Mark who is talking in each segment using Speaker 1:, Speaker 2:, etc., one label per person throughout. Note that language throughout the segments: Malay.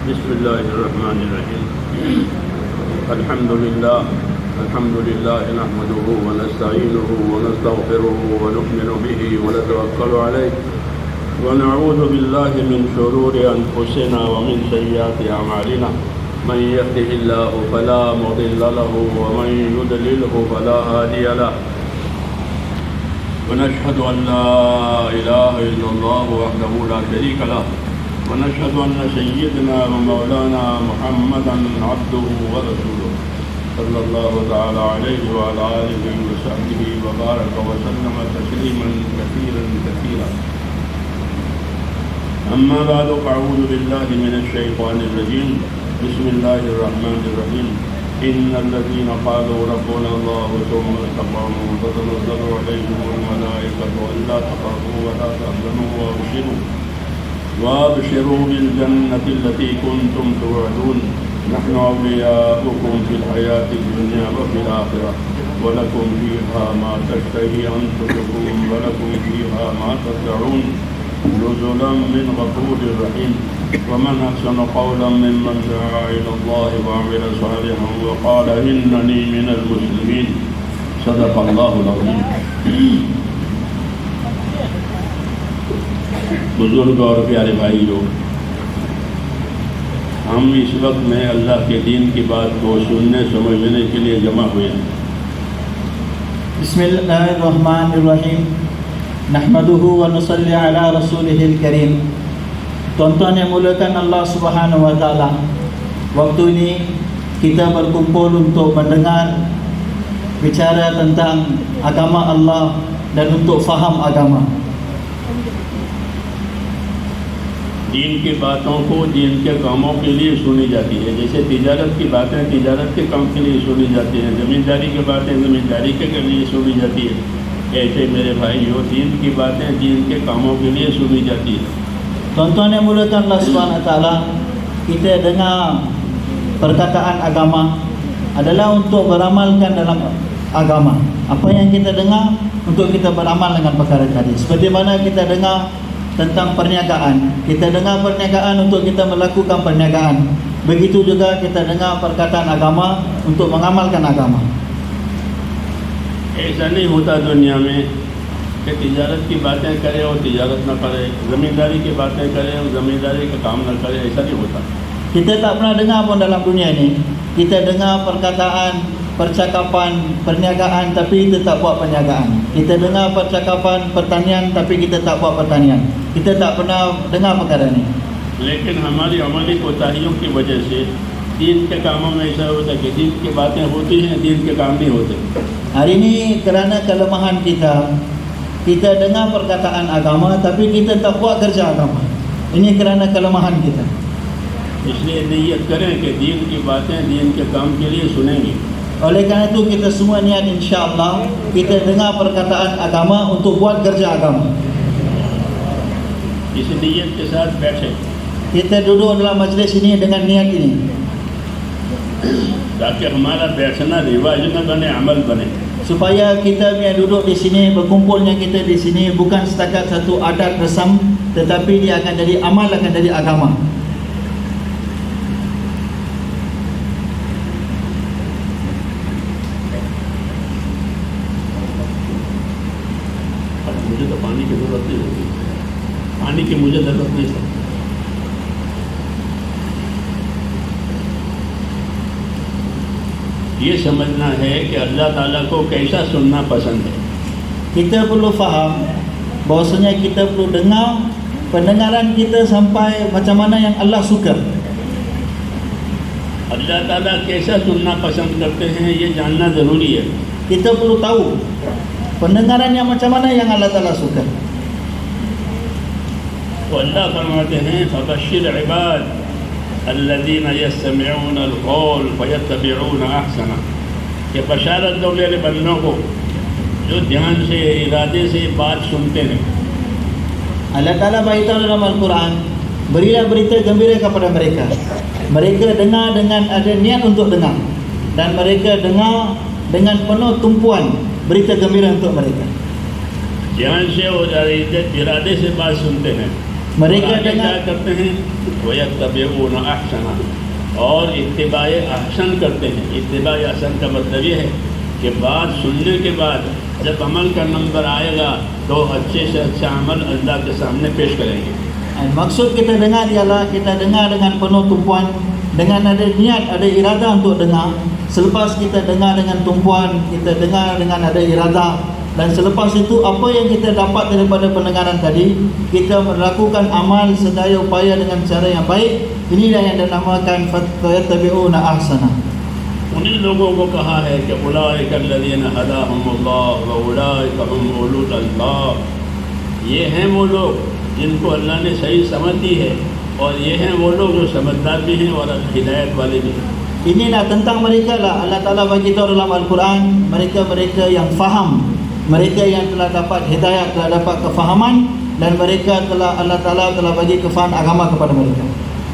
Speaker 1: बिस्मिल्लाहिर्रहमानिर्रहीम। अल्हम्दुलिल्लाह नहमदुहु व नस्तईनुहु व नस्तगफिरुहु व नु'मिनु बिही व नतवक्कलु अलैहि व नऊज़ु बिल्लाहि मिन शुरूरि अनफुसिना व मिन सय्यिआति अमालिना। मन यहदिहिल्लाहु फला मुदिल्ल लहु व मन युद्लिलहु फला हादिय लहु। व नशहदु अन ला इलाहा इल्लल्लाह वहदहु ला शरीका लहु व नशहदु अन्न सय्यिदना व मौलाना मुहम्मदन अब्दुहु व रसूलुहु सल्लल्लाहु तआला अलैहि व अला आलिहि व सहबिहि व बारक व सल्लम तस्लीमन कसीरन कसीरा। अम्मा बाद अऊज़ु बिल्लाहि मिनश शैतानिर रजीम। बिस्मिल्लाहिर्रहमानिर्रहीम। इन्नल्लज़ीना क़ालू रब्बुना अल्लाहु सुम्मा इस्तक़ामू ततनज़्ज़लु अलैहिमुल मलाइकतु अल्ला तख़ाफ़ू व ला तहज़नू वअबशिरू बिल जन्नति अल्लती कुन्तुम तुअदून नहनु औलियाउकुम फिल हयातिद दुनिया व फिल आखिरह व लकुम फ़ीहा मा तश्तही अंफुसुकुम व लकुम फ़ीहा मा तदअून नुज़ुलन मिन गफूरिर रहीम। वमन अहसनु क़ौलन मिम्मन दअा इलल्लाहि व अमिल सालिहन व क़ाल इन्ननी मिनल मुस्लिमीन। सदक़ल्लाहुल अज़ीम। बुजुर्ग और प्यारे भाइयों, हम इस वक्त में अल्लाह के दीन की बात को सुनने समझने के लिए जमा हुए हैं।
Speaker 2: Bismillahirrahmanirrahim. Nahmaduhu wa nusalli ala rasulihil karim. Tuan-tuan yang muliakan Allah Subhanahu wa taala, waktu ini kita berkumpul untuk mendengar bicara tentang agama Allah dan untuk faham agama.
Speaker 1: दीन की बातों को दीन के कामों के लिए सुनी जाती है। जैसे तिजारत की बातें तिजारत के काम के लिए सुनी जाती हैं, ज़मींदारी की बातें ज़मींदारी के लिए सुनी जाती है। ऐसे मेरे भाइयों, दीन की बातें दीन के कामों के लिए सुनी जाती है।
Speaker 2: Tuan-tuan yang muliakan Allah Subhanahu wa taala, kita dengar perkataan agama adalah untuk beramalkan dalam agama. Apa yang kita dengar untuk kita beramal dengan perkara tadi. Seperti mana kita dengar tentang perniagaan, kita dengar perniagaan untuk kita melakukan perniagaan. Begitu juga kita dengar perkataan agama untuk mengamalkan agama.
Speaker 1: ऐसा नहीं होता दुनिया में कि तिजारत की बातें करे और तिजारत न करे, ज़मींदारी की बातें करे और ज़मींदारी का काम न करे। ऐसा नहीं होता।
Speaker 2: Kita tak pernah dengar pun dalam dunia ini, kita dengar perkataan, percakapan perniagaan tapi kita tak buat perniagaan. Kita dengar percakapan pertanian tapi kita tak buat pertanian. Kita tak pernah dengar perkara ini.
Speaker 1: लेकिन हमारी अमली कोताहियों की वजह से दीन के कामों में ऐसा होता है कि दीन की बातें होती हैं, दीन के काम नहीं होते।
Speaker 2: Hari ini kerana kelemahan kita, kita dengar perkataan agama tapi kita tak buat kerja agama. Ini kerana kelemahan kita.
Speaker 1: इसलिए नियत करें कि दीन की बातें दीन के काम के लिए सुनेंगे।
Speaker 2: Oleh kerana itu kita semua niat insya-Allah kita dengar perkataan agama untuk buat kerja agama.
Speaker 1: इस नियत के साथ बैठे
Speaker 2: Kita duduk dalam majlis ini dengan niat ini
Speaker 1: ताकि हमारा बैठना रिवाज न बने, अमल बने।
Speaker 2: supaya kita yang duduk di sini, berkumpulnya kita di sini bukan setakat satu adat resam, tetapi dia akan jadi amal, akan jadi agama.
Speaker 1: मुझे तो पानी की ज़रूरत नहीं होती, पानी की मुझे ज़रूरत नहीं है। ये समझना है कि अल्लाह ताला को कैसा सुनना पसंद है।
Speaker 2: Kita perlu faham bahwasanya kita perlu dengar pendengaran kita sampai macam mana yang Allah suka.
Speaker 1: अल्लाह ताला कैसा सुनना पसंद करते हैं ये जानना ज़रूरी है।
Speaker 2: Kita perlu tahu pendengaran yang macam mana yang Allah Taala suka.
Speaker 1: तो अल्लाह फरमाते हैं फबश्शिर इबाद अल्लज़ीना यस्तमिऊन अल-क़ौल फयत्तबिऊन अहसना, कि बशारत दो मेरे बंदों को जो ध्यान से इरादे से बात सुनते हैं।
Speaker 2: Allah Taala beritahu dalam Al-Quran, berilah berita gembira kepada mereka. Mereka dengar dengan ada niat untuk dengar, dan mereka dengar dengan penuh tumpuan berita gembira untuk mereka.
Speaker 1: ध्यान से और इरादे से बात सुनते हैं।
Speaker 2: Mereka
Speaker 1: आगे क्या
Speaker 2: dengar
Speaker 1: करते हैं, वयत्तबिऊन अहसना, और इत्तिबाए अहसन करते हैं। इत्तिबाए अहसन का मतलब ये है कि बात सुनने के बाद जब अमल का नंबर आएगा तो अच्छे से अच्छा अमल अल्लाह के सामने पेश करेंगे।
Speaker 2: maksud kita dengar ialah kita dengar dengan penuh tumpuan, dengan ada niat, ada irada untuk dengar. Selepas kita dengar dengan tumpuan, kita dengar dengan ada irada, dan selepas itu apa yang kita dapat daripada pendengaran tadi, kita melakukan amal sedaya upaya dengan cara yang baik. Inilah yang dinamakan fayattabi'una ahsana.
Speaker 1: उन्हीं लोगों को कहा है कि उलाइका अल्लज़ीना हदाहुमुल्लाह व उलाइका हुम उलुल अल्बाब, ये हैं वो लोग जिनको अल्लाह ने सही समझ दी है, और ये हैं वो लोग जो समझदार भी हैं और हिदायत वाले भी हैं।
Speaker 2: Inilah tentang mereka lah Allah Ta'ala bagi tahu dalam Al-Quran, mereka-mereka yang faham, mereka yang telah dapat hidayah, telah dapat kefahaman, dan mereka telah Allah Ta'ala telah bagi kefahaman agama kepada mereka.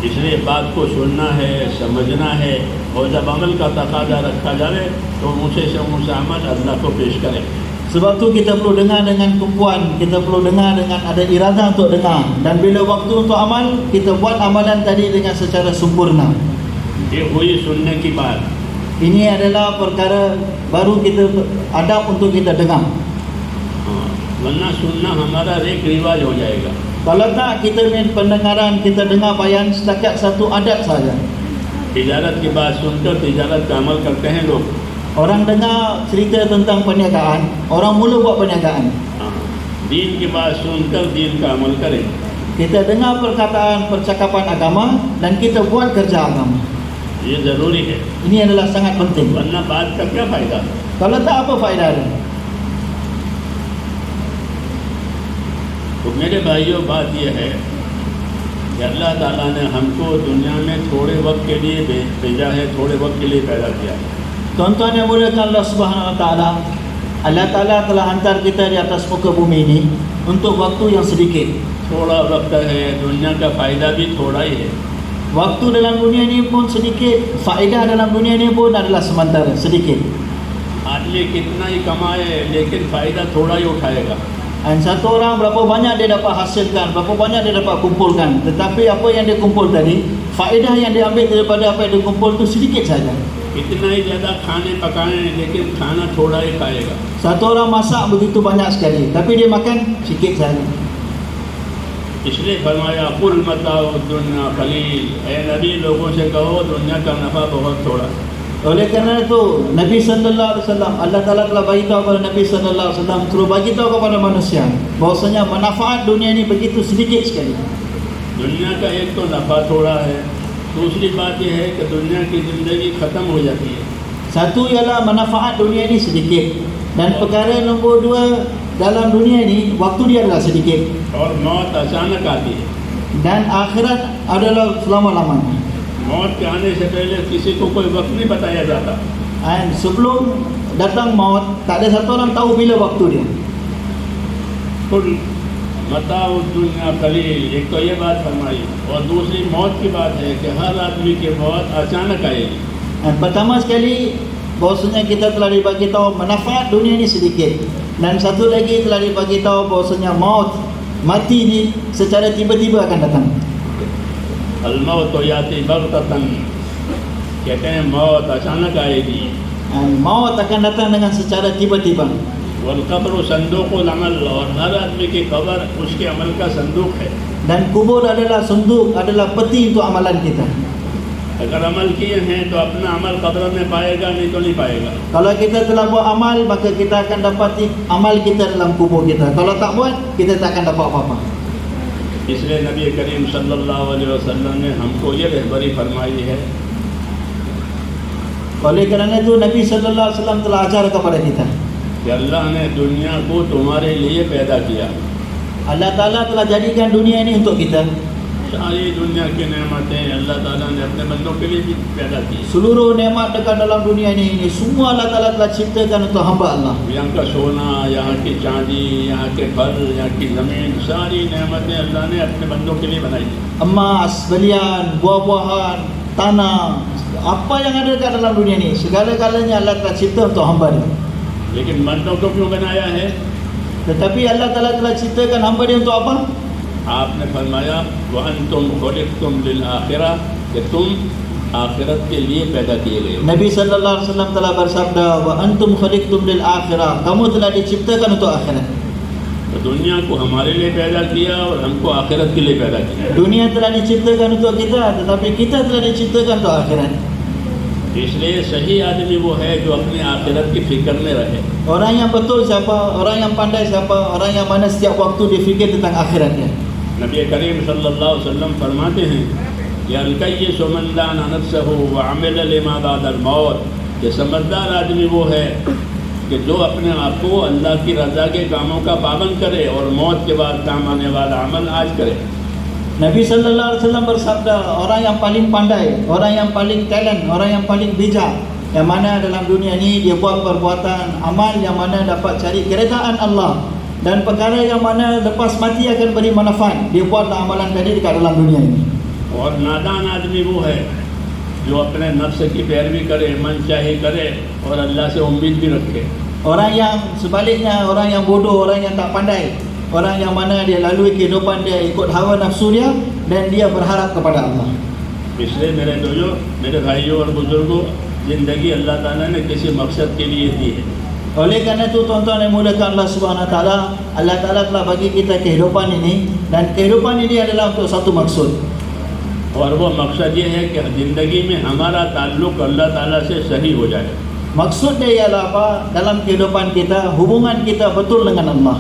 Speaker 1: इसलिए बात को सुनना है, समझना है, और जब अमल का तकाजा रखा जाए तो मुझसे से मुझसे अमल अल्लाह को पेश करें।
Speaker 2: Sebab tu kita perlu dengar dengan tumpuan, kita perlu dengar dengan ada irada untuk dengar, dan bila waktu untuk amal, kita buat amalan tadi dengan secara sempurna.
Speaker 1: ये हुई सुनने की बात।
Speaker 2: Ini adalah perkara baru kita adab untuk kita dengar.
Speaker 1: हाँ, वरना सुनना हमारा एक रिवाज हो जाएगा।
Speaker 2: Kalau tak, kita main pendengaran, kita dengar bayan setakat satu adat saja.
Speaker 1: तिजारत की बात सुनकर तिजारत का अमल करते हैं लोग।
Speaker 2: Orang dengar cerita tentang perniagaan, orang mula buat perniagaan.
Speaker 1: हाँ, दीन की बात सुनकर दीन का अमल करें।
Speaker 2: Kita dengar perkataan, percakapan agama, dan kita buat kerja agama.
Speaker 1: ये ज़रूरी है,
Speaker 2: Ini adalah sangat penting.
Speaker 1: वरना बात का क्या फ़ायदा।
Speaker 2: Kalau tak, apa faedah dia?
Speaker 1: तो मेरे भाइयों, बात यह है कि अल्लाह ताला ने हमको दुनिया में थोड़े वक्त के लिए भेजा है, थोड़े वक्त के लिए पैदा किया है।
Speaker 2: Tuan-tuan yang muliakan Allah Subhanahu Wa Taala, Allah Taala telah hantar kita di atas muka bumi ini untuk waktu yang sedikit.
Speaker 1: थोड़ा वक्त है, दुनिया का फ़ायदा भी थोड़ा ही है।
Speaker 2: Waktu dalam dunia ini pun sedikit, faedah dalam dunia ini pun adalah sementara, sedikit.
Speaker 1: आदमी कितना ही कमाए लेकिन फ़ायदा थोड़ा ही उठाएगा।
Speaker 2: Dan satu orang berapa banyak dia dapat hasilkan, berapa banyak dia dapat kumpulkan, tetapi apa yang dia kumpul tadi, faedah yang dia ambil daripada apa yang dia kumpul itu sedikit saja.
Speaker 1: कितना ही ज़्यादा खाने पकाएं लेकिन खाना थोड़ा ही खाएगा।
Speaker 2: Satu orang masak begitu banyak sekali, tapi dia makan sikit saja.
Speaker 1: इसलिए फरमाया कुल मताउ दुनिया कलील, ए नबी लोगों से कहो दुनिया का नफ़ा बहुत थोड़ा।
Speaker 2: Oleh kerana itu Nabi sallallahu alaihi wasallam, Allah Taala telah bagi tahu kepada Nabi sallallahu alaihi wasallam, terus bagi tahu kepada manusia bahwasanya manfaat dunia ini begitu sedikit sekali.
Speaker 1: दुनिया का एक तो नफ़ा थोड़ा है, दूसरी बात यह है कि दुनिया की ज़िंदगी ख़त्म हो जाती है।
Speaker 2: Satu ialah manfaat dunia ini sedikit, dan perkara nombor dua, dalam dunia ini waktu dia adalah sedikit,
Speaker 1: और मौत अचानक आती है।
Speaker 2: dan akhirat adalah selama-lamanya.
Speaker 1: मौत के आने से पहले किसी को कोई वक्त नहीं बताया जाता।
Speaker 2: Dan sebelum datang maut, tak ada satu orang tahu bila waktu dia.
Speaker 1: कुल मताउ दुनिया कलील, एक तो ये बात फरमाई, और दूसरी मौत की बात है कि हर आदमी की मौत अचानक आएगी।
Speaker 2: Dan pertama sekali bahwasanya kita telah dibagi tahu manfaat dunia ini sedikit, dan satu lagi telah dibagi tahu bahwasanya maut, mati ini secara tiba-tiba akan datang.
Speaker 1: अलमौत याति बगततन, कहते हैं मौत अचानक आएगी।
Speaker 2: Dan maut akan datang dengan secara tiba-tiba.
Speaker 1: वलकब्र संदूकुल अमल, और हर आदमी की कब्र उसके अमल का संदूक है।
Speaker 2: Dan kubur adalah sunduk, adalah peti untuk amalan kita.
Speaker 1: अगर अमल किए हैं तो अपना अमल कब्र में पाएगा, नहीं तो नहीं पाएगा।
Speaker 2: Kalau kita telah buat amal, maka kita akan dapati amal kita dalam kubur kita. Kalau tak buat, kita tak akan dapat apa-apa.
Speaker 1: इसलिए नबी करीम सल्लल्लाहु अलैहि वसल्लम ने हमको ये रहबरी फरमाई है
Speaker 2: Oleh kerana itu Nabi sallallahu alaihi wasallam telah ajar kepada kita,
Speaker 1: कि अल्लाह ने दुनिया को तुम्हारे लिए पैदा किया।
Speaker 2: Allah Taala telah jadikan dunia ini untuk kita.
Speaker 1: सारी दुनिया की नेमतें अल्लाह ताला ने अपने बंदों के लिए भी पैदा की।
Speaker 2: Seluruh nikmat dekat dalam dunia ini semua Allah Taala telah ciptakan untuk hamba Allah.
Speaker 1: यहाँ का सोना, यहाँ की चांदी, यहाँ के फल, यहाँ की ज़मीन, सारी नेमतें अल्लाह ने अपने बंदों के लिए बनाई।
Speaker 2: Emas, belian, buah-buahan, tanah, apa yang ada dekat dalam dunia ini, segala-galanya Allah telah cipta untuk hamba dia.
Speaker 1: लेकिन बंदों को क्यों बनाया है?
Speaker 2: Tetapi Allah Taala telah ciptakan hamba dia untuk apa?
Speaker 1: आपने फरमाया वअन्तुम खुलिक़्तुम लिल आखिरah, कि तुम आखिरत के लिए पैदा किए गए हो.
Speaker 2: Nabi sallallahu alaihi wasallam telah bersabda, wa antum khuliqtum lil akhirah, kamu telah diciptakan untuk akhirat.
Speaker 1: तो दुनिया को हमारे लिए पैदा किया और हमको आखिरत के लिए पैदा किया.
Speaker 2: Dunia telah diciptakan untuk kita, tetapi kita telah diciptakan untuk akhirat.
Speaker 1: इसलिए सही आदमी वो है जो अपने आखिरत की फिक्र में रहे.
Speaker 2: Orang yang betul siapa? Orang yang pandai siapa? Orang yang mana setiap waktu dia fikir tentang akhiratnya.
Speaker 1: नबी करीम सल्लल्लाहु अलैहि वसल्लम फरमाते हैं कि अल-कय्यिसु मन दाना नफ्सहु व अमिल लिमा बादल मौत, कि समझदार आदमी वो है कि जो अपने आप को अल्लाह की रज़ा के कामों का पाबंद करे और मौत के बाद काम आने वाला अमल आज करे.
Speaker 2: Nabi sallallahu alaihi wasallam bersabda, orang yang paling pandai, orang yang paling talent, orang yang paling bijak, yang mana dalam dunia ini dia buat perbuatan amal yang mana dapat cari keredaan Allah, dan perkara yang mana lepas mati akan beri manfaat, dia buatlah amalan tadi dekat dalam dunia ini.
Speaker 1: और नादान आदमी वो है जो अपने नफ्स की पैरवी करे, मन चाहे करे और अल्लाह से उम्मीद भी रखे.
Speaker 2: Orang yang sebaliknya, orang yang bodoh, orang yang tak pandai, orang yang mana dia lalui kehidupan dia ikut hawa nafsu dia dan dia berharap kepada Allah.
Speaker 1: इसलिए मेरे दोस्तों, मेरे भाइयों और बुजुर्गों, ज़िंदगी अल्लाह ताला ने किसी मकसद के लिए दी है.
Speaker 2: Oleh kerana itu tuan-tuan yang muliakan Allah Subhanahu Wa Taala, Allah Taala telah bagi kita kehidupan ini, dan kehidupan ini adalah untuk satu maksud.
Speaker 1: और वो मकसद ये है कि ज़िंदगी में हमारा ताल्लुक़ अल्लाह ताला से सही हो जाए.
Speaker 2: Maksud dia ialah apa? Dalam kehidupan kita, hubungan kita betul dengan Allah.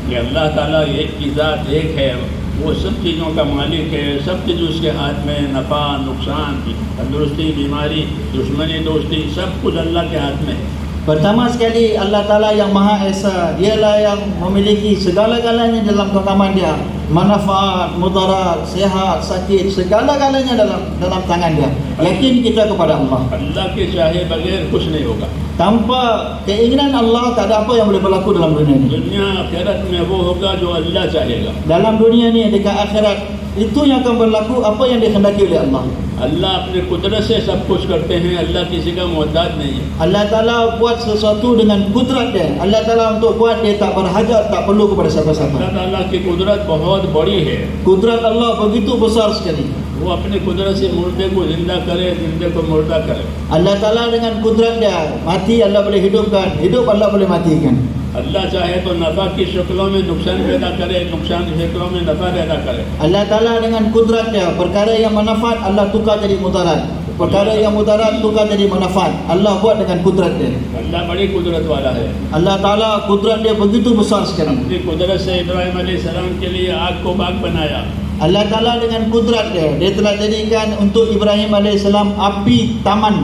Speaker 1: कि अल्लाह ताला एक की ज़ात एक है, वो सब चीज़ों का मालिक है, सब चीज़ उसके हाथ में, नफ़ा नुकसान, तंदुरुस्ती बीमारी, दुश्मनी दोस्ती, सब कुछ अल्लाह के हाथ में है.
Speaker 2: Pertama sekali, Allah Ta'ala yang Maha Esa, dialah yang memiliki segala-galanya dalam genggaman dia. Manfaat, mudarat, sehat, sakit, segala-galanya dalam tangan dia. Yakin kita kepada Allah.
Speaker 1: अल्लाह के चाहे बगैर कुछ नहीं होगा.
Speaker 2: Tanpa keinginan Allah, tak ada apa yang boleh berlaku dalam dunia ini.
Speaker 1: दुनिया आखिरत में वो होगा जो अल्लाह चाहेगा.
Speaker 2: Dalam dunia ni, dekat akhirat, itu yang akan berlaku apa yang dikehendaki oleh Allah.
Speaker 1: अल्लाह अपने कुदरत से सब कुछ करते हैं. अल्लाह किसी का मोहताज नहीं है.
Speaker 2: Allah Ta'ala buat sesuatu dengan kudrat dia. Allah Ta'ala untuk buat dia tak berhajat, tak perlu kepada siapa-siapa.
Speaker 1: अल्लाह ताला की कुदरत बहुत बड़ी है.
Speaker 2: Kudrat Allah begitu besar sekali.
Speaker 1: वो अपनी कुदरत से मुर्दे को जिंदा करे, जिंदे को मुर्दा करे.
Speaker 2: Allah Ta'ala dengan kudrat dia, mati Allah boleh hidupkan, hidup Allah boleh matikan.
Speaker 1: अल्लाह चाहे तो नफ़ा की शक्लों में नुकसान पैदा करे, नुकसान की शक्लों में नफ़ा पैदा करे.
Speaker 2: Allah Ta'ala dengan kudrat dia, perkara yang manfaat Allah tukar jadi mudarat, perkara yang mudarat tukar jadi manfaat. Allah buat dengan kudrat dia.
Speaker 1: अल्लाह बड़ी कुदरत वाला है.
Speaker 2: Allah Ta'ala kudrat dia begitu besar sekali.
Speaker 1: अपनी कुदरत से इब्राहिम अलैहिस्सलाम के लिए आग को बाग बनाया.
Speaker 2: Allah Ta'ala dengan kudrat dia, dia telah jadikan untuk Ibrahim alaihissalam api taman.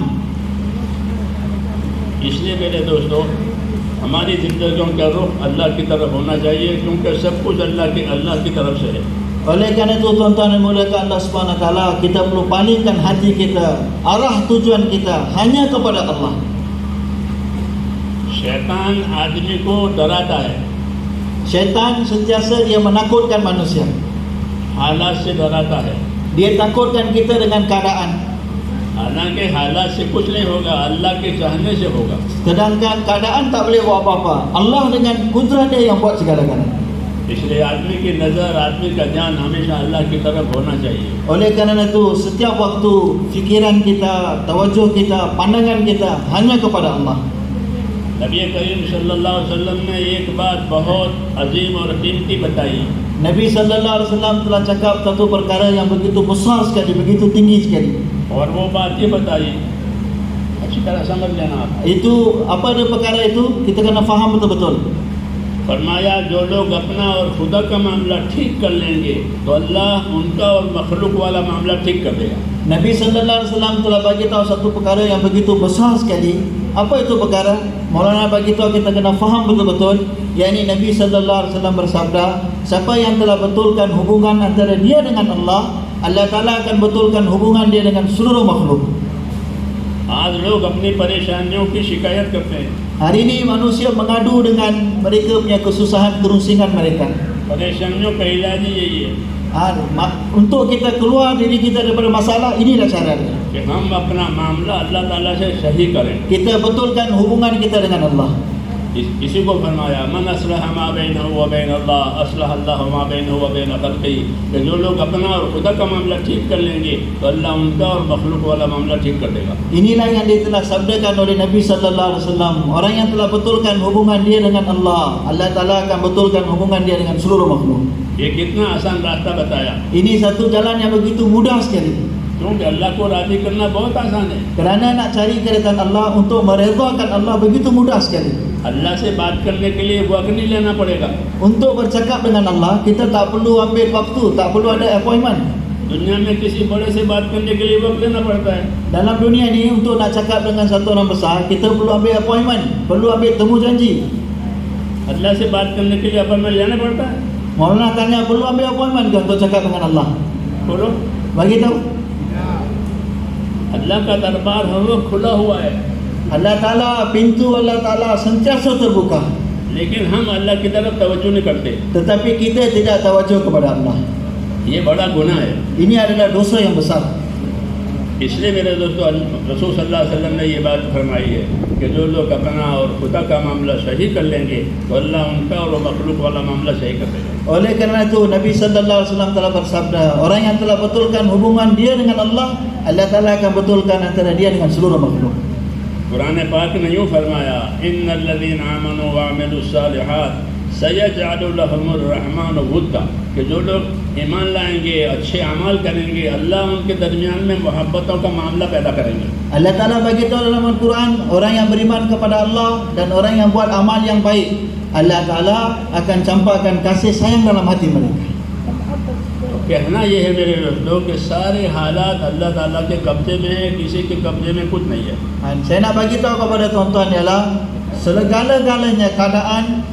Speaker 1: इसलिए मेरे दोस्तों, हमारी ज़िंदगियों का रुख अल्लाह की तरफ होना चाहिए, क्योंकि सब कुछ अल्लाह की तरफ से है.
Speaker 2: Oleh kerana itu tuan-tuan yang muliakan Allah Subhanahu Wa Taala, kita perlu palingkan hati kita, arah tujuan kita hanya kepada Allah.
Speaker 1: शैतान आदमी को डराता है,
Speaker 2: Syaitan sentiasa dia menakutkan manusia.
Speaker 1: हालात से डराता है.
Speaker 2: Dia takutkan kita dengan keadaan.
Speaker 1: हालांकि हालात से कुछ नहीं होगा, अल्लाह के चाहने से होगा.
Speaker 2: Sedangkan keadaan tak boleh buat apa-apa. Allah dengan kudrat dia yang buat segala-galanya.
Speaker 1: इसलिए आदमी की नज़र, आदमी का ध्यान हमेशा अल्लाह की तरफ होना चाहिए.
Speaker 2: Oleh kerana itu, setiap waktu fikiran kita, tawajuh kita, pandangan kita hanya kepada Allah.
Speaker 1: नबी करीम सल्लल्लाहु अलैहि वसल्लम ने एक बात बहुत अजीम और कीमती बताई.
Speaker 2: Nabi sallallahu alaihi wasallam telah cakap satu perkara yang begitu besar sekali, begitu tinggi sekali.
Speaker 1: और वो बात ये बताई, अच्छी तरह समझ लेना आप.
Speaker 2: Itu apa dia perkara itu? Kita kena faham betul-betul.
Speaker 1: फरमाया जो लोग अपना और खुदा का मामला ठीक कर लेंगे तो अल्लाह उनका और मखलूक वाला मामला ठीक कर देगा.
Speaker 2: Nabi sallallahu alaihi wasallam telah bagi tahu satu perkara yang begitu besar sekali. Apa itu perkara? Maulana bagi tahu kita kena faham betul-betul. Yakni Nabi sallallahu alaihi wasallam bersabda, siapa yang telah betulkan hubungan antara dia dengan Allah, Allah Taala akan betulkan hubungan dia dengan seluruh makhluk.
Speaker 1: आज लोग अपनी परेशानियों की शिकायत करते हैं.
Speaker 2: Hari ini manusia mengadu dengan mereka punya kesusahan, kerusingan mereka.
Speaker 1: परेशानियों का इलाज ही यही है
Speaker 2: Untuk kita keluar diri kita daripada masalah, inilah caranya.
Speaker 1: कि हम अपना मामला अल्लाह ताला से सही करें.
Speaker 2: Kita betulkan hubungan kita dengan Allah.
Speaker 1: इसी को फरमाया मन असलह मा बैनहु व बैन अल्लाह असलह अल्लाह मा बैनहु व बैन खल्क़ी, कि जो लोग अपना और खुदा का मामला ठीक कर लेंगे तो अल्लाह उनका और मखलूक वाला मामला ठीक कर देगा.
Speaker 2: Inilah yang telah sabdakan oleh Nabi sallallahu alaihi wasallam, orang yang telah betulkan hubungan dia dengan Allah, Allah Taala akan betulkan hubungan dia dengan seluruh makhluk.
Speaker 1: ये कितना आसान रास्ता बताया,
Speaker 2: Ini satu jalan yang begitu mudah sekali.
Speaker 1: क्योंकि अल्लाह को राजी करना बहुत आसान है.
Speaker 2: Kerana nak cari keridhaan Allah, untuk meredhakan Allah begitu mudah sekali.
Speaker 1: अल्लाह से बात करने के लिए वक्त नहीं लेना पड़ेगा.
Speaker 2: Untuk bercakap dengan Allah, kita tak perlu ambil waktu, tak perlu ada appointment.
Speaker 1: दुनिया में किसी बड़े से बात करने के लिए वक्त लेना पड़ता है.
Speaker 2: Dalam dunia ni, untuk nak cakap dengan satu orang besar, kita perlu ambil appointment, perlu ambil temu janji.
Speaker 1: अल्लाह से बात करने के लिए अपॉइंटमेंट लेना पड़ता है.
Speaker 2: Maulana tanya, perlu ambil appointment ke untuk cakap dengan Allah?
Speaker 1: बोलो,
Speaker 2: Bagi tahu.
Speaker 1: अल्लाह का दरबार हर वक्त खुला हुआ है,
Speaker 2: Allah Ta'ala, pintu Allah Ta'ala sentiasa terbuka.
Speaker 1: लेकिन हम अल्लाह की तरफ तवज्जो नहीं करते.
Speaker 2: Tetapi kita tidak tawajuh kepada Allah.
Speaker 1: ये बड़ा गुनाह है.
Speaker 2: Ini adalah dosa yang besar.
Speaker 1: इसलिए मेरे दोस्तों रसूल सल्लल्लाहु अलैहि वसल्लम ने ये बात फरमाई है कि जो लोग अपना और खुदा का मामला सही कर लेंगे तो अल्लाह उनका और मखलूक वाला मामला सही कर देगा.
Speaker 2: Oleh kerana itu Nabi sallallahu alaihi wasallam telah bersabda, orang yang telah betulkan hubungan dia dengan Allah, Allah Ta'ala akan betulkan antara dia dengan seluruh makhluk.
Speaker 1: Quran पाक ने यूँ फरमाया इन्नल्लज़ीना आमनू व अमिलुस्सालिहात सयजअलु लहुमुर रहमानु वुद्दा, कि जो लोग ईमान लाएंगे, अच्छे अमाल करेंगे, अल्लाह उनके दरमियान में मोहब्बतों का मामला पैदा करेंगे.
Speaker 2: Allah Ta'ala beritahu dalam Al-Quran, orang yang beriman kepada Allah dan orang yang buat amal yang baik, Allah Ta'ala akan campakkan kasih sayang dalam hati mereka.
Speaker 1: कहना ये है मेरे दोस्तों कि सारे हालात अल्लाह ताला के कब्जे में है, किसी के कब्जे में कुछ नहीं है.
Speaker 2: Dan saya nak bagi tahu kepada tuan-tuan ialah segala-galanya keadaan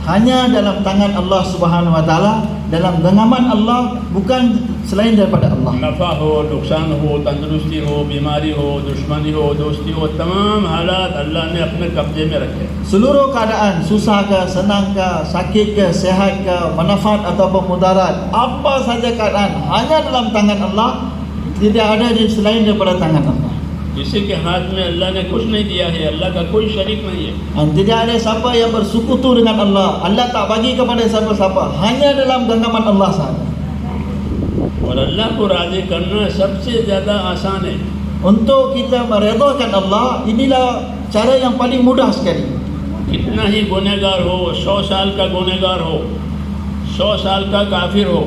Speaker 2: hanya dalam tangan Allah Subhanahu Wa Taala, dalam genggaman Allah, bukan selain daripada Allah.
Speaker 1: नफ़ा हो, नुकसान हो, तंदुरुस्ती हो, बीमारी हो, दुश्मनी हो, दोस्ती हो, तमाम हालात अल्लाह ने अपने कब्जे में रखे.
Speaker 2: Seluruh keadaan, susah ke, senang ke, sakit ke, sehat ke, manfaat ataupun mudarat, apa saja keadaan hanya dalam tangan Allah, tidak ada di selain daripada tangan Allah.
Speaker 1: किसी के हाथ में अल्लाह ने कुछ नहीं दिया है, अल्लाह का कोई शरीक नहीं है.
Speaker 2: Dan tidak ada siapa yang bersekutu dengan Allah. Allah tak bagi kepada siapa-siapa, hanya dalam genggaman Allah sahaja.
Speaker 1: और अल्लाह को राज़ी करना सबसे ज़्यादा आसान है.
Speaker 2: Untuk kita meredhakan Allah, inilah cara yang paling mudah sekali.
Speaker 1: कितना ही गुनहगार हो, 100 साल का गुनहगार हो, 100 साल का काफिर हो,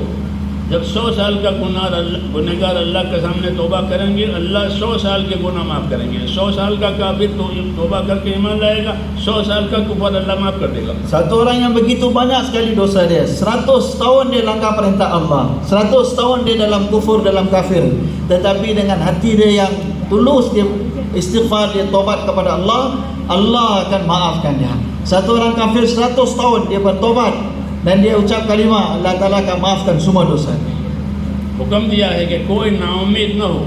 Speaker 1: जब 100 साल का गुनहगार अल्लाह के सामने तौबा करेंगे, अल्लाह 100 साल के गुनाह माफ़ करेंगे. 100 साल का काफिर तो तौबा करके ईमान लाएगा, 100 साल का कुफर अल्लाह माफ़ कर देगा.
Speaker 2: Satu orang yang begitu banyak sekali dosa dia, 100 tahun dia langgar perintah Allah, 100 tahun dia dalam kufur, dalam kafir, tetapi dengan hati dia yang tulus, dia istighfar, dia taubat kepada Allah, Allah akan maafkan dia. Satu orang kafir 100 tahun dia bertobat dan dia ucap kalimah, Allah Ta'ala akan maafkan semua dosa dia.
Speaker 1: हुक्म दिया है कि कोई नाउम्मीद न हो.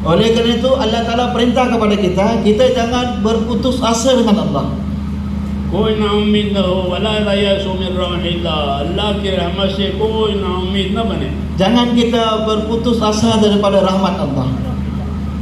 Speaker 2: Oleh kerana itu Allah Ta'ala perintah kepada kita, kita jangan berputus asa dengan Allah.
Speaker 1: कोई नाउम्मीद न हो, वला ययअसु मिन रहमतिल्लाह, अल्लाह की रहमत से कोई नाउम्मीद न बने.
Speaker 2: Jangan kita berputus asa daripada rahmat Allah.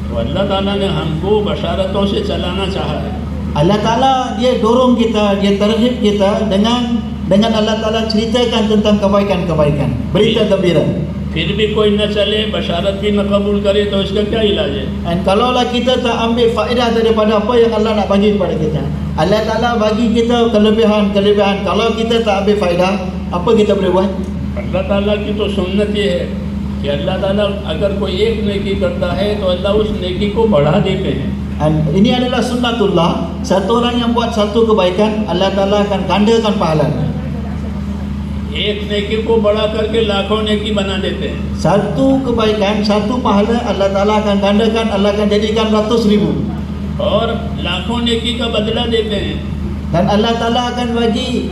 Speaker 1: तो अल्लाह ताला ने हमको बशारतों से चलाना चाहा है.
Speaker 2: Allah Ta'ala dia dorong kita, dia terhib kita dengan Allah Ta'ala ceritakan tentang kebaikan-kebaikan, berita gembira.
Speaker 1: फिर भी कोई न चले, बशारत भी न कबूल करे, तो इसका क्या इलाज है?
Speaker 2: Dan kalaulah kita tak ambil faedah daripada apa yang Allah nak bagi kepada kita, Allah Ta'ala bagi kita kelebihan, kalau kita tak ambil faedah, apa kita boleh buat?
Speaker 1: अल्लाह ताला की तो सुन्नत ये है कि अल्लाह ताला अगर कोई एक नेकी करता है तो अल्लाह उस नेकी को बढ़ा देते हैं.
Speaker 2: Dan ini adalah sunnatullah, satu orang yang buat satu kebaikan, Allah Ta'ala akan gandakan pahalanya.
Speaker 1: एक नेकी को बड़ा करके लाखों नेकी बना देते हैं.
Speaker 2: Satu kebaikan, satu pahala, Allah Ta'ala akan gandakan, Allah akan jadikan ratus ribu.
Speaker 1: और लाखों नेकी का बदला देते हैं.
Speaker 2: Dan Allah Ta'ala akan bagi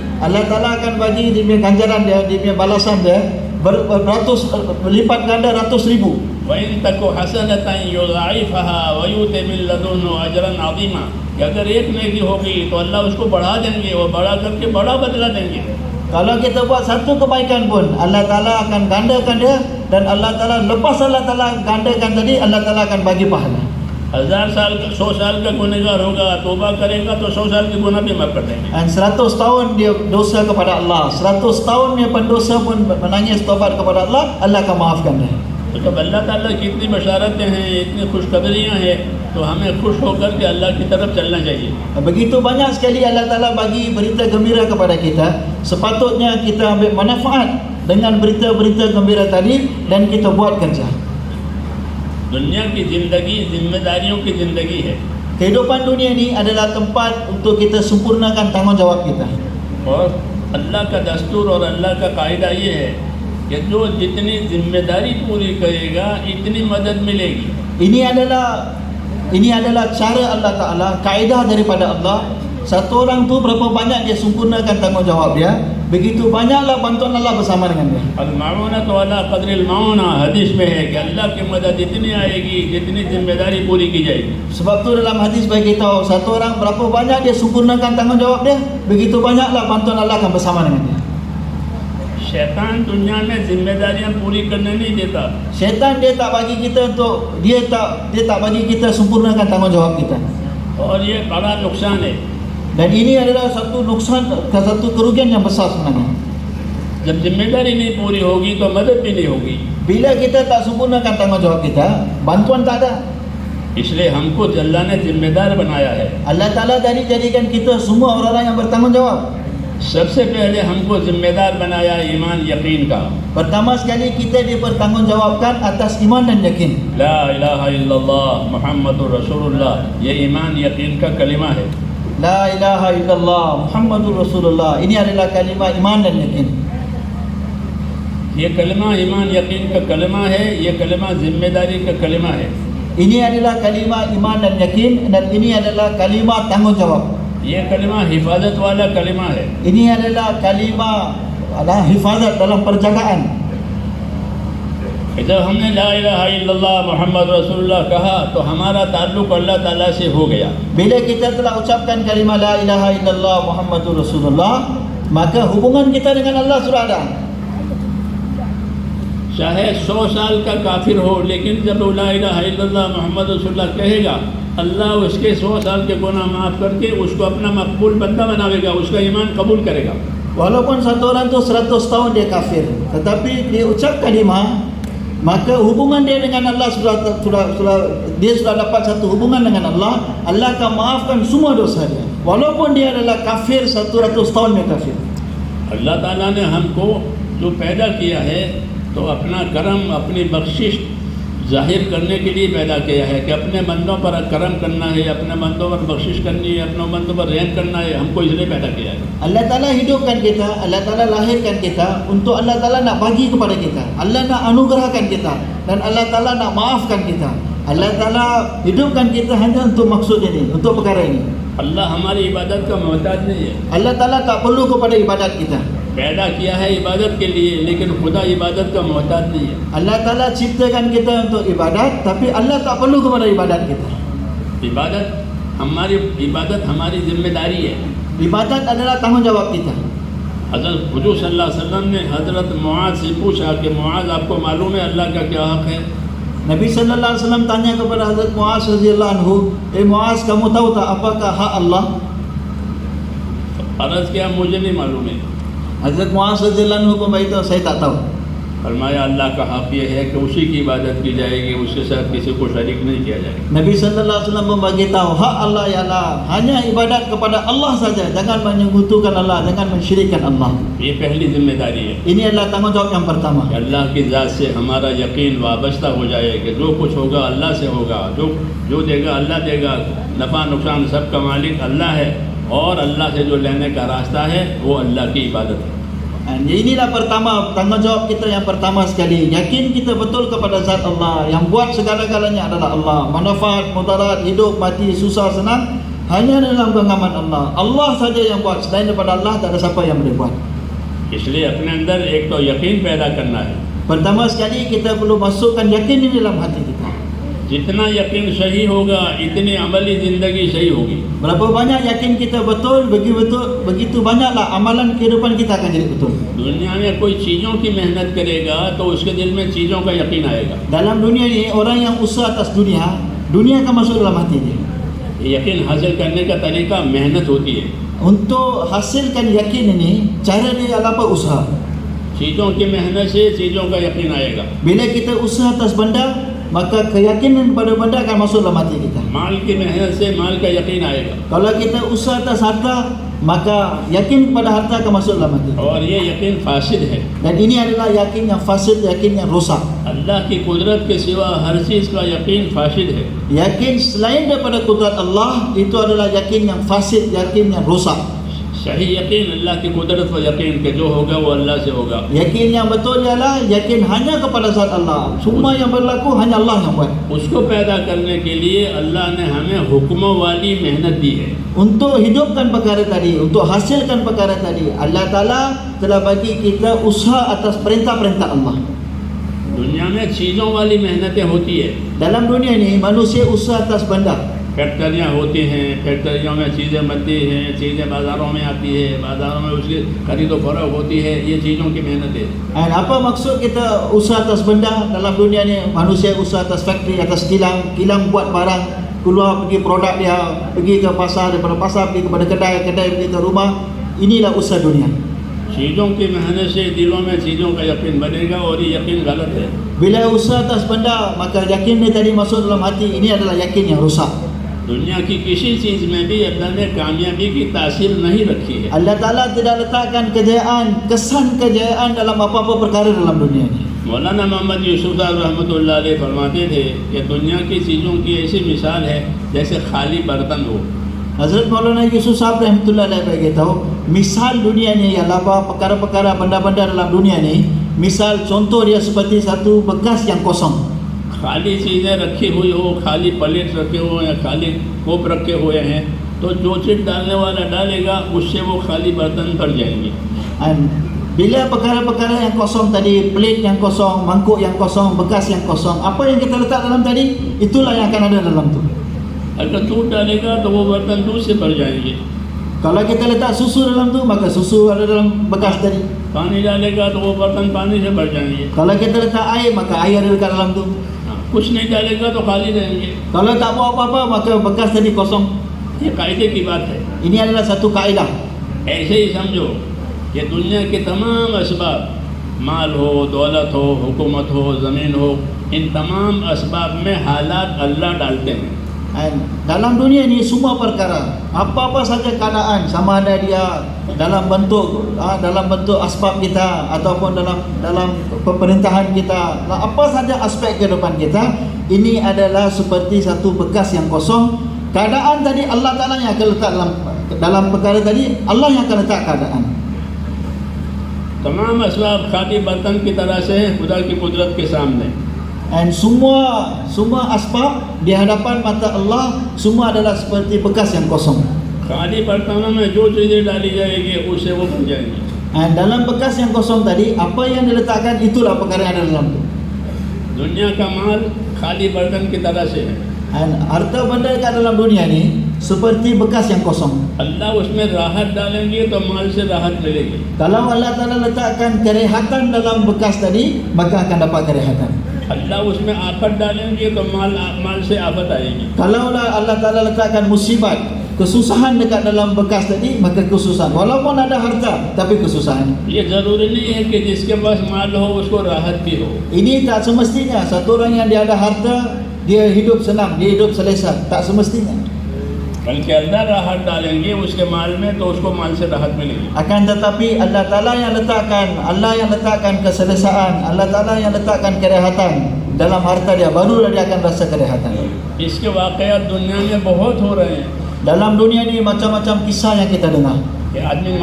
Speaker 2: dia punya ganjaran dia, dia punya balasan dia beratus, berlipat ganda ratus ribu.
Speaker 1: वइन तको हसनतन युज़ाइफ़हा व युति मिन लदुन्हु अजरन अज़ीमा, कि अगर एक नेकी होगी तो अल्लाह उसको बढ़ा देंगे, वो बढ़ा करके बड़ा बदला देंगे.
Speaker 2: Kalau kita buat satu kebaikan pun, Allah Ta'ala akan gandakan dia, dan Allah Ta'ala lepas Allah Ta'ala gandakan tadi, Allah Ta'ala akan bagi pahala.
Speaker 1: 1000 साल का 100 साल का गुनहगार होगा, तौबा करेगा तो 100 साल के गुनाह भी माफ कर देंगे.
Speaker 2: Dan 100 tahun dia dosa kepada Allah, 100 tahun dia pendosa pun menangis taubat kepada Allah, Allah akan maafkan dia.
Speaker 1: तो जब अल्लाह ताला की इतनी बशारतें हैं, इतनी खुशखबरियाँ हैं, तो हमें खुश होकर के अल्लाह की तरफ चलना चाहिए.
Speaker 2: Begitu banyak sekali Allah Ta'ala bagi berita gembira kepada kita. Sepatutnya kita ambil manfaat dengan berita-berita gembira tadi dan kita buat kerja.
Speaker 1: दुनिया की ज़िंदगी जिम्मेदारियों की ज़िंदगी है.
Speaker 2: Kehidupan dunia ini adalah tempat untuk kita sempurnakan tanggungjawab kita.
Speaker 1: और अल्लाह का दस्तूर और अल्लाह का कायदा ये है कि जो जितनी जिम्मेदारी पूरी करेगा इतनी मदद मिलेगी. Ini adalah cara Allah Ta'ala, kaedah daripada Allah. Satu orang tu berapa banyak dia sempurnakan tanggungjawab dia, begitu banyaklah bantuan Allah bersama dengan dia. अल-माऊना तो अला क़द्रिल माऊना हदीस में है कि अल्लाह की मदद इतनी आएगी जितनी जिम्मेदारी पूरी की जाएगी.
Speaker 2: Sebab tu dalam hadis bagi tahu, satu orang berapa banyak dia sempurnakan tanggungjawab dia, begitu banyaklah bantuan Allah akan bersama dengan dia.
Speaker 1: शैतान दुनिया में जिम्मेदारियां पूरी करने नहीं देता.
Speaker 2: Syaitan dia tak bagi kita untuk dia tak bagi kita sempurnakan tanggungjawab kita.
Speaker 1: और ये बड़ा नुकसान है.
Speaker 2: Dan ini adalah satu nuksan, satu kerugian yang besar sebenarnya.
Speaker 1: जब जिम्मेदारी नहीं पूरी होगी तो मदद भी नहीं होगी.
Speaker 2: Bila kita tak sempurnakan tanggungjawab kita, bantuan tak ada.
Speaker 1: इसलिए हमको अल्लाह ने जिम्मेदार बनाया है.
Speaker 2: Allah Ta'ala tadi jadikan kita semua orang-orang yang bertanggungjawab.
Speaker 1: सबसे पहले हमको जिम्मेदार बनाया ईमान यकीन का.
Speaker 2: Pertama sekali kita dipertanggungjawabkan atas iman dan yakin.
Speaker 1: ला इलाहा इल्लल्लाह मुहम्मदुर रसूलुल्लाह, ये ईमान यकीन का कलिमा है.
Speaker 2: La ilaha illallah Muhammadur Rasulullah. Ini adalah kalimah iman dan yakin.
Speaker 1: ये कलिमा ईमान यकीन का कलिमा है. ये कलिमा जिम्मेदारी का कलिमा है.
Speaker 2: Ini adalah kalimah iman dan yakin, dan ini adalah kalimah tanggungjawab.
Speaker 1: ये कलिमा हिफाजत वाला कलिमा है.
Speaker 2: Ini adalah kalimah hifazat dalam perjagaan.
Speaker 1: जब हमने ला इलाहा इल्लल्लाह मुहम्मद रसूलुल्लाह कहा तो हमारा ताल्लुक अल्लाह ताला से हो गया.
Speaker 2: Bila kita telah ucapkan kalimah la ilaha illallah Muhammadur Rasulullah, maka hubungan kita dengan Allah sudah ada.
Speaker 1: चाहे 100 साल का काफिर हो, लेकिन जब ला इलाहा इल्लल्लाह मुहम्मद रसूलुल्लाह कहेगा, अल्लाह उसके 100 साल के गुनाह माफ़ करके उसको अपना मकबूल बंदा बनावेगा, उसका ईमान कबूल करेगा.
Speaker 2: Walaupun satu orang tu 100 tahun dia kafir, tetapi dia ucap kalimah, maka hubungan dia dengan Allah dia sudah dapat satu hubungan dengan Allah. Allah akan maafkan semua dosa dia, walaupun dia adalah kafir 100 tahun dia kafir.
Speaker 1: अल्लाह ताला ने हमको जो पैदा किया है तो अपना करम, अपनी बख्शिश जाहिर करने के लिए पैदा किया है कि अपने बंदों पर करम करना है, अपने बंदों पर बख्शिश करनी है, अपने बंदों पर रहम करना है. हमको इसलिए पैदा किया है.
Speaker 2: Allah Ta'ala hidupkan kita, Allah Ta'ala lahirkan kita untuk Allah Ta'ala nak bagi kepada kita, Allah nak anugerahkan kita, dan Allah Ta'ala nak maafkan kita. Allah Ta'ala hidupkan kita hanya untuk maksud ini, untuk perkara ini.
Speaker 1: अल्लाह हमारी इबादत का मोहताज नहीं है.
Speaker 2: Allah Ta'ala tak perlu kepada ibadat kita.
Speaker 1: पैदा किया है इबादत के लिए, लेकिन खुदा इबादत का मोहताज नहीं है.
Speaker 2: Allah Ta'ala ciptakan kita untuk ibadat, tapi Allah tak perlu kepada ibadat kita.
Speaker 1: इबादत हमारी जिम्मेदारी है.
Speaker 2: Ibadat adalah tanggungjawab kita.
Speaker 1: हज़रत हुज़ूर सल्लल्लाहु अलैहि वसल्लम ने हज़रत मुआज़ से पूछा कि मुआज़ आपको मालूम है अल्लाह का क्या हक़ है?
Speaker 2: Nabi sallallahu alaihi wasallam tanya kepada Hazrat Muaz radhiyallahu anhu, Muaz, kamu tahu tak apakah hak Allah?
Speaker 1: अर्ज़ किया मुझे नहीं मालूम है.
Speaker 2: Hazrat Muaz radhiyallahu anhu pun beritahu, saya tak tahu.
Speaker 1: फरमाया अल्लाह का हक़ ये है कि उसी की इबादत की जाएगी, उसके साथ किसी को शरीक नहीं किया जाएगा.
Speaker 2: Nabi sallallahu alaihi wasallam memberitahu hak Allah ialah hanya ibadat kepada Allah saja, jangan menyekutukan Allah, jangan mensyirikkan Allah.
Speaker 1: ये पहली जिम्मेदारी है.
Speaker 2: Ini adalah tanggungjawab yang pertama.
Speaker 1: कि अल्लाह की ज़ात से हमारा यकीन वाबस्ता हो जाए कि जो कुछ होगा अल्लाह से होगा, जो देगा अल्लाह देगा, नफ़ा नुकसान सब का मालिक अल्लाह है, और अल्लाह से जो लेने का रास्ता है वो अल्लाह की इबादत है.
Speaker 2: Inilah pertama, tanggungjawab kita yang pertama sekali. Yakin kita betul kepada zat Allah, yang buat segala-galanya adalah Allah. Manfaat, mudarat, hidup, mati, susah, senang hanya dalam genggaman Allah. Allah saja yang buat, selain daripada Allah tak ada siapa yang boleh buat.
Speaker 1: इसलिए अपने अंदर एक तो यकीन पैदा करना है.
Speaker 2: Pertama sekali kita perlu masukkan yakin ini dalam hati kita.
Speaker 1: जितना यकीन सही होगा इतनी अमली ज़िंदगी सही होगी.
Speaker 2: Berapa banyak yakin kita betul, begitu banyaklah amalan kehidupan kita akan jadi betul.
Speaker 1: दुनिया में कोई चीज़ों की मेहनत करेगा तो उसके दिल में चीज़ों का यकीन आएगा.
Speaker 2: Dalam dunia ini, orang yang usaha atas dunia, dunia akan masuk dalam hati dia.
Speaker 1: यकीन हासिल करने का तरीका मेहनत होती है.
Speaker 2: Untuk hasilkan yakin ini, cara dia adalah apa? Usaha.
Speaker 1: चीज़ों की मेहनत से चीज़ों का यकीन आएगा.
Speaker 2: Bila kita usaha atas benda, maka keyakinan pada benda akan masuk dalam hati kita.
Speaker 1: माल की मेहनत से माल का यकीन आएगा.
Speaker 2: Kalau kita usaha atas harta, maka yakin kepada harta akan masuk dalam hati.
Speaker 1: और ये यकीन फासिद है.
Speaker 2: Dan ini adalah yakin yang fasid, yakin yang rosak.
Speaker 1: अल्लाह की कुदरत के सिवा हर चीज़ का यकीन फासिद है.
Speaker 2: Yakin selain daripada kudrat Allah, itu adalah yakin yang fasid, yakin yang rosak.
Speaker 1: सही यकीन अल्लाह की कुदरत पर यकीन के जो होगा वो अल्लाह से होगा.
Speaker 2: Yakin yang betul ialah yakin hanya kepada zat Allah. Semua yang berlaku hanya Allah yang buat.
Speaker 1: उसको पैदा करने के लिए अल्लाह ने हमें हुक्मों वाली मेहनत दी है.
Speaker 2: Untuk hidupkan perkara tadi, untuk hasilkan perkara tadi, Allah Ta'ala telah bagi kita usaha atas perintah-perintah Allah.
Speaker 1: दुनिया में चीज़ों वाली मेहनतें होती है.
Speaker 2: Dalam dunia ini, manusia usaha atas benda.
Speaker 1: फैक्ट्रियाँ होती हैं, फैक्ट्रियों में चीज़ें बनती हैं, चीज़ें बाज़ारों में आती है, बाज़ारों में उसकी खरीदो फरोख्त होती है. ये चीज़ों की मेहनत है.
Speaker 2: Dan apa maksud kita usaha atas benda dalam dunia ni? Manusia usaha atas faktri, atas kilang. Kilang buat barang, keluar pergi produk dia, pergi ke pasar, daripada pasar pergi kepada kedai, kedai pergi ke rumah. Inilah usaha dunia.
Speaker 1: चीज़ों की मेहनत से दिलों में चीज़ों का यकीन बनेगा और ये यकीन गलत है.
Speaker 2: Bila usaha atas benda, maka yakin ni tadi masuk dalam hati. Ini adalah yakin yang rosak.
Speaker 1: दुनिया की किसी चीज़ में भी अल्लाह ने कामयाबी की तासीर नहीं रखी है.
Speaker 2: Allah Ta'ala tidak letakkan kejayaan, kesan kejayaan dalam apa-apa perkara dalam dunia ini.
Speaker 1: मौलाना मोहम्मद यूसुफ साहब रहमतुल्लाह अलैह फरमाते थे कि दुनिया की चीज़ों की ऐसी मिसाल है जैसे खाली बर्तन हो.
Speaker 2: Hazrat Maulana Yusuf Sahab rahmatullah alaih beritahu, misal dunia ni ialah apa, perkara-perkara benda-benda dalam dunia ni, misal contoh dia seperti satu bekas yang kosong.
Speaker 1: खाली चीज़ें रखी हुई हो, खाली प्लेट रखे हुए हैं, खाली कोप रखे हुए हैं, तो जो चीज़ डालने वाला डालेगा उससे वो खाली बर्तन भर जाएंगे.
Speaker 2: Dan bila perkara-perkara yang kosong tadi, plate yang kosong, mangkuk yang kosong, bekas yang kosong, apa yang kita letak dalam tadi, itulah yang akan ada dalam tu.
Speaker 1: अगर दूध डालेगा तो वो बर्तन दूध से भर जाएंगे.
Speaker 2: Kalau kita letak susu dalam tu, maka susu ada dalam bekas tadi.
Speaker 1: पानी डालेगा तो वो बर्तन पानी से भर जाएंगे.
Speaker 2: Kalau kita letak air, maka air ada dekat dalam tu.
Speaker 1: कुछ नहीं डालेगा तो खाली रहेंगे.
Speaker 2: Kalau tak buat apa-apa, maka bekas tadi kosong.
Speaker 1: ये कायदे की बात है.
Speaker 2: Ini adalah satu kaedah.
Speaker 1: ऐसे ही समझो कि दुनिया के तमाम असबाब, माल हो, दौलत हो, हुकूमत हो, ज़मीन हो, इन तमाम असबाब में हालात अल्लाह डालते हैं.
Speaker 2: Dalam dunia ni semua perkara, apa-apa saja keadaan, sama ada dia dalam bentuk asbab kita ataupun dalam pemerintahan kita, apa saja aspek kehidupan kita, ini adalah seperti satu bekas yang kosong. Keadaan tadi Allah Ta'ala yang akan letak dalam perkara tadi, Allah yang akan letak keadaan.
Speaker 1: तमाम असबाब खाली बर्तन की तरह से हैं खुदा की कुदरत के सामने.
Speaker 2: Dan semua asbab di hadapan mata Allah semua adalah seperti bekas yang kosong.
Speaker 1: खाली बर्तनों में जो चीज़ें डाली जाएगी उससे वो बन जाएंगी.
Speaker 2: Dan dalam bekas yang kosong tadi, apa yang diletakkan itulah perkara yang ada dalam itu.
Speaker 1: दुनिया का माल खाली बर्तन की तरह से है.
Speaker 2: Dan harta benda dekat dalam dunia ni seperti bekas yang kosong.
Speaker 1: अल्लाह उसमें राहत डालेंगे तो माल से राहत मिलेगी.
Speaker 2: Kalau Allah Ta'ala letakkan kerehatan dalam bekas tadi, maka akan dapat kerehatan.
Speaker 1: अल्लाह उसमें आफत डालेंगे तो माल से आफत आएगी.
Speaker 2: Kalau Allah Ta'ala letakkan musibat, kesusahan dekat dalam bekas tadi, maka kesusahan. Walaupun ada harta, tapi kesusahan.
Speaker 1: ये ज़रूरी नहीं है कि जिसके पास माल हो उसको राहत भी हो.
Speaker 2: Ini tak semestinya satu orang yang dia ada harta, dia hidup senang, dia hidup selesa. Tak semestinya.
Speaker 1: बल्कि अल्लाह राहत डालेंगे उसके माल में तो उसको माल से राहत मिलेगी.
Speaker 2: Akan tetapi Allah Ta'ala yang letakkan keselesaan, Allah Ta'ala yang letakkan kerehatan dalam harta dia, barulah dia akan rasa kerehatan.
Speaker 1: इसके वाक़यात दुनिया में बहुत हो रहे हैं.
Speaker 2: Dalam dunia ni macam-macam kisah yang kita dengar.
Speaker 1: कि आदमी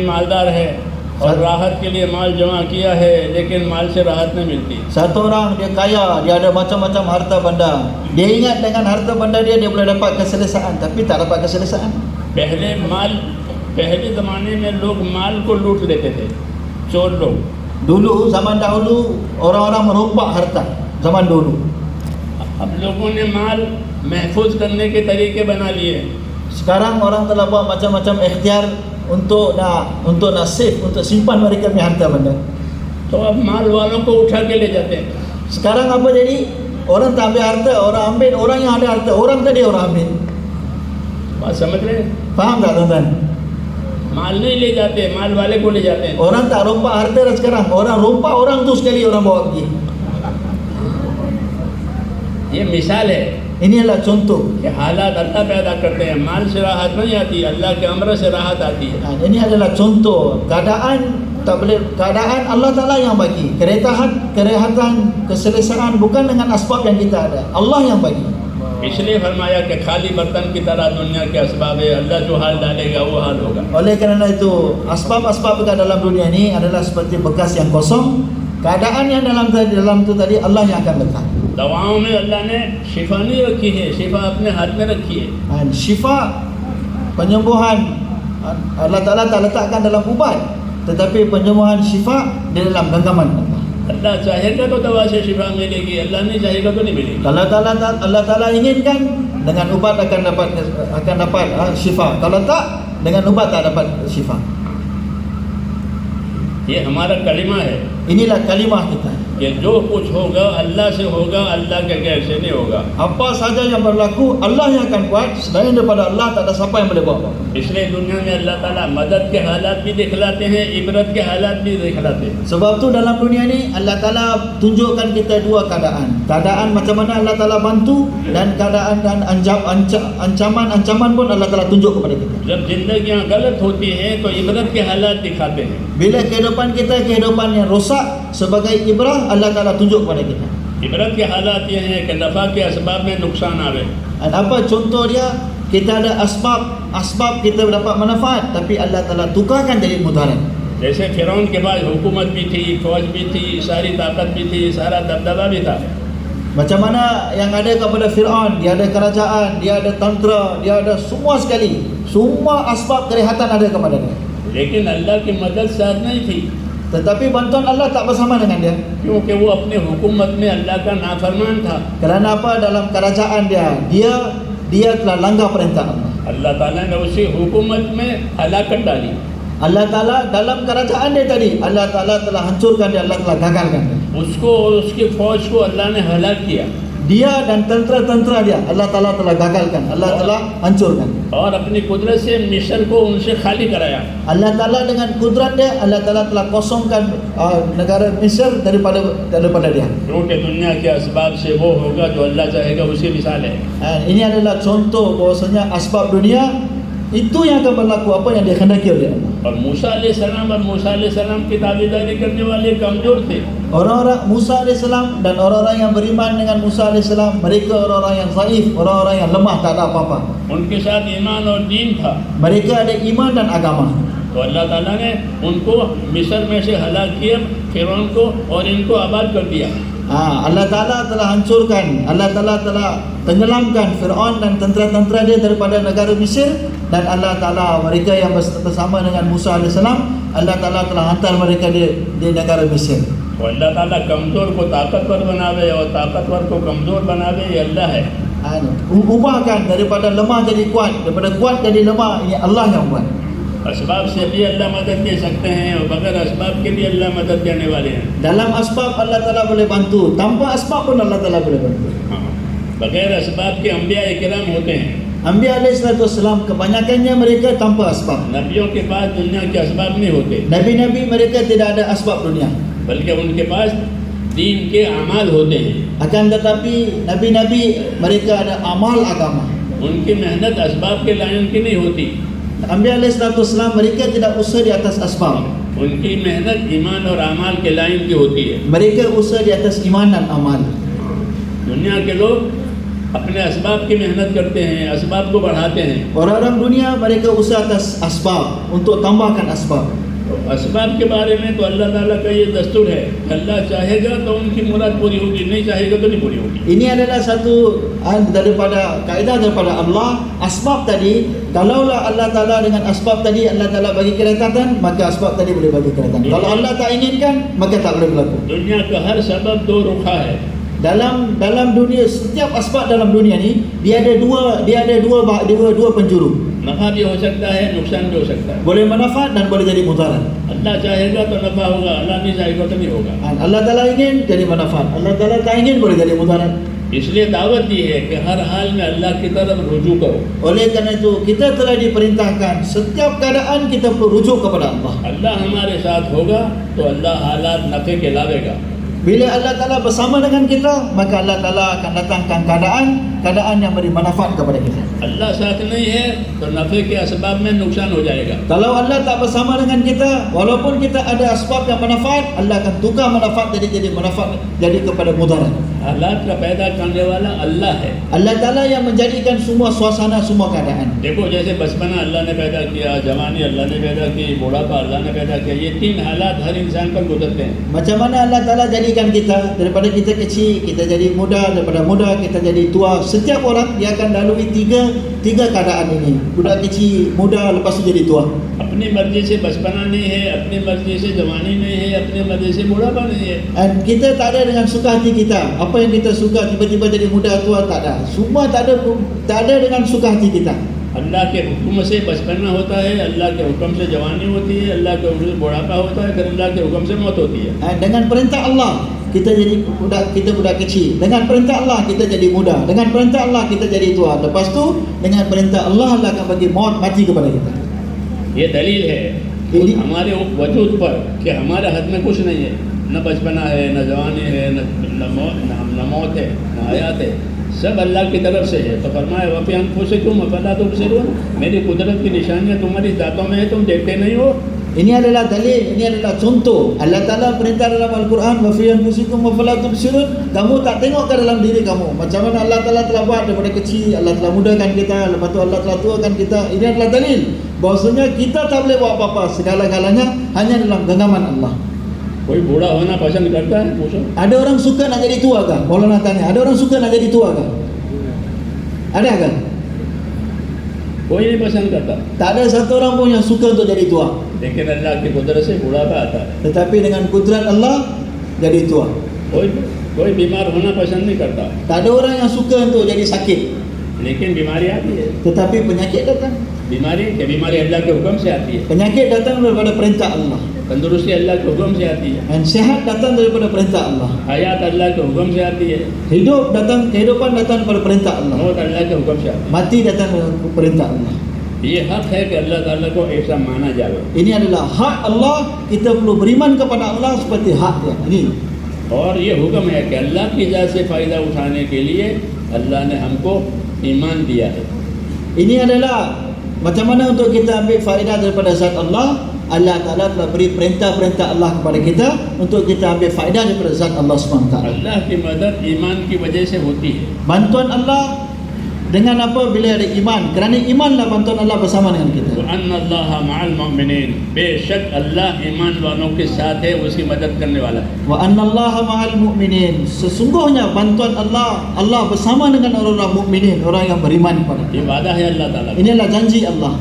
Speaker 1: मालदार है और राहत के लिए माल जमा किया है लेकिन माल से राहत नहीं मिलती.
Speaker 2: Satu orang dia kaya, dia ada macam-macam harta benda. Dia ingat dengan harta benda dia boleh dapat keselesaan, tapi tak dapat keselesaan. पहले ज़माने में लोग माल को लूट लेते थे, चोर लोग. Dulu zaman dahulu orang-orang merompak harta zaman dulu.
Speaker 1: अब लोगों ने माल महफूज करने के तरीके बना लिए.
Speaker 2: Sekarang orang telah buat macam-macam ikhtiar untuk nak save, untuk simpan mereka punya harta benda.
Speaker 1: तो अब माल वालों को उठा के ले जाते हैं.
Speaker 2: Sekarang apa jadi? Orang tak ambil harta, orang ambil. Orang yang ada harta, orang tadi orang ambil.
Speaker 1: बात समझ रहे हैं?
Speaker 2: Faham tak tuan-tuan?
Speaker 1: माल नहीं ले जाते, माल वाले को ले जाते हैं.
Speaker 2: Orang tak rompak harta dah sekarang. Orang rompak orang tu sekali orang bawa pergi.
Speaker 1: ये मिसाल है
Speaker 2: Ini adalah contoh.
Speaker 1: कि हालात अल्लाह पैदा करते हैं. माल से राहत नहीं आती, अल्लाह के अमर से राहत आती है.
Speaker 2: Ini adalah contoh. Keadaan tak boleh, keadaan Allah Ta'ala yang bagi. Kerehatan, keselesaan bukan dengan asbab yang kita ada. Allah yang bagi.
Speaker 1: इसलिए फरमाया कि खाली बर्तन की तरह दुनिया के असबाब है, अल्लाह जो हाल डालेगा वो हाल होगा.
Speaker 2: Oleh kerana itu, asbab-asbab ke dalam dunia ini adalah seperti bekas yang kosong. Keadaan yang dalam tu tadi Allah yang akan letak.
Speaker 1: दवाओं में अल्लाह ने शिफा नहीं रखी है, शिफा अपने हाथ में रखी है.
Speaker 2: Syifa, penyembuhan, Allah Ta'ala tak letakkan dalam ubat, tetapi penyembuhan syifa di dalam genggaman Allah.
Speaker 1: अल्लाह चाहेगा तो दवा से शिफा मिलेगी, अल्लाह नहीं चाहेगा तो नहीं मिलेगी.
Speaker 2: Kalau Allah Ta'ala inginkan, dengan ubat akan dapat syifa. Kalau tak, dengan ubat tak dapat syifa.
Speaker 1: ये हमारा कलिमा है
Speaker 2: Inilah kalimah kita.
Speaker 1: कि जो कुछ होगा अल्लाह से होगा, अल्लाह के गैर से नहीं होगा.
Speaker 2: Apa saja yang berlaku, Allah yang akan buat. Selain daripada Allah, tak ada siapa yang boleh buat apa.
Speaker 1: इसलिए दुनिया में अल्लाह ताला मदद के हालात भी दिखलाते हैं, इबरत के हालात भी दिखलाते हैं.
Speaker 2: Sebab tu dalam dunia ni Allah Ta'ala tunjukkan kita dua keadaan. Keadaan macam mana Allah Ta'ala bantu, dan keadaan dan ancaman pun Allah Ta'ala tunjuk kepada kita.
Speaker 1: जब जिंदगियां गलत होती हैं तो इबरत के हालात दिखाते हैं.
Speaker 2: Bila kehidupan kita kehidupan yang rosak, sebagai ibrah Allah Ta'ala tunjuk kepada kita.
Speaker 1: इबरत के हालात ये हैं कि नफ़ा के असबाब में नुकसान आवे.
Speaker 2: Dan apa contoh dia? Kita ada asbab kita dapat manfaat, tapi Allah Ta'ala tukarkan jadi mudarat.
Speaker 1: जैसे फिरौन के पास हुकूमत भी थी, फौज भी थी, सारी ताकत भी थी, सारा दबदबा भी था.
Speaker 2: Macam mana yang ada kepada Fir'aun, dia ada kerajaan, dia ada tentera, dia ada semua sekali. Semua asbab kerehatan ada kepada dia.
Speaker 1: लेकिन अल्लाह की मदद साथ नहीं थी,
Speaker 2: Tetapi bantuan Allah tak bersama dengan dia.
Speaker 1: क्योंकि वो अपने हुकूमत में अल्लाह का नाफरमान था.
Speaker 2: Kerana apa? Dalam kerajaan dia telah langgar perintah Allah.
Speaker 1: अल्लाह ताला ने उसी हुकूमत में हलाकत डाली.
Speaker 2: Allah Ta'ala dalam kerajaan dia tadi, Allah Ta'ala telah hancurkan dia, Allah telah gagalkan dia.
Speaker 1: उसको और उसकी फौज को अल्लाह ने हलाक किया
Speaker 2: Dia dan tentera-tentera dia, Allah Ta'ala telah gagalkan, Allah telah hancurkan.
Speaker 1: और अपनी कुदरत से मिस्र को उनसे खाली कराया.
Speaker 2: Allah Ta'ala dengan kudrat dia, Allah Ta'ala telah kosongkan negara Mesir daripada dia.
Speaker 1: क्योंकि दुनिया के असबाब से वो होगा जो अल्लाह चाहेगा, उसी मिसाल है.
Speaker 2: Ini adalah contoh bahwasanya asbab dunia itu yang akan berlaku apa yang dikhendaki oleh Allah.
Speaker 1: और मूसा अलैहिस्सलाम की ताबेदारी करने वाले कमजोर थे.
Speaker 2: Orang-orang Musa AS dan orang-orang yang beriman dengan Musa AS, mereka orang-orang yang zaif, orang-orang yang lemah, tak ada apa-apa.
Speaker 1: उनके साथ ईमान और दीन था.
Speaker 2: Mereka ada iman dan agama.
Speaker 1: तो अल्लाह ताला ने उनको मिस्र में से हलाक किया, फिरौन को और इनको आबाद कर दिया.
Speaker 2: Allah Ta'ala telah hancurkan, Allah Ta'ala telah tenggelamkan Fir'aun dan tentera-tentera dia daripada negara Mesir, dan Allah Ta'ala mereka yang bersama dengan Musa AS, Allah Ta'ala telah hantar mereka di negara Mesir.
Speaker 1: तो अल्लाह ताला कमज़ोर को ताकतवर बनावे और ताकतवर को कमज़ोर बनावे, ये अल्लाह है.
Speaker 2: Ubahkan daripada lemah jadi kuat, daripada kuat jadi lemah, ini Allah yang buat.
Speaker 1: असबाब से भी अल्लाह मदद दे सकते हैं और बगैर असबाब के भी अल्लाह मदद देने वाले हैं.
Speaker 2: Dalam asbab Allah Ta'ala boleh bantu, tanpa asbab pun Allah Ta'ala boleh bantu.
Speaker 1: बगैर असबाब के अंबिया इकराम होते हैं.
Speaker 2: Anbiya alaihissalam kebanyakannya mereka tanpa asbab.
Speaker 1: नबियों के पास दुनिया के असबाब नहीं होते,
Speaker 2: Nabi-nabi mereka tidak ada asbab dunia.
Speaker 1: बल्कि उनके पास दीन के अमाल होते हैं.
Speaker 2: Akan tetapi nabi-nabi mereka ada amal agama.
Speaker 1: उनकी मेहनत असबाब के लाइन की नहीं होती.
Speaker 2: Anbiya alaihissalam mereka tidak usaha di atas asbab.
Speaker 1: उनकी मेहनत ईमान और अमाल के लाइन की होती है.
Speaker 2: Mereka usaha di atas iman dan amal.
Speaker 1: दुनिया के लोग अपने असबाब की मेहनत करते हैं, असबाब को बढ़ाते हैं.
Speaker 2: Orang-orang dunia mereka usaha atas asbab untuk tambahkan asbab.
Speaker 1: तो असबाब के बारे में तो अल्लाह ताला का ये दस्तूर है, अल्लाह चाहेगा तो उनकी मुराद पूरी होगी, नहीं चाहेगा तो नहीं पूरी होगी.
Speaker 2: Ini adalah satu daripada kaedah daripada Allah. Asbab tadi, kalaulah Allah Ta'ala dengan asbab tadi Allah Ta'ala bagi kerehatan, maka asbab tadi boleh bagi kerehatan. Kalau Allah tak inginkan, maka tak boleh berlaku.
Speaker 1: दुनिया का हर सबब दो रुखा है.
Speaker 2: Dalam dunia, setiap asbab dalam dunia ni dia ada dua penjuru.
Speaker 1: नफा भी हो सकता है, नुकसान भी हो सकता है.
Speaker 2: Boleh manfaat dan boleh jadi mudarat.
Speaker 1: अल्लाह चाहेगा तो नफा होगा, अल्लाह नहीं चाहेगा तो नहीं होगा.
Speaker 2: Allah Ta'ala ingin jadi manfaat, Allah Ta'ala tak ingin boleh jadi mudarat.
Speaker 1: इसलिए दावत दी है कि हर हाल में अल्लाह की तरफ रुजू करो.
Speaker 2: Oleh kerana itu kita telah diperintahkan setiap keadaan kita perlu rujuk kepada Allah.
Speaker 1: अल्लाह हमारे साथ होगा तो अल्लाह हालात नफ़े के लावेगा.
Speaker 2: Bila Allah Ta'ala bersama dengan kita, maka Allah Ta'ala akan datangkan keadaan yang beri manfaat kepada kita.
Speaker 1: अल्लाह साथ नहीं है तो नफ़े के असबाब में नुकसान हो जाएगा.
Speaker 2: Kalau Allah tak bersama dengan kita, walaupun kita ada asbab yang manfaat, Allah akan tukar manfaat jadi manfaat jadi kepada mudarat.
Speaker 1: हालात का पैदा करने वाला अल्लाह है.
Speaker 2: Allah Ta'ala yang menjadikan semua suasana, semua keadaan.
Speaker 1: देखो जैसे बचपना अल्लाह ने पैदा किया, जवानी अल्लाह ने पैदा की, बुढ़ापा अल्लाह ने पैदा किया. ये तीन हालात हर इंसान पर गुजरते हैं.
Speaker 2: Macam mana Allah Ta'ala jadikan kita, daripada kita kecil, kita jadi muda, daripada muda kita jadi tua. Setiap orang dia akan lalui tiga keadaan ini. Budak kecil, muda, lepas tu jadi tua.
Speaker 1: अपनी मर्जी से बचपना नहीं है, अपनी मर्जी से जवानी नहीं है, अपनी मर्जी से बुढ़ापा नहीं है.
Speaker 2: Dan kita tak ada dengan suka hati kita. Apa yang kita suka tiba-tiba jadi muda, tua, tak ada. Semua tak ada dengan suka hati kita.
Speaker 1: अल्लाह के हुक्म से बचपना होता है, अल्लाह के हुक्म से जवानी होती है, अल्लाह के हुक्म से बुढ़ापा होता है, फिर अल्लाह के हुक्म से मौत होती है.
Speaker 2: Dengan perintah Allah kita jadi budak kecil. Dengan perintah Allah kita jadi muda. Dengan perintah Allah kita jadi tua. Lepas tu dengan perintah Allah akan bagi maut mati kepada kita.
Speaker 1: ये दलील है हमारे वजूद पर कि हमारे हाथ में कुछ नहीं है. न बचपना है, न जवानी है, न मौत है, न हयात है. सब अल्लाह की तरफ से है. तो फरमाया वफ़ी अनफुसिकुम अफला तुबसिरून, मेरी कुदरत की निशानियाँ तुम्हारी दातों में है, तुम देखते नहीं हो.
Speaker 2: Ini adalah dalil, ini adalah contoh. Allah Ta'ala perintah dalam Al-Quran, wa fi anfusikum wa fala tubsirun. Kamu tak tengok ke dalam diri kamu macam mana Allah Ta'ala telah buat daripada kecil, Allah telah mudahkan kita, lepas tu Allah telah tuakan kita. Ini adalah dalil bahawasanya kita tak boleh buat apa-apa, segala-galanya hanya dalam genggaman Allah.
Speaker 1: कोई बूढ़ा होना पसंद करता है? पूछो.
Speaker 2: Ada orang suka nak jadi tua kah? Maulana tanya, ada orang suka nak jadi tua kah? Ada kah?
Speaker 1: कोई नहीं पसंद करता.
Speaker 2: Tak ada satu orang pun yang suka untuk jadi tua.
Speaker 1: लेकिन अल्लाह की कुदरत से बुढ़ापा आता है.
Speaker 2: Tetapi dengan kudrat Allah jadi tua.
Speaker 1: कोई बीमार होना पसंद नहीं करता,
Speaker 2: Tak ada orang yang suka untuk jadi sakit.
Speaker 1: लेकिन बीमारी आती है.
Speaker 2: Tetapi penyakit datang.
Speaker 1: बीमारी अल्लाह के हुक्म से आती है.
Speaker 2: Penyakit datang daripada perintah Allah.
Speaker 1: तंदुरुस्ती अल्लाह के हुक्म से आती है.
Speaker 2: Dan sehat datang daripada perintah Allah.
Speaker 1: हयात अल्लाह के हुक्म से आती है.
Speaker 2: Kehidupan datang daripada perintah Allah.
Speaker 1: मौत अल्लाह के हुक्म से आती
Speaker 2: Mati datang daripada perintah Allah.
Speaker 1: है. ये हक है कि अल्लाह ताला को ऐसा माना जाए.
Speaker 2: Ini adalah hak Allah. Kita perlu beriman kepada Allah seperti hak dia. Ini.
Speaker 1: और ये हुक्म है कि अल्लाह की जात से फ़ायदा उठाने के लिए अल्लाह ने हमको ईमान दिया है.
Speaker 2: Ini adalah macam mana untuk kita ambil faedah daripada zat Allah. Allah Ta'ala telah beri perintah-perintah Allah kepada kita untuk kita ambil faedah daripada zat Allah SWT.
Speaker 1: अल्लाह की मदद ईमान की वजह से होती है.
Speaker 2: Bantuan Allah dengan apa? Bila ada iman. Kerana imanlah bantuan Allah bersama dengan kita.
Speaker 1: वअन्नल्लाह मअल मुमिनीन, बेशक अल्लाह ईमान वालों के साथ है, उसकी मदद करने वाला है.
Speaker 2: Wa annallaha ma'al mu'minin. Sesungguhnya bantuan Allah bersama dengan orang-orang mukminin, orang yang beriman kepada.
Speaker 1: ये वादा है अल्लाह ताला का.
Speaker 2: Inilah janji Allah.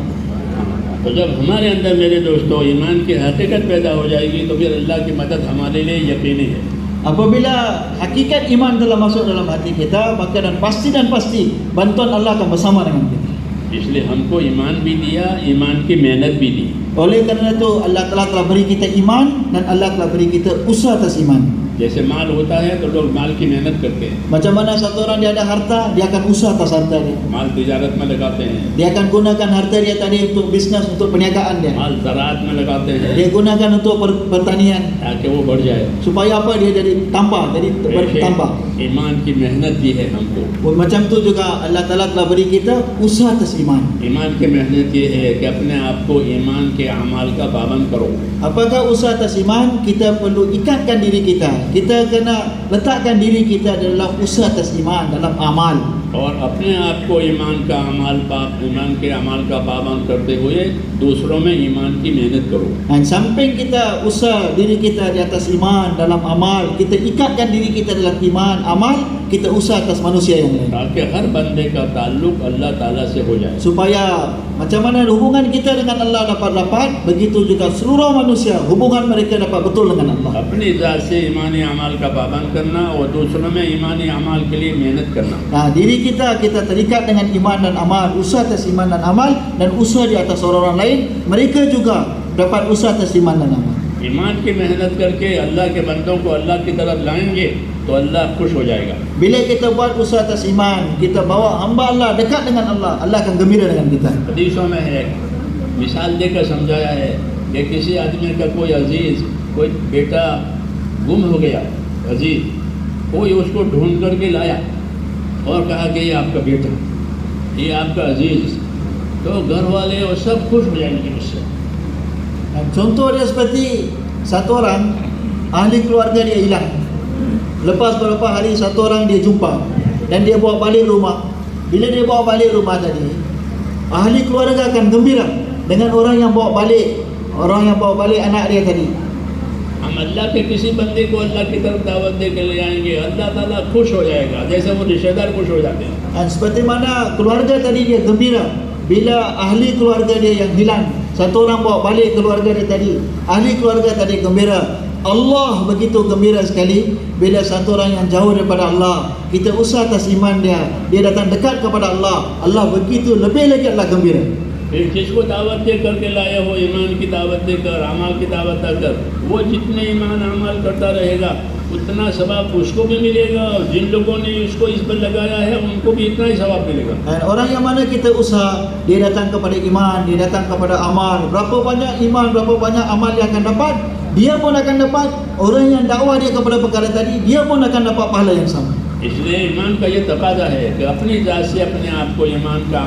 Speaker 1: तो जब हमारे अंदर मेरे दोस्तों ईमान की हकीकत पैदा हो जाएगी तो फिर अल्लाह की मदद हमारे लिए यकीनी है.
Speaker 2: Apabila hakikat iman telah masuk dalam hati kita, maka dan pasti bantuan Allah akan bersama dengan kita.
Speaker 1: इसलिए हमको ईमान भी दिया, ईमान की मेहनत भी दी.
Speaker 2: Oleh kerana itu Allah telah beri kita iman dan Allah telah beri kita usaha atas iman.
Speaker 1: जैसे माल होता है तो लोग माल की मेहनत करते हैं.
Speaker 2: Macam mana satu orang dia ada harta, dia akan usaha atas harta dia.
Speaker 1: माल तिजारत में लगाते हैं,
Speaker 2: Dia akan gunakan harta dia tadi untuk bisnes, untuk perniagaan dia.
Speaker 1: माल ज़राअत में लगाते हैं
Speaker 2: Dia gunakan untuk pertanian
Speaker 1: ताकि वो बढ़ जाए.
Speaker 2: supaya apa? Dia jadi tambah, jadi bertambah.
Speaker 1: ईमान की मेहनत दी है हमको.
Speaker 2: Macam tu juga Allah Ta'ala telah beri kita usaha atas iman.
Speaker 1: ईमान की मेहनत ये है कि अपने आप को ईमान के अमाल का पाबंद करो.
Speaker 2: Apakah usaha atas iman? Kita perlu ikatkan diri kita. Kita kena letakkan diri kita dalam usaha atas iman, dalam amal.
Speaker 1: और अपने आप को ईमान के अमाल का पाबंद करते हुए दूसरों में ईमान की मेहनत करो.
Speaker 2: Dan samping kita usaha diri kita di atas iman, dalam amal, kita ikatkan diri kita dalam iman, amal, kita usaha atas manusia yang lain.
Speaker 1: ताकि हर बंदे का ताल्लुक अल्लाह ताला से हो जाए.
Speaker 2: Supaya macam mana hubungan kita dengan Allah dapat rapat, begitu juga seluruh manusia hubungan mereka dapat betul dengan Allah.
Speaker 1: अपनी ज़ात से ईमानी अमाल का पाबंद करना और दूसरों में ईमानी अमाल के लिए मेहनत करना.
Speaker 2: Nah, diri kita terikat dengan iman dan amal, usaha atas iman dan amal, dan usaha di atas orang-orang lain, mereka juga dapat usaha atas iman dan amal.
Speaker 1: ईमान की मेहनत करके अल्लाह के बंदों को अल्लाह की तरफ लाएंगे तो अल्लाह खुश हो जाएगा.
Speaker 2: Bila kita buat usaha atas iman, kita bawa hamba Allah dekat dengan Allah, Allah akan gembira dengan kita.
Speaker 1: हदीसों में है, मिसाल देकर समझाया है कि किसी आदमी का कोई अजीज़, कोई बेटा गुम हो गया, अजीज़ कोई उसको ढूंढ करके लाया और कहा कि ये आपका बेटा, ये आपका अजीज़, तो घर वाले और सब खुश हो जाएंगे उससे.
Speaker 2: Contoh dia seperti satu orang ahli keluarga dia hilang. Lepas beberapa hari satu orang dia jumpa dan dia bawa balik rumah. Bila dia bawa balik rumah tadi, ahli keluarga akan gembira dengan orang yang bawa balik anak dia tadi.
Speaker 1: हम अल्लाह के किसी बंदे को अल्लाह की तरफ दावत दे के ले आएंगे, अल्लाह ताला खुश हो जाएगा, जैसे वो रिश्तेदार खुश हो जाते हैं.
Speaker 2: Dan seperti mana keluarga tadi dia gembira bila ahli keluarga dia yang hilang, satu orang bawa balik keluarga dia tadi, ahli keluarga tadi gembira. Allah begitu gembira sekali bila satu orang yang jauh daripada Allah, kita usaha atas iman dia datang dekat kepada Allah, Allah begitu lebih lagi Allah gembira.
Speaker 1: फिर जिसको दावत दे करके लाया हो, ईमान की दावत देकर, अमाल की दावत देकर, वो जितने ईमान अमाल करता रहेगा उतना सवाब उसको भी मिलेगा, और जिन लोगों ने इसको इस पर लगाया है उनको भी इतना ही सवाब मिलेगा.
Speaker 2: Dan orang yang mana kita usaha, dia datang kepada iman, dia datang kepada amal, berapa banyak iman, berapa banyak amal yang akan dapat, dia pun akan dapat. Orang yang dakwah dia kepada perkara tadi, dia pun akan dapat pahala yang sama.
Speaker 1: इसलिए ईमान का ये तकाजा है कि अपनी जात से अपने आप को ईमान का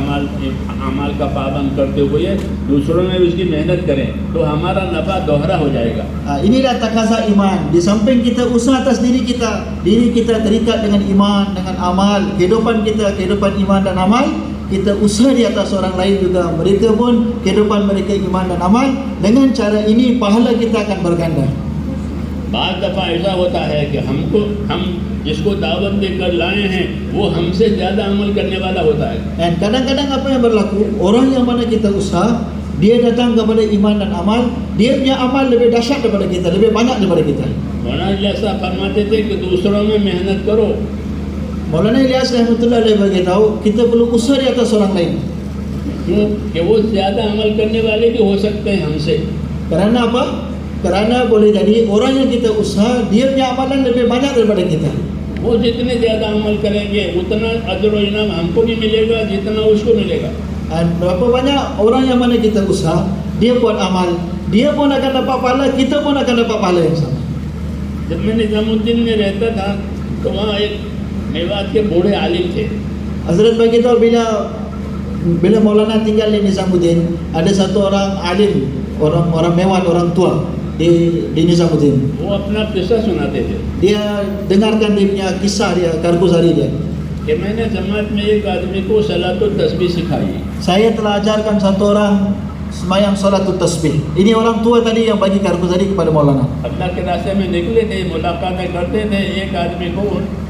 Speaker 1: अमाल का पाबंद करते हुए दूसरों में भी उसकी मेहनत करें तो हमारा नफ़ा दोहरा हो जाएगा.
Speaker 2: Inilah takaza iman. Di samping kita usaha atas diri kita terikat dengan iman, dengan amal, kehidupan kita, kehidupan iman dan amal, kita usaha di atas orang lain juga. Mereka pun kehidupan mereka iman dan amal. Dengan cara ini pahala kita akan berganda.
Speaker 1: बाद दफ़ा ऐसा होता है कि हम जिसको दावत देकर लाए हैं वो हमसे ज़्यादा अमल करने वाला होता है.
Speaker 2: Dan kadang-kadang apa yang berlaku, orang yang mana kita usaha, dia datang kepada iman dan amal, dia punya amal lebih dahsyat daripada kita, lebih banyak daripada kita.
Speaker 1: मौलाना इलियास साहब फरमाते थे कि दूसरों में मेहनत करो.
Speaker 2: Maulana Ilyas rahmatullah alaihi beritahu, kita perlu usaha di atas orang lain.
Speaker 1: क्यों? कि वो ज़्यादा अमल करने वाले भी हो सकते हैं हमसे.
Speaker 2: Kerana apa? Kerana boleh jadi orang yang kita usaha, dia punya amalan lebih banyak daripada kita.
Speaker 1: वो जितने ज़्यादा अमल करेंगे उतना अजर व इनाम हमको भी मिलेगा जितना उसको मिलेगा.
Speaker 2: Dan berapa banyak orang yang mana kita usaha, dia buat amal, dia pun akan dapat pahala, kita pun akan dapat pahala yang sama.
Speaker 1: जब मैं निज़ामुद्दीन में रहता था तो वहाँ एक मेवात के बूढ़े आलिम थे.
Speaker 2: Hazrat beritahu bila Maulana tinggal di Nizamuddin, ada satu orang alim, orang Mewat, orang tua di Nizamuddin.
Speaker 1: वो अपना किस्सा सुनाते थे
Speaker 2: Dia dengarkan dia punya kisah dia, karguzari dia.
Speaker 1: कि मैंने जमात में एक आदमी को सलातुत तस्बीह सिखाई.
Speaker 2: Saya telah ajarkan satu orang sembahyang salatul tasbih. Ini orang tua tadi yang bagi karguzari kepada Maulana.
Speaker 1: अल्लाह के रास्ते में निकले थे, मुलाकातें करते थे. एक आदमी को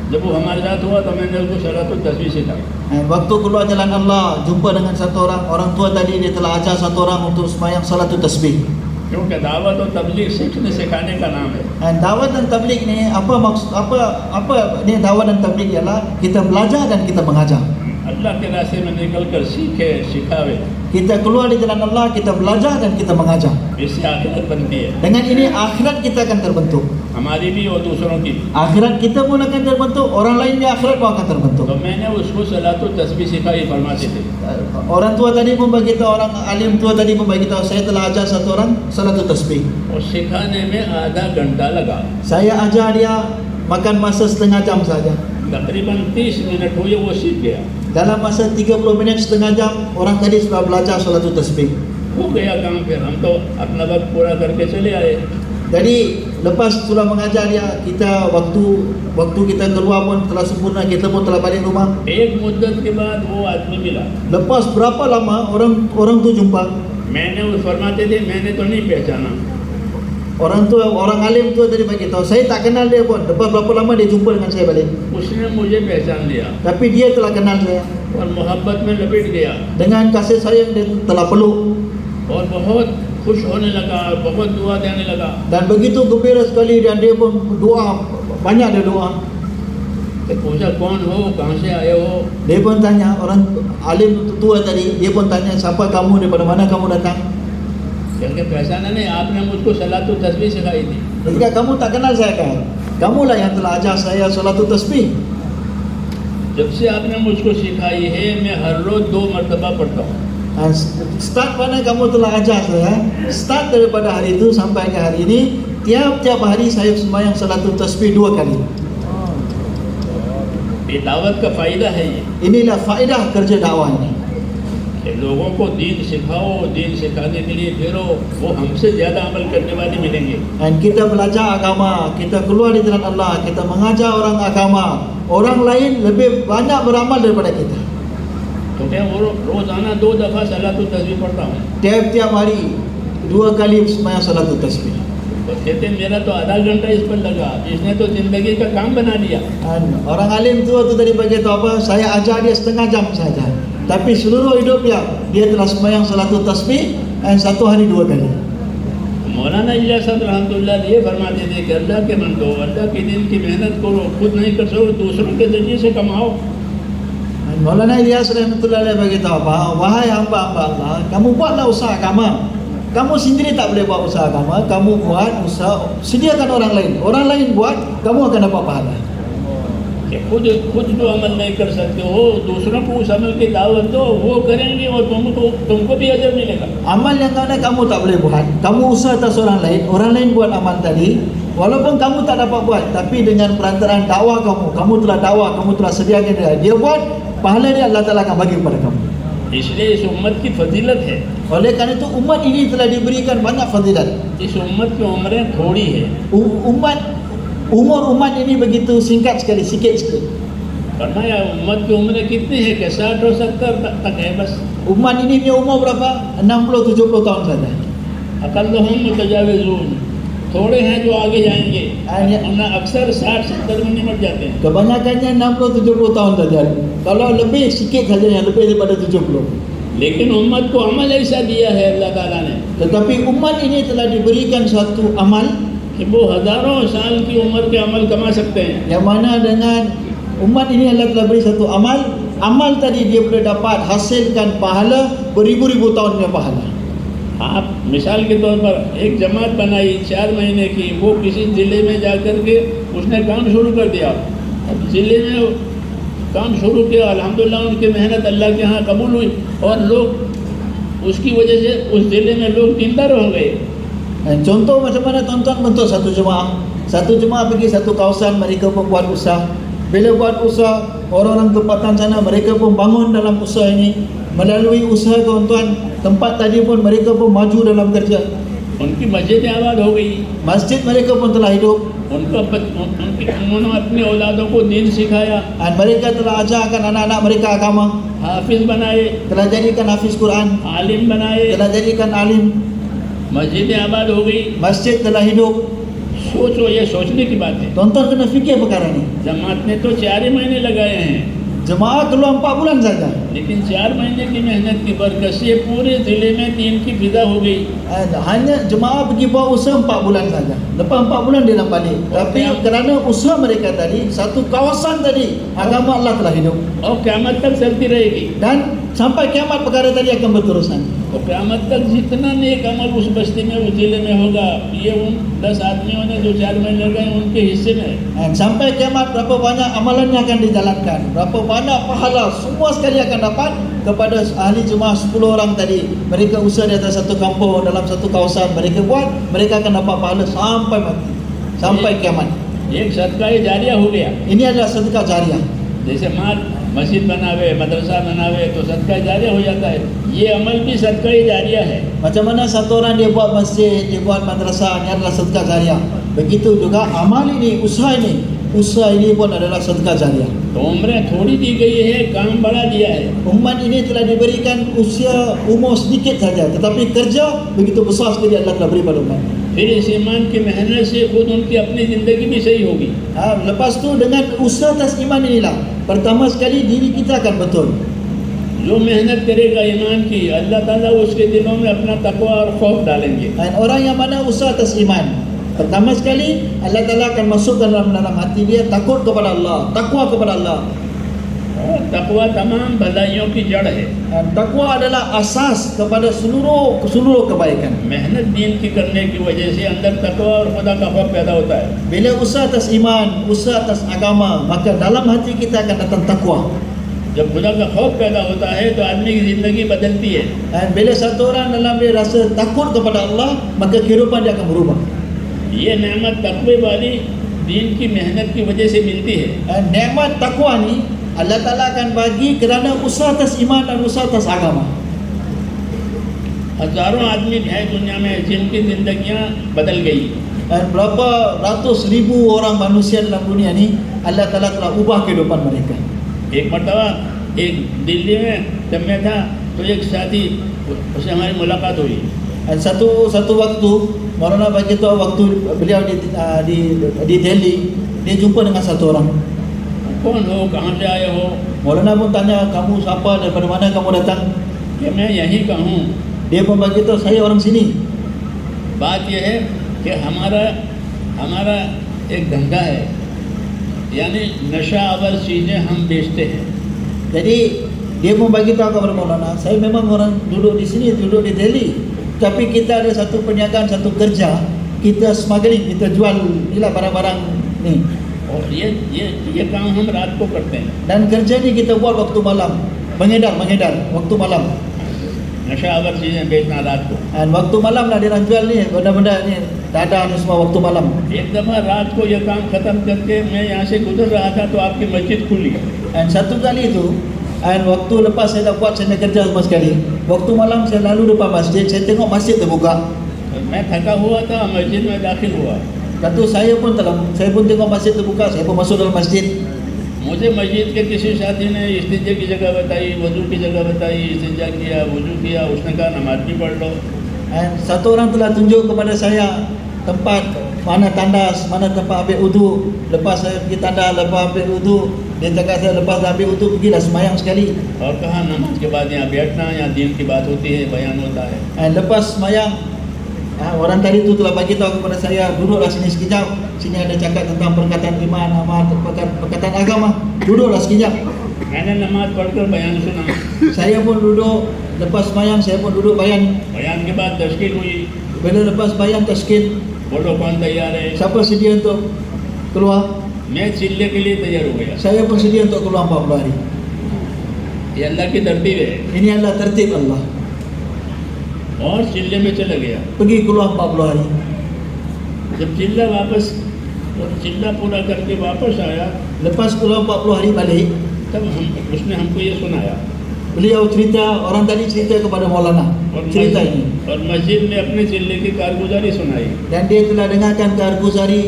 Speaker 1: जब वो हमारे साथ हुआ तो मैंने उसको सलातुत तस्बीह सिखाई.
Speaker 2: Waktu keluar jalan Allah, jumpa dengan satu orang tua tadi, dia telah ajar satu orang untuk sembahyang salatul tasbih.
Speaker 1: क्योंकि दावत और तबलीग सीखने सिखाने का नाम है.
Speaker 2: Dan dawat dan tabligh ni apa maksud, apa ni dawat dan tabligh ialah kita belajar dan kita mengajar.
Speaker 1: अल्लाह के रास्ते में निकल कर सीखे सिखावे.
Speaker 2: Kita keluar di jalan Allah, kita belajar dan kita mengajar.
Speaker 1: इससे आखिरत बनती है
Speaker 2: Dengan ini akhirat kita akan terbentuk.
Speaker 1: हमारी भी और दूसरों की भी.
Speaker 2: Akhirat kita pun akan terbentuk, orang lainnya akhirat pun akan terbentuk.
Speaker 1: तो मैंने उसको सलातुत तस्बीह सिखाई फरमाते थे.
Speaker 2: Orang tua tadi pun bagi tahu, orang alim tua tadi pun bagi tahu, saya telah ajar satu orang salatul tasbih.
Speaker 1: और सिखाने में आधा घंटा लगा.
Speaker 2: Saya ajar dia makan masa setengah jam saja.
Speaker 1: तकरीबन 30 मिनट हुए वो सीख गया.
Speaker 2: Dalam masa 30 minit setengah jam, orang tadi sudah belajar salatul tasbih.
Speaker 1: हो गया काम. फिर हम तो अपना वक्त पूरा करके चले आए.
Speaker 2: Jadi lepas sudah mengajar dia, kita waktu kita keluar pun telah sempurna, kita pun telah balik rumah.
Speaker 1: एक मुद्दत के बाद वो आदमी मिला.
Speaker 2: Lepas berapa lama orang tu jumpa.
Speaker 1: मैंने वो फरमाते थे मैंने तो नहीं पहचाना.
Speaker 2: Orang alim tu tadi bagi tahu, saya tak kenal dia pun. Lepas berapa lama dia jumpa dengan saya balik.
Speaker 1: उसने मुझे पहचान लिया
Speaker 2: Tapi dia telah kenal saya.
Speaker 1: और मोहब्बत में लपेट गया
Speaker 2: Dengan kasih sayang dia telah peluk.
Speaker 1: और बहुत खुश होने लगा और बहुत दुआ देने लगा.
Speaker 2: Dan begitu gembira sekali, dan dia pun doa, banyak dia doa.
Speaker 1: तो पूछा कौन हो, कहाँ से आए हो.
Speaker 2: Dia pun tanya, orang alim tua tadi, dia pun tanya, siapa kamu, daripada mana kamu datang.
Speaker 1: क्योंकि पहचाना नहीं, आपने मुझको सलातुत तस्बीह सिखाई थी।
Speaker 2: Ketika kamu tak kenal saya kan, kamulah yang telah ajar saya solatul tasbih.
Speaker 1: जब से आपने मुझको सिखाई है मैं हर रोज 2 मरतबा पढ़ता हूँ।
Speaker 2: Start mana kamu telah ajar saya, start daripada hari itu sampai ke hari ini, tiap-tiap hari saya sembahyang solatul tasbih 2 kali.
Speaker 1: ये दावत का फ़ायदा है ये
Speaker 2: Inilah faedah kerja dakwah ini.
Speaker 1: कि लोगों को दीन सिखाओ, दीन सिखाने के लिए फिरो, वो हमसे ज़्यादा अमल करने वाले मिलेंगे।
Speaker 2: Dan kita belajar agama, kita keluar di jalan Allah, kita mengajar orang agama, orang lain lebih banyak beramal daripada kita.
Speaker 1: तो क्या वो रोज़ाना 2 दफ़ा सलातुत तस्बीह पढ़ता हूँ।
Speaker 2: Tiap-tiap hari 2 kali sembahyang solatul tasbih.
Speaker 1: तो कहते मेरा तो आधा घंटा इस पर लगा, इसने तो ज़िंदगी का काम बना दिया।
Speaker 2: Dan orang alim tua tu tadi bagi tahu apa? Saya ajar dia setengah jam saja. Tapi seluruh hidup dia telah sembahyang solatul tasbih dan 1 hari 2 kali.
Speaker 1: मौलाना इलियास साहब रहमतुल्लाह ये फरमाते थे कि अल्लाह के बंदो, अल्लाह के दिन की मेहनत करो, खुद नहीं कर सको दूसरों के जरिए से कमाओ।
Speaker 2: Dan Maulana Ilyas rahmatullah alaih bagi tahu apa? Wahai hamba-hamba Allah, kamu buatlah usaha agama. Kamu sendiri tak boleh buat usaha agama, kamu buat usaha, sediakan orang lain buat, kamu akan dapat pahala.
Speaker 1: कि खुद जो अमल नहीं कर सकते हो, दूसरों को उस अमल की दावत दो, वो करेंगे और तुमको भी अजर मिलेगा।
Speaker 2: Amal yang mana kamu tak boleh buat, kamu usaha atas orang lain buat amal tadi, walaupun kamu tak dapat buat, tapi dengan perantaraan dakwah kamu telah dakwah, kamu telah sediakan dia buat, pahala dia Allah Ta'ala akan bagi kepada kamu.
Speaker 1: इसलिए इस उम्मत की फजीलत है,
Speaker 2: Oleh kerana itu umat ini telah diberikan banyak fadilat.
Speaker 1: इस उम्मत की उम्रें थोड़ी है,
Speaker 2: Umur umat ini begitu singkat sekali, sikit sekali.
Speaker 1: फरमाया उम्मत की उम्रें कितनी है कि 60 और 70 तक है बस।
Speaker 2: Umat ini punya umur berapa? 60-70 tahun saja.
Speaker 1: अकल्लुहुम मुतजाविज़ून, थोड़े हैं जो आगे जाएंगे,
Speaker 2: Hanya-
Speaker 1: वरना अक्सर 60-70 में निपट जाते हैं।
Speaker 2: Kebanyakannya 60-70 tahun saja. Kalau lebih sikit saja yang lebih daripada 70.
Speaker 1: लेकिन उम्मत को अमल ऐसा दिया है अल्लाह ताला ने
Speaker 2: Tetapi umat ini telah diberikan satu amal
Speaker 1: कि वो हजारों साल की उम्र के अमल कमा सकते हैं।
Speaker 2: yang mana dengan umat ini Allah telah beri satu amal tadi dia boleh dapat hasilkan pahala beribu-ribu tahun punya pahala.
Speaker 1: आप मिसाल के तौर पर एक जमात बनाई 4 महीने की, वो किसी ज़िले में जा कर के उसने काम शुरू कर दिया। अब ज़िले में काम शुरू किया, अल्हम्दुलिल्लाह उनकी मेहनत अल्लाह के यहाँ कबूल हुई और लोग उसकी वजह से उस ज़िले में लोग दीनदार हो गए।
Speaker 2: Dan contoh macam mana tuan-tuan bentuk satu jemaah. Satu jemaah pergi satu kawasan, mereka pun buat usaha. Bila buat usaha, orang-orang tempatan sana mereka pun bangun dalam usaha ini. Melalui usaha tuan-tuan, tempat tadi pun mereka pun maju dalam kerja.
Speaker 1: उनकी मस्जिदें आबाद हो गई,
Speaker 2: Masjid mereka pun telah hidup.
Speaker 1: उन्होंने अपने औलादों को दीन सिखाया,
Speaker 2: Dan mereka telah ajarkan anak-anak mereka agama.
Speaker 1: हाफिज बनाए,
Speaker 2: Telah jadikan hafiz Quran.
Speaker 1: आलिम बनाए,
Speaker 2: Telah jadikan alim.
Speaker 1: मस्जिदें आबाद हो गई।
Speaker 2: Masjid telah hidup.
Speaker 1: सोचो, ये सोचने की बात है।
Speaker 2: Tuan-tuan kena fikir perkara ni.
Speaker 1: जमात ने तो 4 ही महीने लगाए हैं,
Speaker 2: Jemaah keluar 4 bulan saja.
Speaker 1: लेकिन 4 महीने की मेहनत की बरकत से पूरे ज़िले में दीन की फिजा हो गई।
Speaker 2: Hanya jemaah pergi buat usaha 4 bulan saja. Lepas 4 bulan dia nak balik. Tapi kerana usaha mereka tadi, satu kawasan tadi, agama Allah telah hidup.
Speaker 1: और क़यामत तक चलती रहेगी।
Speaker 2: Dan sampai kiamat perkara tadi akan berterusan.
Speaker 1: और क़यामत तक जितना नेक अमल उस बस्ती में, उस ज़िले में होगा, ये उन 10 आदमियों ने जो 4 महीने लगाए उनके हिस्से में है।
Speaker 2: Dan sampai kiamat berapa banyak amalannya akan dijalankan. Berapa banyak pahala semua sekali akan dapat kepada ahli jemaah 10 orang tadi. Mereka usaha di atas satu kampung, dalam satu kawasan mereka buat, mereka akan dapat pahala sampai mati. Sampai kiamat.
Speaker 1: एक सदका जारिया हो गया।
Speaker 2: Ini adalah sedekah jariah.
Speaker 1: जैसे माल मस्जिद बनावे, मदरसा बनावे तो सदका जारिया हो जाता है, ये अमल भी सदका जारिया है।
Speaker 2: Macam mana satu orang dia buat masjid, dia buat madrasah, ini adalah sedekah jariah. Begitu juga amal ini, usaha ini pun adalah sedekah jariah.
Speaker 1: तो उम्रें थोड़ी दी गई है, काम बड़ा दिया है।
Speaker 2: Umat ini telah diberikan usia umur sedikit saja, tetapi kerja begitu besar sekali Allah telah beri pada umat.
Speaker 1: फिर इस ईमान की मेहनत से खुद उनकी अपनी ज़िंदगी भी सही होगी।
Speaker 2: Lepas tu dengan usaha atas iman inilah, pertama sekali diri kita akan betul.
Speaker 1: जो मेहनत करेगा ईमान की, अल्लाह ताला उसके दिलों में अपना तकवा और खौफ डालेंगे।
Speaker 2: Dan orang yang mana usaha atas iman, pertama sekali Allah Ta'ala akan masukkan dalam hati dia takut kepada Allah, takwa kepada Allah.
Speaker 1: और तकवा तमाम भलाइयों की जड़ है।
Speaker 2: Dan takwa adalah asas kepada seluruh kebaikan.
Speaker 1: मेहनत दीन की करने की वजह से अंदर तकवा और खुदा का खौफ पैदा होता है।
Speaker 2: Bila usaha atas iman, usaha atas agama, maka dalam hati kita akan datang takwa.
Speaker 1: जब खुदा का खौफ पैदा होता है तो आदमी की ज़िंदगी बदलती है।
Speaker 2: Dan bila satu orang dalam dia rasa takut kepada Allah, maka kehidupan dia akan berubah.
Speaker 1: ये नेमत तकवे वाली दीन की मेहनत की वजह से मिलती है।
Speaker 2: Dan nikmat takwa ni Allah Ta'ala akan bagi kerana usaha atas iman dan usaha atas agama.
Speaker 1: हजारों आदमी हैं दुनिया में जिनकी ज़िंदगियाँ बदल गई।
Speaker 2: Dan berapa ratus ribu orang manusia dalam dunia ni Allah Ta'ala telah ubah kehidupan mereka.
Speaker 1: एक मरतबा एक दिल्ली में जब मैं था तो एक साथी उससे हमारी मुलाकात हुई।
Speaker 2: Dan satu waktu Maulana bagi tahu waktu beliau di Delhi, dia jumpa dengan satu orang.
Speaker 1: कौन हो, कहाँ से आए हो?
Speaker 2: Maulana pun tanya, kamu siapa, daripada mana kamu datang?
Speaker 1: कि मैं यहीं का हूँ।
Speaker 2: Dia pun bagi tahu, saya orang sini.
Speaker 1: बात यह है कि हमारा एक धंधा है, यानी नशा आवर चीज़ें हम बेचते हैं।
Speaker 2: Jadi dia pun bagi tahu kepada Maulana, saya memang orang duduk di sini, duduk di Delhi, tapi kita ada satu perniagaan, satu kerja, kita smuggling, kita jual inilah barang-barang ni.
Speaker 1: और ये काम हम रात को करते हैं।
Speaker 2: Dan kerja ni kita buat waktu malam, mengedar waktu malam.
Speaker 1: नशा आवर चीज़ें बेचना रात को।
Speaker 2: Dan waktu malam lah dia orang jual ni, benda-benda ni, dadah ni semua waktu malam.
Speaker 1: एक दफ़ा रात को ये काम ख़त्म करके मैं यहाँ से गुजर रहा था तो आपकी मस्जिद खुली।
Speaker 2: Dan satu kali itu, dan waktu lepas saya dah buat, saya dah kerja semua sekali. Waktu malam saya lalu depan masjid, saya tengok masjid terbuka.
Speaker 1: मैं थका हुआ था, मस्जिद में दाखिल हुआ।
Speaker 2: Kata saya pun tengok masjid terbuka, saya pun masuk dalam masjid.
Speaker 1: मुझे मस्जिद के किसी साथी ने इस्तिंजा की जगह बताई, वजू की जगह बताई, इस्तिंजा किया, वजू किया, उसने कहा नमाज भी पढ़ लो।
Speaker 2: Dan satu orang telah tunjuk kepada saya tempat mana tandas, mana tempat ambil wudu. Lepas saya pergi tandas, lepas ambil wudu, dia cakap saya lepas dah ambil wudu pergilah sembahyang sekali.
Speaker 1: और कहा नमाज के बाद यहाँ बैठना, यहाँ दीन की बात होती है, बयान होता है।
Speaker 2: Dan lepas sembahyang, orang tadi itu telah bagi tahu kepada saya, duduklah sini sekejap. Sini ada cakap tentang perkataan iman, amal, perkataan agama. Duduklah sekejap.
Speaker 1: मैंने नमाज पढ़कर बयान सुना।
Speaker 2: Saya pun duduk, lepas sembahyang saya pun duduk bayan.
Speaker 1: बयान के बाद तश्कील हुई।
Speaker 2: Bila lepas bayan tashkil,
Speaker 1: बोलो कौन तैयार है?
Speaker 2: siapa sedia untuk keluar?
Speaker 1: मैं चिल्ले के लिए तैयार हो गया।
Speaker 2: Saya pun sedia untuk keluar 40 hari.
Speaker 1: ये अल्लाह की तरतीब है।
Speaker 2: Ini adalah tertib Allah.
Speaker 1: और चिल्ले में चला गया।
Speaker 2: Pergi keluar 40 hari.
Speaker 1: जब चिल्ला पूरा करके वापस आया
Speaker 2: Lepas keluar 40 hari balik,
Speaker 1: तब उसने हमको ये सुनाया।
Speaker 2: beliau cerita, orang tadi cerita kepada Maulana cerita ini.
Speaker 1: और मस्जिद में अपने चिल्ले की कारगुजारी सुनाई।
Speaker 2: Dan dia telah dengarkan कारगुजारी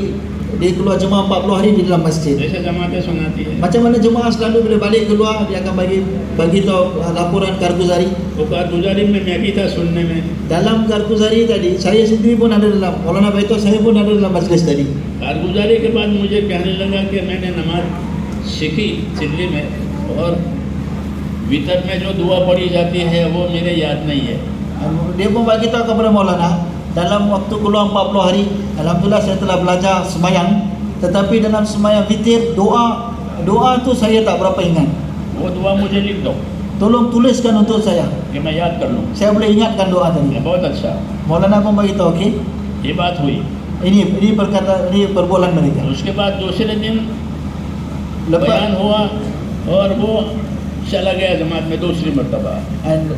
Speaker 2: dia keluar jemaah 40 hari di dalam masjid.
Speaker 1: जैसे जमातें सुनाती है।
Speaker 2: Macam mana jemaah selalu bila balik keluar dia akan bagi tahu laporan कारगुजारी.
Speaker 1: वो कारगुजारी में मैं भी था सुनने में।
Speaker 2: Dalam कारगुजारी tadi saya sendiri pun ada dalam, Maulana beritahu saya pun ada dalam majlis tadi.
Speaker 1: कारगुजारी के बाद मुझे कहने लगा कि मैंने नमाज सीखी चिल्ले में और वितर में जो दुआ पढ़ी जाती है वो मेरे याद नहीं है।
Speaker 2: Dia pun bagi tahu kepada Maulana, dalam waktu keluar 40 hari, alhamdulillah saya telah belajar sembahyang, tetapi dalam sembahyang witir doa tu saya tak berapa ingat.
Speaker 1: वो दुआ मुझे लिख दो
Speaker 2: Tolong tuliskan untuk saya.
Speaker 1: कि मैं याद कर लूँ।
Speaker 2: Saya boleh ingatkan doa tadi.
Speaker 1: बहुत अच्छा।
Speaker 2: Maulana pun bagi tahu, okey.
Speaker 1: ये बात हुई।
Speaker 2: Ini perbualan mereka.
Speaker 1: उसके बाद दूसरे दिन
Speaker 2: Lepas
Speaker 1: बयान हुआ और वो चला गया जमात में दूसरी मरतबा।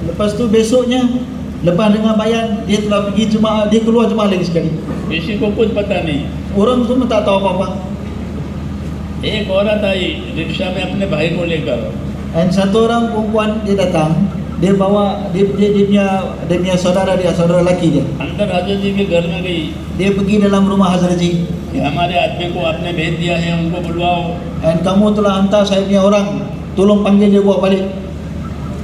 Speaker 2: lepas tu besoknya, lepas dengar bayan, dia telah pergi jemaah, dia keluar jemaah lagi sekali.
Speaker 1: किसी को कुछ पता नहीं।
Speaker 2: Orang semua tak tahu apa-apa.
Speaker 1: एक औरत आई रिक्शा में अपने भाई को लेकर।
Speaker 2: Dan satu orang perempuan dia datang, dia bawa dia punya saudara lelaki dia.
Speaker 1: अंदर हाजिर जी के घर में गई
Speaker 2: Dia pergi dalam rumah Hazrat Ji.
Speaker 1: कि हमारे आदमी को आपने भेज दिया है, उनको बुलवाओ।
Speaker 2: Dan kamu telah hantar saya punya orang, tolong panggil dia bawa balik.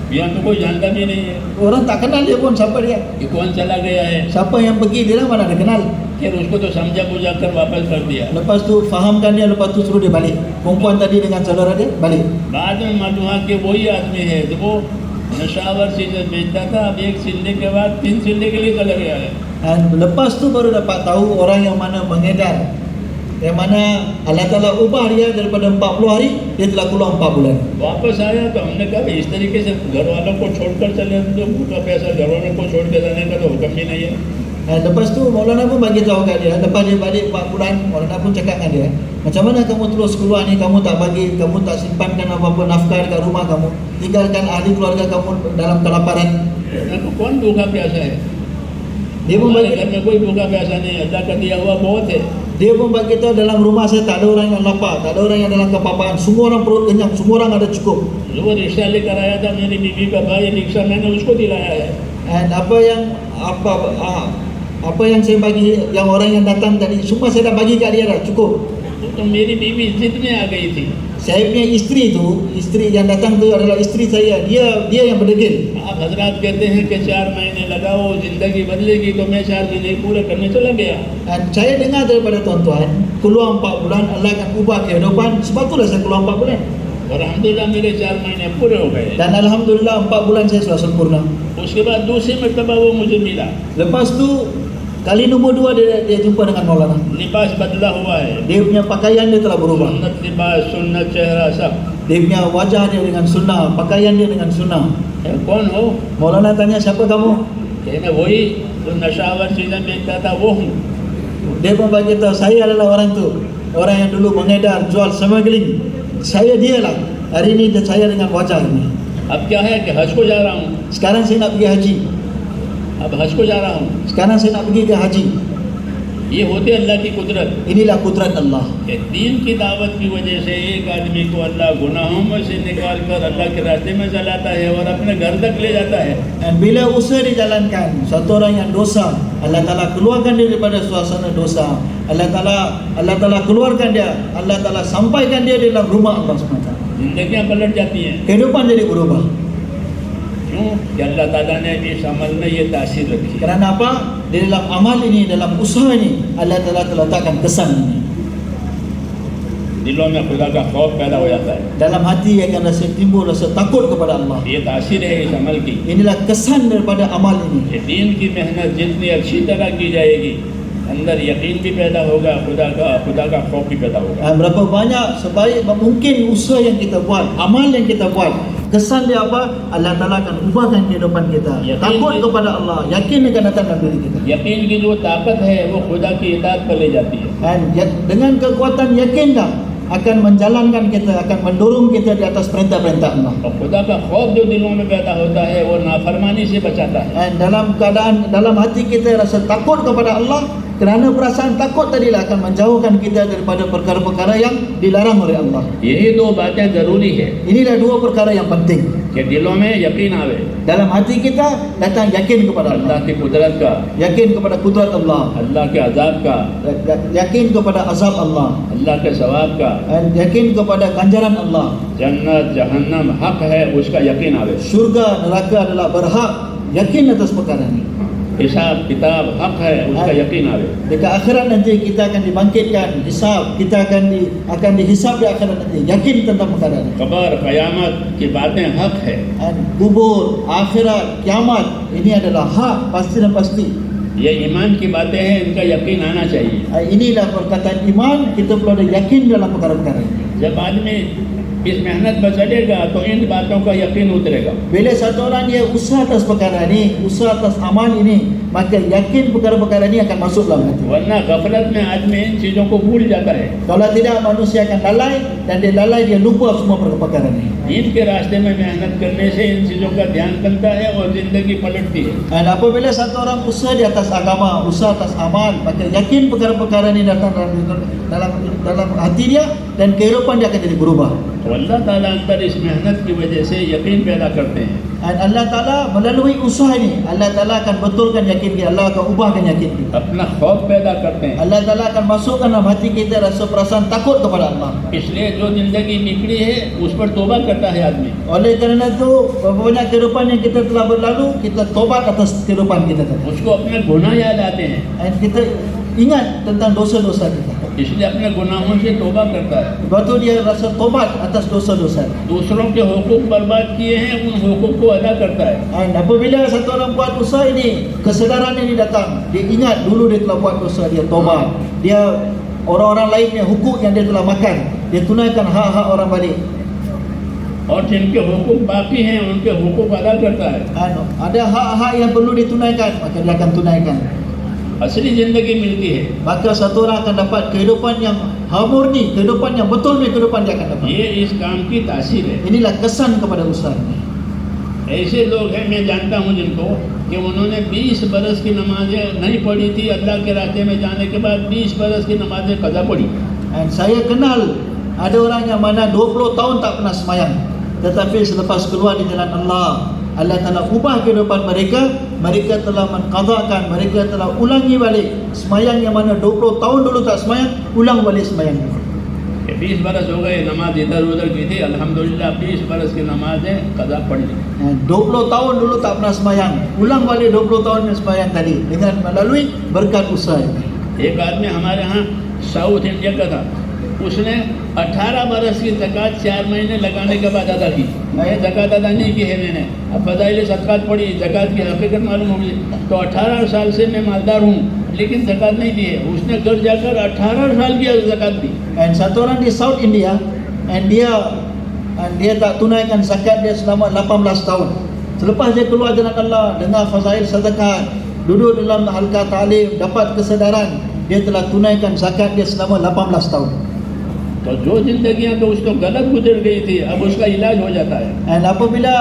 Speaker 1: यहाँ तो कोई जानता भी नहीं है
Speaker 2: Orang tak kenal dia pun siapa dia.
Speaker 1: कि कौन चला गया है।
Speaker 2: Siapa yang pergi dia lah mana ada kenal.
Speaker 1: फिर उसको तो समझा बुझा कर वापस कर दिया।
Speaker 2: Lepas tu fahamkan dia, lepas tu suruh dia balik. Perempuan tadi dengan saudara dia balik.
Speaker 1: बाद में मालूम हुआ कि वही आदमी है जो वो नशावर चीज़ें बेचता था। अब एक चिल्ले के बाद 3 चिल्ले के लिए चला गया है।
Speaker 2: Dan lepas tu baru dapat tahu orang yang mana mengedar yang mana Allah Ta'ala ubah dia daripada 40 hari, dia telah keluar 4 bulan.
Speaker 1: वापस आया तो हमने कहा भाई इस तरीके से घर वालों को छोड़कर चले तो भूखा प्यासा घर वालों को छोड़ के जाने का तो हुक्म ही नहीं है.
Speaker 2: Lepas tu Maulana pun bagi tahu kat dia, lepas dia balik 4 bulan, Maulana pun cakap dengan dia, macam mana kamu terus keluar ni, kamu tak bagi, kamu tak simpankan apa-apa nafkah dekat rumah kamu, tinggalkan ahli keluarga kamu dalam kelaparan.
Speaker 1: तो कौन भूखा प्यासा है?
Speaker 2: Dia pun
Speaker 1: हमारे
Speaker 2: bagi
Speaker 1: घर में कोई भूखा प्यासा नहीं है, अल्लाह का दिया हुआ बहुत है.
Speaker 2: Dia pun bagi tahu dalam rumah saya tak ada orang yang lapar, tak ada orang yang dalam kepapaan, semua orang perut kenyang, semua orang ada cukup.
Speaker 1: वो रिक्शा लेकर आया था मेरी बीवी का भाई, रिक्शा मैंने उसको दिलाया है.
Speaker 2: Dan apa yang saya bagi, yang orang yang datang tadi, semua saya dah bagi kat dia dah, cukup.
Speaker 1: तो मेरी बीवी जिद में आ गई थी.
Speaker 2: Saya punya isteri tu, isteri yang datang tu adalah isteri saya, dia yang berdegil.
Speaker 1: आप हजरात कहते हैं कि 4 महीने लगाओ जिंदगी बदलेगी, तो मैं 4 महीने पूरे करने चला गया.
Speaker 2: Dan saya dengar daripada tuan-tuan, keluar 4 bulan Allah akan ubah kehidupan, sebab itulah saya keluar 4 bulan.
Speaker 1: और अल्हम्दुलिल्लाह मेरे 4 महीने पूरे हो गए.
Speaker 2: Dan Alhamdulillah 4 bulan saya sudah sempurna.
Speaker 1: उसके बाद दूसरी मरतबा वो मुझे मिला.
Speaker 2: Lepas tu, kali nombor 2 dia jumpa dengan Maulana.
Speaker 1: लिबास बदला हुआ है.
Speaker 2: Dia punya pakaian dia telah berubah.
Speaker 1: सुन्नत लिबास, सुन्नत चेहरा सब.
Speaker 2: Dia punya wajah dia dengan sunnah, pakaian dia dengan sunnah.
Speaker 1: कौन हो?
Speaker 2: Maulana tanya, siapa kamu?
Speaker 1: कहना वही जो नशावर चीज़ें बेचता था वो हूँ.
Speaker 2: Dia pun bagi tahu, saya adalah orang tu, orang yang dulu mengedar, jual smuggling. Saya dialah. Hari ini saya dengan wajah ini.
Speaker 1: अब क्या है कि हज को जा रहा हूँ.
Speaker 2: Sekarang saya nak pergi haji.
Speaker 1: अब हज को जा रहा हूँ.
Speaker 2: Sekarang saya nak pergi ke haji.
Speaker 1: ये होते अल्लाह की कुदरत.
Speaker 2: Inilah kudrat Allah.
Speaker 1: कि दीन की दावत की वजह से एक आदमी को अल्लाह गुनाहों में से निकाल कर अल्लाह के रास्ते में चलाता है और अपने घर तक ले जाता है.
Speaker 2: Dan bila usaha dijalankan, satu orang yang dosa, Allah Ta'ala keluarkan dia daripada suasana dosa. Allah Ta'ala keluarkan dia, Allah Ta'ala sampaikan dia di dalam rumah Allah SWT.
Speaker 1: जिंदगियाँ पलट जाती हैं.
Speaker 2: Kehidupan jadi berubah.
Speaker 1: क्यों? कि अल्लाह ताला ने इस अमल में ये तासीर रखी है.
Speaker 2: Kerana apa? Di dalam amal ini, dalam usaha ini, Allah Ta'ala telah letakkan kesan ini.
Speaker 1: दिलों में खुदा का खौफ पैदा हो जाता है.
Speaker 2: Dalam hati akan rasa timbul rasa takut kepada Allah.
Speaker 1: ये तासीर है इस अमल की.
Speaker 2: Inilah kesan daripada amal ini.
Speaker 1: कि दीन की मेहनत जितनी अच्छी तरह की जाएगी, अंदर यकीन भी पैदा होगा, खुदा का खौफ भी पैदा होगा.
Speaker 2: Berapa banyak sebaik mungkin usaha yang kita buat, amal yang kita buat, kesan dia apa? Allah Ta'ala akan ubahkan kehidupan kita.
Speaker 1: Yakin
Speaker 2: Takut
Speaker 1: dia-
Speaker 2: kepada Allah, yakin akan datang dalam diri kita.
Speaker 1: यकीन की जो ताकत है वो खुदा की इताअत पर ले जाती है.
Speaker 2: Dan dengan kekuatan yakinlah akan menjalankan kita, akan mendorong kita di atas perintah-perintah Allah.
Speaker 1: और खुदा का खौफ जो दिलों में पैदा होता है वो नाफरमानी से बचाता है.
Speaker 2: Dan dalam keadaan, dalam hati kita rasa takut kepada Allah, kerana perasaan takut tadilah akan menjauhkan kita daripada perkara-perkara yang dilarang oleh Allah.
Speaker 1: यही 2 बातें ज़रूरी है
Speaker 2: Inilah 2 perkara yang penting.
Speaker 1: कि दिलों में यकीन आवे
Speaker 2: Dalam hati kita datang yakin kepada
Speaker 1: अल्लाह
Speaker 2: Allah,
Speaker 1: की कुदरत का,
Speaker 2: yakin kepada kudrat Allah,
Speaker 1: अल्लाह के अजाब का,
Speaker 2: yakin kepada azab Allah,
Speaker 1: अल्लाह के सवाब का,
Speaker 2: dan yakin kepada ganjaran Allah.
Speaker 1: जन्नत जहन्नम हक है उसका यकीन आवे.
Speaker 2: Syurga, neraka adalah berhak, yakin atas perkara ini.
Speaker 1: हिसाब किताब हक है उसका यकीन आवे.
Speaker 2: Dekat akhirat nanti kita akan dibangkitkan, hisab, kita akan dihisab di akhirat nanti, yakin tentang perkara ini.
Speaker 1: Cover क़यामत की बातें हक है.
Speaker 2: Dan kubur, akhirat, kiamat, ini adalah hak, pasti dan pasti.
Speaker 1: ये ईमान की बातें हैं, इनका यकीन आना चाहिए.
Speaker 2: Inilah perkataan iman, kita perlu ada yakin dalam perkara-perkara ini.
Speaker 1: जब आदमी इस मेहनत में चलेगा तो इन बातों का यकीन उतरेगा.
Speaker 2: Bila satu orang dia usaha atas perkara ini, usaha atas amal ini, maka yakin perkara-perkara ini akan masuk dalam hati.
Speaker 1: वरना गफलत में आदमी इन चीज़ों को भूल जाता है.
Speaker 2: Kalau tidak, manusia akan lalai, dan dia lalai, dia lupa semua perkara ini.
Speaker 1: दीन के रास्ते में मेहनत करने से इन चीज़ों का ध्यान बनता है और ज़िंदगी पलटती है.
Speaker 2: Dan apabila satu orang usaha di atas agama, usaha atas amal, maka yakin perkara-perkara ini datang dalam hati dia, dan kehidupan dia akan jadi berubah.
Speaker 1: तो अल्लाह ताला अंदर इस मेहनत की वजह से यकीन पैदा करते हैं.
Speaker 2: Dan Allah Ta'ala melalui usaha ini, Allah Ta'ala akan betulkan yakin kita, Allah akan ubahkan yakin kita.
Speaker 1: अपना खौफ पैदा करते हैं.
Speaker 2: Allah Ta'ala akan masukkan dalam hati kita rasa perasaan takut kepada Allah.
Speaker 1: इसलिए जो ज़िंदगी निकली है उस पर तौबा करता है आदमी.
Speaker 2: Oleh kerana itu, banyak kehidupan yang kita telah berlalu, kita tobat atas kehidupan kita tadi.
Speaker 1: उसको अपने गुनाह याद आते हैं,
Speaker 2: Dan kita ingat tentang dosa-dosa kita.
Speaker 1: इसलिए अपने गुनाहों से तौबा करता है.
Speaker 2: Sebab itu dia rasa tobat atas dosa-dosa.
Speaker 1: दूसरों के हुकूक बर्बाद किए हैं उन हुकूक को अदा करता है.
Speaker 2: Dan apabila satu orang buat dosa ini, kesedaran ini datang. Dia ingat dulu dia telah buat dosa, dia tobat. Dia orang-orang lainnya hukuk yang dia telah makan, dia tunaikan hak-hak orang balik.
Speaker 1: और जिनके हुकूक बाकी हैं उनके हुकूक अदा करता है।
Speaker 2: Ada hak-hak yang perlu ditunaikan, maka dia akan tunaikan.
Speaker 1: असली जिंदगी मिलती है।
Speaker 2: Maka satu orang akan dapat kehidupan yang harmoni, kehidupan yang betul punya kehidupan dia akan dapat.
Speaker 1: ये इस काम की तासीर है।
Speaker 2: Inilah kesan kepada usaha ini.
Speaker 1: ऐसे लोग हैं, मैं जानता हूँ जिनको कि उन्होंने 20 बरस की नमाजें नहीं पढ़ी थी, अल्लाह के रास्ते में जाने के बाद 20 बरस की नमाजें कज़ा पढ़ी।
Speaker 2: Dan saya kenal ada orang yang mana 20 tahun tak pernah semayang, tetapi selepas keluar di jalan Allah, Allah Ta'ala ubah kehidupan mereka. Mereka telah mengqadhakan, mereka telah ulangi balik semayang yang mana 20 tahun dulu tak semayang, ulang balik semayang.
Speaker 1: 20 बरस हो गए नमाज इधर उधर की थी, अल्हम्दुलिल्लाह 20 बरस की नमाजें कज़ा पढ़ ली।
Speaker 2: 20 tahun dulu tak pernah semayang, ulang balik 20 tahun yang semayang tadi dengan melalui berkat usaha ini.
Speaker 1: एक आदमी हमारे यहाँ साउथ इंडिया का था, उसने 18 बरस की ज़कात 4 महीने लगाने के बाद अदा की। मैं ज़कात अदा नहीं की है मैंने, अब फ़ज़ाइल ज़कात पढ़ी, ज़कात की हकीकत मालूम हो गई, तो 18 साल से मैं मालदार हूँ लेकिन ज़कात नहीं दी है। उसने घर जाकर 18 साल की ज़कात दी।
Speaker 2: Dan satu orang di South India, and dia tak tunaikan zakat dia selama 18 tahun. Selepas dia keluar jalan Allah, dengar fazail sedekah, duduk dalam halqa ta'lim, dapat kesedaran, dia telah tunaikan zakat dia selama 18 tahun.
Speaker 1: तो जो जिंदगियां तो उसको गलत गुजर गई थी, अब उसका इलाज हो जाता है।
Speaker 2: Dan apabila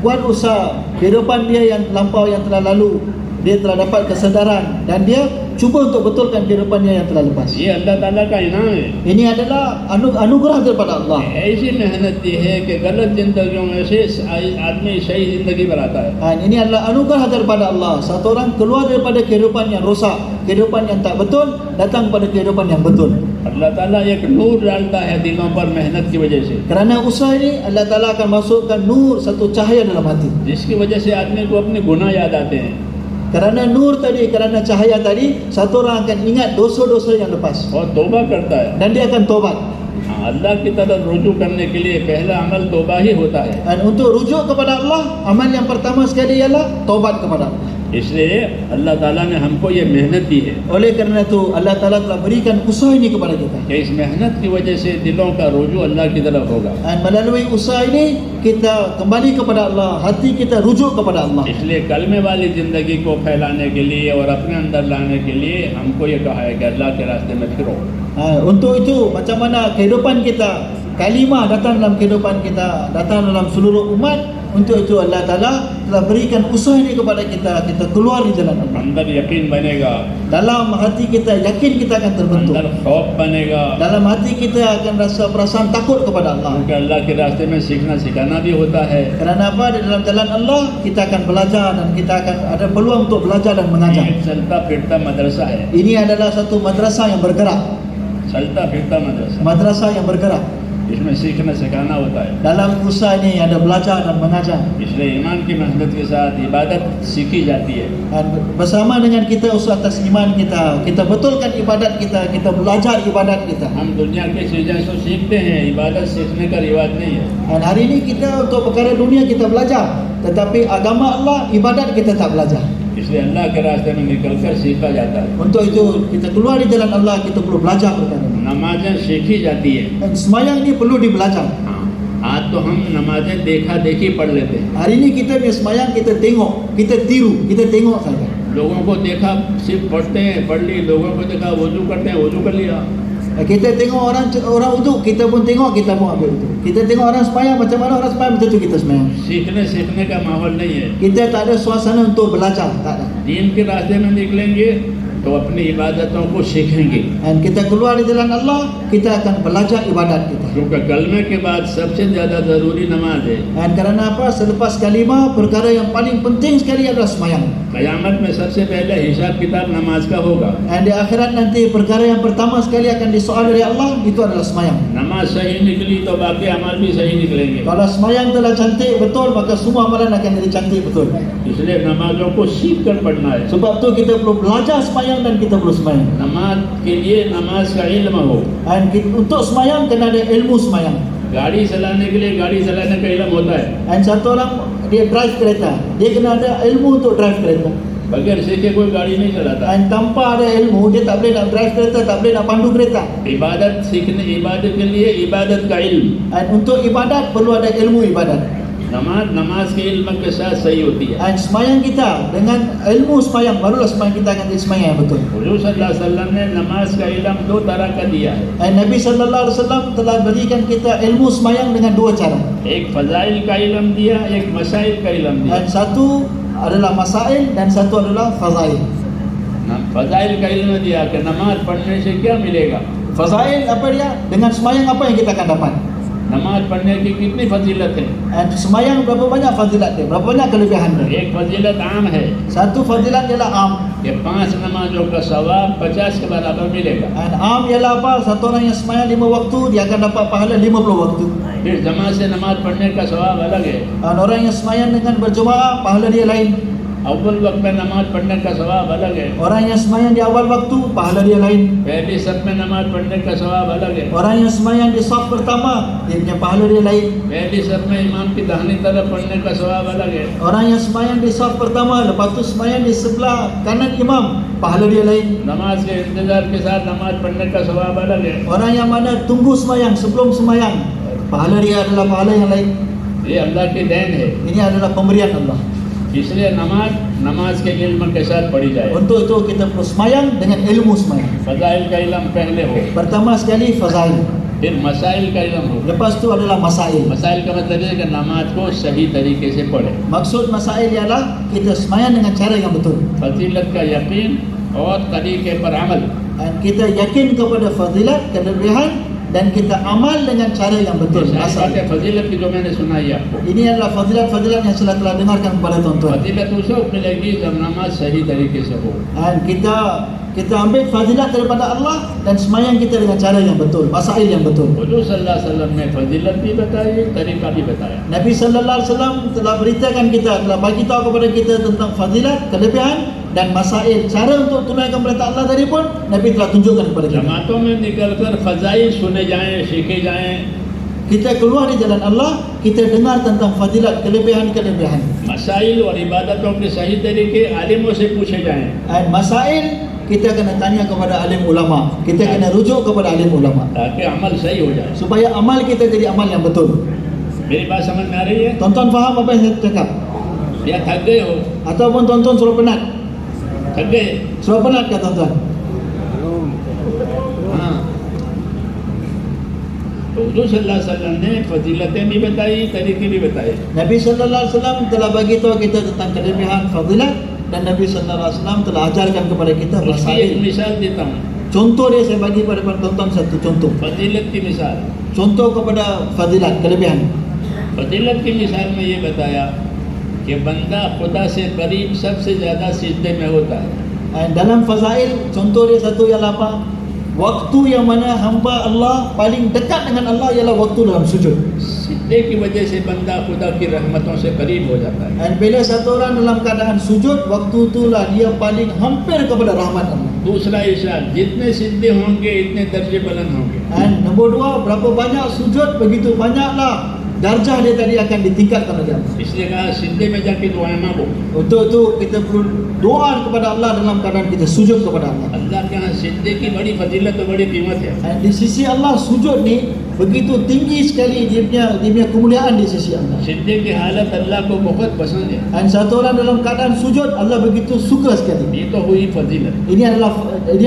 Speaker 2: buat usaha, kehidupan dia yang lampau yang telah lalu, dia telah dapat kesedaran dan dia cuba untuk betulkan kehidupannya yang telah lepas.
Speaker 1: ये अल्लाह ताला का इनाम है।
Speaker 2: Ini adalah anugerah daripada Allah.
Speaker 1: ऐसी मेहनत दी है कि गलत जिंदगियों में से आदमी सही जिंदगी पर आता है।
Speaker 2: Dan ini adalah anugerah daripada Allah. Satu orang keluar daripada kehidupan yang rosak, kehidupan yang tak betul, datang pada kehidupan yang betul.
Speaker 1: अल्लाह ताला एक नूर डालता है दिलों पर मेहनत की वजह से,
Speaker 2: Kerana usaha ini Allah Ta'ala akan masukkan nur, satu cahaya dalam hati.
Speaker 1: जिसकी वजह से आदमी को अपने गुनाह याद आते हैं
Speaker 2: Kerana nur tadi, kerana cahaya tadi, satu orang akan ingat dosa-dosa yang lepas
Speaker 1: और तौबा करता है।
Speaker 2: dan dia akan tobat.
Speaker 1: हाँ, अल्लाह की तरफ रुजू करने के लिए पहला अमल तौबा ही होता है।
Speaker 2: Dan untuk rujuk kepada Allah, amal yang pertama sekali ialah tobat kepada Allah.
Speaker 1: इसलिए अल्लाह ताला ने हमको ये मेहनत दी है
Speaker 2: Oleh kerana itu Allah Ta'ala telah berikan usaha ini kepada kita.
Speaker 1: कि इस मेहनत की वजह से दिलों का रुजू अल्लाह की तरफ होगा।
Speaker 2: Dan melalui usaha ini kita kembali kepada Allah, hati kita rujuk kepada Allah.
Speaker 1: इसलिए कलमे वाली ज़िंदगी को फैलाने के लिए और अपने अंदर लाने के लिए हमको ये कहा है कि अल्लाह के रास्ते में फिरो।
Speaker 2: Untuk itu macam mana kehidupan kita, kalimah datang dalam kehidupan kita, datang dalam seluruh umat. Untuk itu Allah Ta'ala telah berikan usaha ini kepada kita, kita keluar di jalan Allah.
Speaker 1: अंदर यकीन बनेगा,
Speaker 2: Dalam hati kita yakin kita akan terbentuk.
Speaker 1: अंदर खौफ बनेगा,
Speaker 2: Dalam hati kita akan rasa perasaan takut kepada Allah.
Speaker 1: क्योंकि अल्लाह के रास्ते में सीखना सिखाना भी होता है।
Speaker 2: Kerana apa? Di dalam jalan Allah kita akan belajar dan kita akan ada peluang untuk belajar dan mengajar.
Speaker 1: ये चलता फिरता मदरसा है,
Speaker 2: Ini adalah satu madrasah yang bergerak,
Speaker 1: चलता फिरता मदरसा,
Speaker 2: madrasah yang bergerak.
Speaker 1: इसमें सीखना सिखाना होता है।
Speaker 2: Dalam usaha ini ada belajar dan mengajar.
Speaker 1: इसलिए ईमान की मेहनत के साथ इबादत सीखी जाती है।
Speaker 2: Dan bersama dengan kita usaha atas iman kita, kita betulkan ibadat kita, kita belajar ibadat kita.
Speaker 1: हम दुनिया की चीज़ें तो सीखते हैं, इबादत सीखने का रिवाज नहीं है।
Speaker 2: Dan hari ini kita untuk perkara dunia kita belajar, tetapi agama Allah, ibadat kita tak belajar.
Speaker 1: इसलिए अल्लाह के रास्ते में निकलकर सीखा जाता है।
Speaker 2: Untuk itu kita keluar di jalan Allah, kita perlu belajar perkara ini.
Speaker 1: नमाजें सीखी जाती है।
Speaker 2: Dan semayang ini perlu dibelajar.
Speaker 1: हाँ, आज तो हम नमाजें देखा देखी पढ़ लेते हैं।
Speaker 2: Hari ini kita punya semayang kita tengok, kita tiru, kita tengok saja.
Speaker 1: लोगों को देखा सिर्फ पढ़ते हैं, पढ़ ली, लोगों को देखा वजू करते हैं, वजू कर लिया।
Speaker 2: Kita tengok orang wuduk, kita pun tengok, kita pun ambil wuduk. Kita tengok orang semayang, macam mana orang semayang, macam tu kita semayang.
Speaker 1: सीखने का माहौल नहीं है।
Speaker 2: Kita tak ada suasana untuk belajar, tak ada.
Speaker 1: दीन के रास्ते में निकलेंगे तो अपनी इबादतों को सीखेंगे,
Speaker 2: Dan kita keluar di jalan Allah, kita akan belajar ibadat kita.
Speaker 1: क्योंकि कलमे के बाद सबसे ज़्यादा ज़रूरी नमाज है।
Speaker 2: Dan kerana apa? Selepas kalimah, perkara yang paling penting sekali adalah semayang.
Speaker 1: क़यामत में सबसे पहले हिसाब किताब नमाज का होगा।
Speaker 2: Dan di akhirat nanti perkara yang pertama sekali akan disoal dari Allah, itu adalah semayang.
Speaker 1: नमाज सही निकली तो बाकी अमल भी सही निकलेंगे।
Speaker 2: Kalau semayang telah cantik betul, maka semua amalan akan jadi cantik betul.
Speaker 1: इसलिए नमाजों को सीख कर पढ़ना है।
Speaker 2: Sebab tu kita perlu belajar semayang dan kita perlu semayang.
Speaker 1: नमाज के लिए नमाज का इल्म हो।
Speaker 2: Dan untuk semayang kena ada ilmu semayang.
Speaker 1: गाड़ी चलाने के लिए गाड़ी चलाने का इल्म होता है।
Speaker 2: Dan satu orang dia drive kereta, dia kena ada ilmu untuk drive kereta.
Speaker 1: बगैर सीखे कोई गाड़ी नहीं चलाता.
Speaker 2: Dan tanpa ada ilmu, dia tak boleh nak drive kereta, tak boleh nak pandu kereta.
Speaker 1: इबादत सीखने, इबादत के लिए इबादत का इल्म.
Speaker 2: Dan untuk ibadat perlu ada ilmu ibadat.
Speaker 1: नमाज के इल्म के साथ सही होती है.
Speaker 2: Dan semayang kita dengan ilmu semayang, barulah semayang kita akan jadi semayang yang betul.
Speaker 1: हुजूर सल्लल्लाहु अलैहि वसल्लम ने नमाज का इल्म दो तरह का दिया है.
Speaker 2: Dan Nabi sallallahu alaihi wasallam telah berikan kita ilmu semayang dengan dua cara.
Speaker 1: एक फजाइल का इल्म दिया, एक मसाइल का इल्म दिया.
Speaker 2: Dan satu adalah masail dan satu adalah fazail.
Speaker 1: फजाइल का इल्म दिया कि नमाज पढ़ने से क्या मिलेगा.
Speaker 2: Fazail apa dia? Dengan semayang apa yang kita akan dapat?
Speaker 1: नमाज पढ़ने की कितनी फजीलत है.
Speaker 2: Dan semayang berapa banyak fazilat dia? Berapa banyak kelebihan dia?
Speaker 1: एक फजीलत आम है
Speaker 2: Satu fazilat ialah am.
Speaker 1: कि 5 नमाजों का सवाब 50 के बराबर मिलेगा.
Speaker 2: Dan am ialah apa? Satu orang yang semayang 5 waktu, dia akan dapat pahala 50 waktu.
Speaker 1: फिर जमा से नमाज पढ़ने का सवाब अलग है.
Speaker 2: Dan orang yang semayang dengan berjemaah, pahala dia lain.
Speaker 1: अव्वल वक्त में नमाज पढ़ने का सवाब अलग है.
Speaker 2: Orang yang semayang di awal waktu, pahala dia lain.
Speaker 1: पहली सब में नमाज पढ़ने का सवाब अलग है.
Speaker 2: Orang yang semayang di saf pertama, dia punya pahala dia lain.
Speaker 1: पहली सब में इमाम की दाहिनी तरफ पढ़ने का सवाब अलग है.
Speaker 2: Orang yang semayang di saf pertama, lepas tu semayang di sebelah kanan imam, pahala dia lain.
Speaker 1: नमाज के इंतजार के साथ नमाज पढ़ने का सवाब अलग है.
Speaker 2: Orang yang mana tunggu semayang sebelum semayang, pahala dia adalah pahala yang lain.
Speaker 1: ये अल्लाह की देन है.
Speaker 2: Ini adalah pemberian Allah.
Speaker 1: इसलिए नमाज के इल्म के साथ पढ़ी जाए.
Speaker 2: Untuk itu kita perlu semayang dengan ilmu semayang.
Speaker 1: फजाइल का इल्म पहले हो,
Speaker 2: Pertama sekali fazail,
Speaker 1: फिर मसाइल का इल्म हो.
Speaker 2: lepas tu adalah masail.
Speaker 1: मसाइल का मतलब है कि नमाज को सही तरीके से पढ़े.
Speaker 2: Maksud masail ialah kita semayang dengan cara yang betul.
Speaker 1: फजीलत का यकीन और तरीके पर अमल.
Speaker 2: Dan kita yakin kepada fadilat, kelebihan, dan kita amal dengan cara yang betul.
Speaker 1: सारी
Speaker 2: Asal.
Speaker 1: बातें फजीलत की जो मैंने सुनाई आपको.
Speaker 2: Ini adalah fadilat-fadilat yang saya telah dengarkan kepada tuan-tuan.
Speaker 1: फजीलत उसे मिलेगी जब नमाज सही तरीके से हो.
Speaker 2: Dan kita ambil fadilat daripada Allah dan semayang kita dengan cara yang betul, masail yang betul.
Speaker 1: हुजूर सल्लल्लाहु अलैहि वसल्लम ने फजीलत भी बताई, तरीका भी बताया.
Speaker 2: Nabi sallallahu alaihi wasallam telah beritakan kita, telah bagi tahu kepada kita tentang fadilat, kelebihan dan masail. Cara untuk tunaikan perintah Allah tadi pun Nabi telah tunjukkan kepada kita.
Speaker 1: जमातों में निकलकर फजाइल सुने जाएं, सीखे जाएं.
Speaker 2: Kita keluar di jalan Allah, kita dengar tentang fadilat, kelebihan-kelebihan.
Speaker 1: मसाइल और इबादतों के सही तरीके आलिमों से पूछे जाएं.
Speaker 2: Dan masail kita kena tanya kepada alim ulama. Kita kena rujuk kepada alim ulama
Speaker 1: ताकि अमल सही हो जाए.
Speaker 2: supaya amal kita jadi amal yang betul.
Speaker 1: मेरी बात समझ में आ रही है
Speaker 2: Tonton faham apa yang saya cakap?
Speaker 1: या थक गए हो?
Speaker 2: Ataupun tonton suruh penat?
Speaker 1: थक गए?
Speaker 2: Suruh penat ke tonton?
Speaker 1: हाँ. तो हुजूर सल्लल्लाहु अलैहि वसल्लम ने फजीलतें भी बताई, तरीके भी बताए.
Speaker 2: Nabi sallallahu alaihi wasallam telah bagi tahu kita tentang kelebihan fadilat dan Nabi sallallahu alaihi wasallam telah ajarkan kepada kita
Speaker 1: उसकी एक
Speaker 2: masail.
Speaker 1: मिसाल देता हूँ.
Speaker 2: Contoh dia saya bagi pada tonton satu contoh.
Speaker 1: फजीलत की मिसाल.
Speaker 2: Contoh kepada fadilat, kelebihan.
Speaker 1: फजीलत की मिसाल में ये बताया कि बंदा खुदा से करीब सबसे ज़्यादा सिजदे में होता है.
Speaker 2: Dalam fazail, contoh dia satu ialah apa? Waktu yang mana hamba Allah paling dekat dengan Allah ialah waktu dalam sujud.
Speaker 1: सिजदे की वजह से बंदा खुदा की रहमतों से करीब हो जाता है.
Speaker 2: Dan bila satu orang dalam keadaan sujud, waktu itulah dia paling hampir kepada rahmat Allah.
Speaker 1: दूसरा इरशाद, जितने सिजदे होंगे इतने दर्जे बुलंद होंगे.
Speaker 2: Dan nombor dua, berapa banyak sujud, begitu banyaklah darjah dia tadi akan ditingkatkan oleh Allah.
Speaker 1: इसलिए कहा सिजदे में जाके दुआएं मांगो.
Speaker 2: Untuk itu kita perlu doa kepada Allah dalam keadaan kita sujud kepada Allah.
Speaker 1: अल्लाह के यहाँ सिजदे की बड़ी फजीलत और बड़ी कीमत है.
Speaker 2: Dan di sisi Allah sujud ni begitu tinggi sekali dia punya kemuliaan di sisi Allah.
Speaker 1: सिजदे की हालत अल्लाह को बहुत पसंद है.
Speaker 2: Dan satu orang dalam keadaan sujud, Allah begitu suka sekali.
Speaker 1: ये तो हुई फजीलत.
Speaker 2: Ini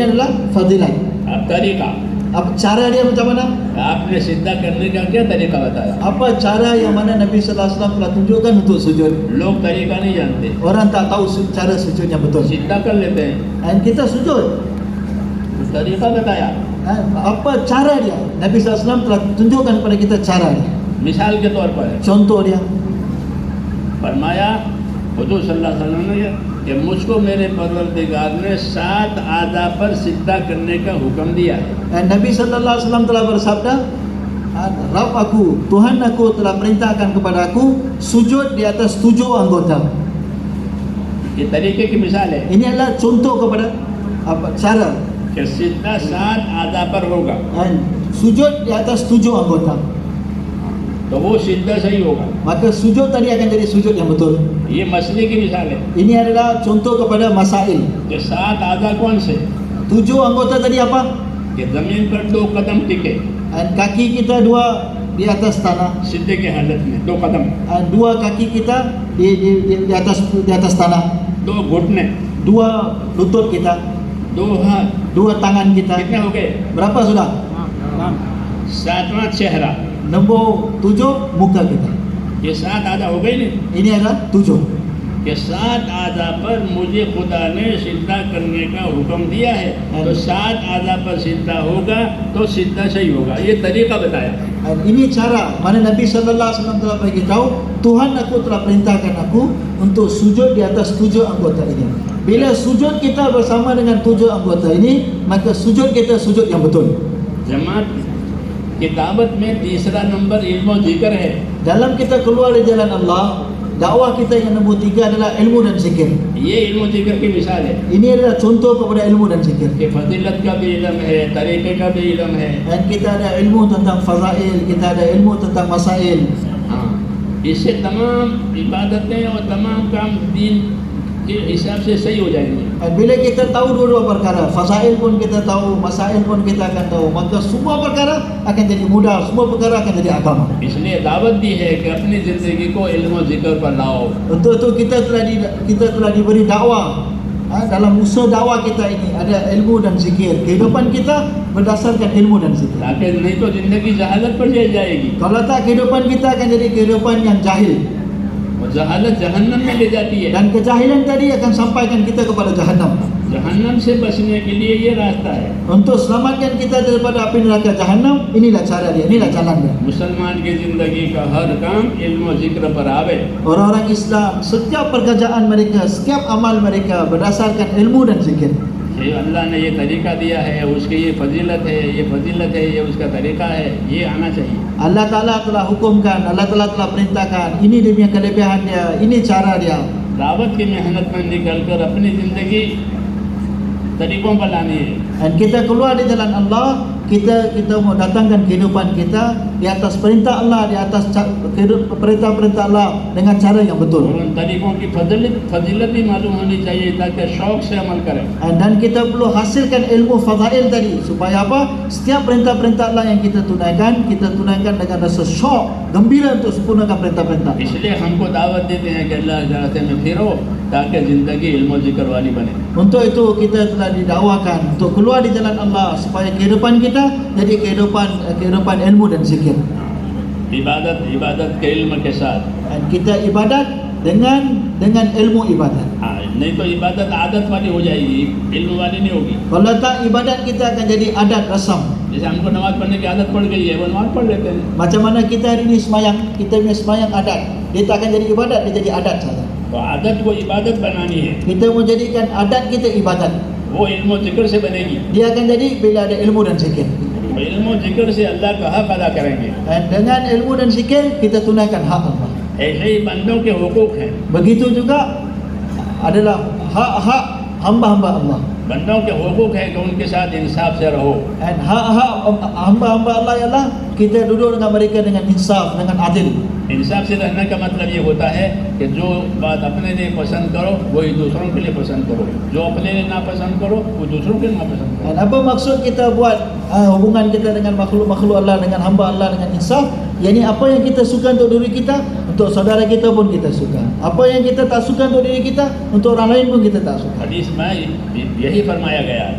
Speaker 2: adalah fadilat.
Speaker 1: अब तरीका,
Speaker 2: Apa cara dia macam mana?
Speaker 1: आपने सिद्धा करने का क्या तरीका बताया.
Speaker 2: Apa cara yang mana Nabi sallallahu alaihi wasallam telah tunjukkan untuk sujud?
Speaker 1: लोग तरीका नहीं जानते,
Speaker 2: Orang tak tahu cara sujud yang betul.
Speaker 1: सिद्धा कर लेते हैं.
Speaker 2: Dan kita sujud.
Speaker 1: तरीका बताया.
Speaker 2: Apa cara dia? Nabi sallallahu alaihi wasallam telah tunjukkan kepada kita cara dia.
Speaker 1: मिसाल के तौर पर
Speaker 2: Contoh dia.
Speaker 1: फरमाया हुजूर सल्लल्लाहु अलैहि वसल्लम ने कि मुझको मेरे परवरदिगार ने 7 आदा पर सिद्धा करने का हुक्म दिया है.
Speaker 2: Dan Nabi sallallahu alaihi wasallam telah bersabda, Rabb aku, Tuhan aku telah perintahkan kepada aku sujud di atas 7 anggota.
Speaker 1: ये तरीके की मिसाल है
Speaker 2: Ini adalah contoh kepada cara.
Speaker 1: कि सिद्धा 7 आदा पर होगा
Speaker 2: Dan sujud di atas 7 anggota.
Speaker 1: तो वो सिद्धा सही होगा.
Speaker 2: Maka sujud tadi akan jadi sujud yang betul.
Speaker 1: ये मसले की मिसाल है
Speaker 2: Ini adalah contoh kepada masail.
Speaker 1: कि 7 आज़ा कौन से
Speaker 2: 7 anggota tadi apa?
Speaker 1: कि जमीन पर 2 कदम टिके
Speaker 2: Dan kaki kita 2 di atas tanah.
Speaker 1: सीधे की हालत में 2 कदम,
Speaker 2: 2 kaki kita di atas tanah.
Speaker 1: 2 घुटने,
Speaker 2: 2 lutut kita,
Speaker 1: 2 हाथ,
Speaker 2: 2 tangan kita.
Speaker 1: कितने हो गए?
Speaker 2: Berapa sudah?
Speaker 1: 7वां चेहरा,
Speaker 2: Nombor 7 muka kita.
Speaker 1: ये 7 आज़ा हो गई नहीं
Speaker 2: Ini adalah 7.
Speaker 1: कि 7 आज़ा पर मुझे खुदा ने सिजदा करने का हुक्म दिया है, तो 7 आज़ा पर सिजदा होगा तो सिजदा सही होगा। ये तरीका बताया।
Speaker 2: Dan ini cara mana Nabi sallallahu alaihi wasallam telah bagi tahu, Tuhan aku telah perintahkan aku untuk sujud di atas 7 anggota ini. Bila sujud kita bersama dengan 7 anggota ini, maka sujud kita sujud yang betul.
Speaker 1: जमात की दावत में तीसरा नंबर इल्म और जिक्र है।
Speaker 2: Dalam kita keluar dari jalan Allah, dakwah kita yang nombor 3 adalah ilmu dan zikir.
Speaker 1: ये इल्म और जिक्र की मिसाल है
Speaker 2: Ini adalah contoh kepada ilmu dan zikir.
Speaker 1: कि फजीलत का भी इल्म है, तरीके का भी इल्म है।
Speaker 2: Dan kita ada ilmu tentang fazail, kita ada ilmu tentang masail.
Speaker 1: हाँ, इससे तमाम इबादतें और तमाम काम दीन के हिसाब से सही हो जाएंगे।
Speaker 2: Dan bila kita tahu dua-dua perkara, fazail pun kita tahu, masail pun kita akan tahu, maka semua perkara akan jadi mudah, semua perkara akan jadi agama.
Speaker 1: इसलिए दावत दी है कि अपनी ज़िंदगी को इल्म और जिक्र पर लाओ।
Speaker 2: Untuk itu kita telah diberi dakwah. Dalam usaha dakwah kita ini ada ilmu dan zikir. Kehidupan kita berdasarkan ilmu dan zikir.
Speaker 1: ताकि नहीं तो ज़िंदगी जहालत पर ले जाएगी
Speaker 2: Kalau tak, kehidupan kita akan jadi kehidupan yang jahil.
Speaker 1: और जहालत जहन्नम में ले जाती है।
Speaker 2: Dan kejahilan tadi akan sampaikan kita kepada jahanam.
Speaker 1: जहन्नम से बचने के लिए ये रास्ता है।
Speaker 2: Untuk selamatkan kita daripada api neraka jahanam, inilah cara dia, inilah jalan dia.
Speaker 1: मुसलमान की ज़िंदगी का हर काम इल्म और जिक्र पर आवे।
Speaker 2: Orang-orang Islam, setiap pekerjaan mereka, setiap amal mereka berdasarkan ilmu dan zikir.
Speaker 1: ये अल्लाह ने ये तरीका दिया है, उसकी ये फजीलत है, ये उसका तरीका है, ये आना चाहिए।
Speaker 2: Allah Ta'ala telah hukumkan, Allah Ta'ala telah perintahkan, ini dia punya kelebihan dia, ini cara dia.
Speaker 1: दावत की मेहनत में निकल कर अपनी ज़िंदगी तरीकों पर लानी है।
Speaker 2: Dan kita keluar di jalan Allah, kita mau datangkan kehidupan kita di atas perintah Allah, di atas perintah-perintah Allah dengan cara yang
Speaker 1: और
Speaker 2: betul.
Speaker 1: उन तरीकों की फजीलत भी मालूम होनी चाहिए ताकि शौक से अमल करें।
Speaker 2: Dan kita perlu hasilkan ilmu fadail tadi supaya apa? Setiap perintah-perintah Allah yang kita tunaikan dengan rasa syok, gembira untuk sempurnakan perintah-perintah.
Speaker 1: इसलिए हमको दावत देते हैं कि अल्लाह के रास्ते में फिरो ताकि ज़िंदगी इल्म और जिक्र वाली बने।
Speaker 2: Untuk itu kita telah didakwakan untuk keluar di jalan Allah supaya kehidupan kita jadi kehidupan ilmu dan zikir.
Speaker 1: इबादत के इल्म के साथ।
Speaker 2: Dan kita ibadat dengan ilmu ibadat.
Speaker 1: हाँ, नहीं तो इबादत आदत वाली हो जाएगी, इल्म वाली नहीं होगी।
Speaker 2: Kalau tak, ibadat kita akan jadi adat rasam.
Speaker 1: जैसे हमको नमाज पढ़ने की आदत पड़ गई है, वो नमाज पढ़ लेते हैं।
Speaker 2: Macam mana kita hari ini semayang, kita punya semayang adat. Dia tak akan jadi ibadat, dia jadi adat saja.
Speaker 1: तो आदत को इबादत बनानी है,
Speaker 2: Kita mau jadikan adat kita ibadat.
Speaker 1: वो इल्म और जिक्र से बनेगी।
Speaker 2: Dia akan jadi bila ada ilmu dan zikir.
Speaker 1: तो इल्म और जिक्र से अल्लाह का हक अदा करेंगे।
Speaker 2: Dan dengan ilmu dan zikir kita tunaikan hak Allah.
Speaker 1: ऐसे ही बंदों के हुकूक हैं।
Speaker 2: Begitu juga adalah hak-hak hamba-hamba Allah.
Speaker 1: बंदों के हुकूक है कि उनके साथ इंसाफ से रहो।
Speaker 2: Dan hak-hak hamba-hamba Allah ialah kita duduk dengan mereka dengan insaf, dengan adil.
Speaker 1: इंसाफ से रहने का मतलब ये होता है कि जो बात अपने लिए पसंद करो वही दूसरों के लिए पसंद करो, जो अपने लिए नापसंद करो वो दूसरों के लिए नापसंद करो।
Speaker 2: Dan apa maksud kita buat hubungan kita dengan makhluk-makhluk Allah, dengan hamba Allah dengan insaf? Yani apa yang kita suka untuk diri kita, untuk saudara kita pun kita suka. Apa yang kita tak suka untuk diri kita, untuk orang lain pun kita tak suka.
Speaker 1: हदीस में यही फरमाया गया है,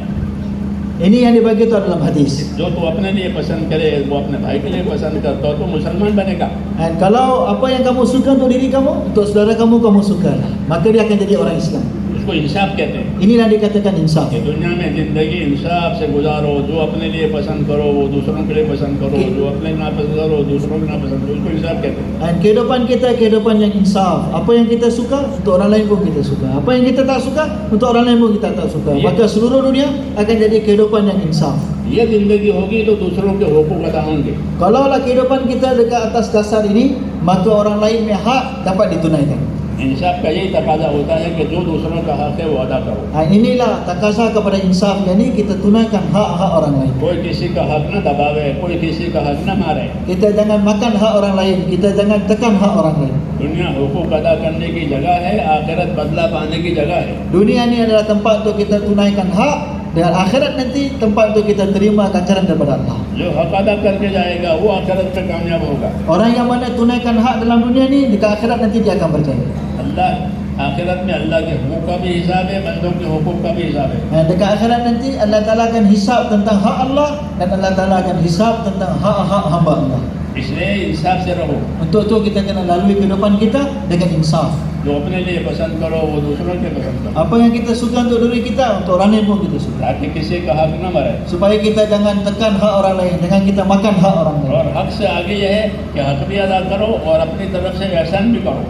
Speaker 2: Ini yang dibagi itu dalam hadis.
Speaker 1: जो तू अपने लिए पसंद करे वो अपने भाई के लिए पसंद कर, तो मुसलमान बनेगा।
Speaker 2: Dan kalau apa yang kamu suka untuk diri kamu, untuk saudara kamu suka, maka dia akan jadi orang Islam.
Speaker 1: उसको इंसाफ कहते हैं
Speaker 2: Inilah dikatakan insaf.
Speaker 1: कि दुनिया में ज़िंदगी इंसाफ से गुजारो, जो अपने लिए पसंद करो वो दूसरों के लिए पसंद करो, जो अपने नापसंद करो दूसरों के नापसंद करो, उसको इंसाफ कहते हैं।
Speaker 2: Dan kehidupan kita kehidupan yang insaf. Apa yang kita suka, untuk orang lain pun kita suka. Apa yang kita tak suka, untuk orang lain pun kita tak suka. Maka seluruh dunia akan jadi kehidupan yang insaf.
Speaker 1: ये ज़िंदगी होगी तो दूसरों के हुकूक अदा होंगे।
Speaker 2: Kalaulah kehidupan kita dekat atas dasar ini, maka orang lain punya hak dapat ditunaikan.
Speaker 1: इंसाफ का यही तकाजा होता है कि जो दूसरों का हक है वो अदा करो।
Speaker 2: Inilah takasa kepada insaf, yakni kita tunaikan hak-hak orang lain.
Speaker 1: कोई किसी का हक न दबावे, कोई किसी का हक न मारे।
Speaker 2: Kita jangan makan hak orang lain, kita jangan tekan hak orang lain.
Speaker 1: दुनिया हुकूक अदा करने की जगह है, आखिरत बदला पाने की जगह है।
Speaker 2: Dunia ni adalah tempat untuk kita tunaikan hak, dan akhirat nanti tempat untuk kita terima ganjaran daripada Allah.
Speaker 1: जो हक अदा करके जाएगा वो आखिरत में कामयाब होगा।
Speaker 2: Orang yang mana tunaikan hak dalam dunia ni, dekat akhirat nanti dia akan berjaya.
Speaker 1: अल्लाह आखिरत में अल्लाह के हुकूक का भी हिसाब है, बंदों के हुकूक का भी हिसाब है।
Speaker 2: Dekat akhirat nanti Allah Ta'ala akan hisab tentang hak Allah, dan Allah Ta'ala akan hisab tentang hak-hak hamba Allah.
Speaker 1: इसलिए इंसाफ से रहो।
Speaker 2: Untuk itu kita kena lalui kehidupan kita dengan insaf.
Speaker 1: जो अपने लिए पसंद करो वो दूसरों के पसंद करो,
Speaker 2: Apa yang kita suka untuk diri kita, untuk orang lain pun kita suka.
Speaker 1: ताकि किसी का हक न मरे।
Speaker 2: Supaya kita jangan tekan hak orang lain, dengan kita makan hak orang lain.
Speaker 1: और हक से आगे यह है कि हक भी अदा करो और अपनी तरफ से एहसान भी करो।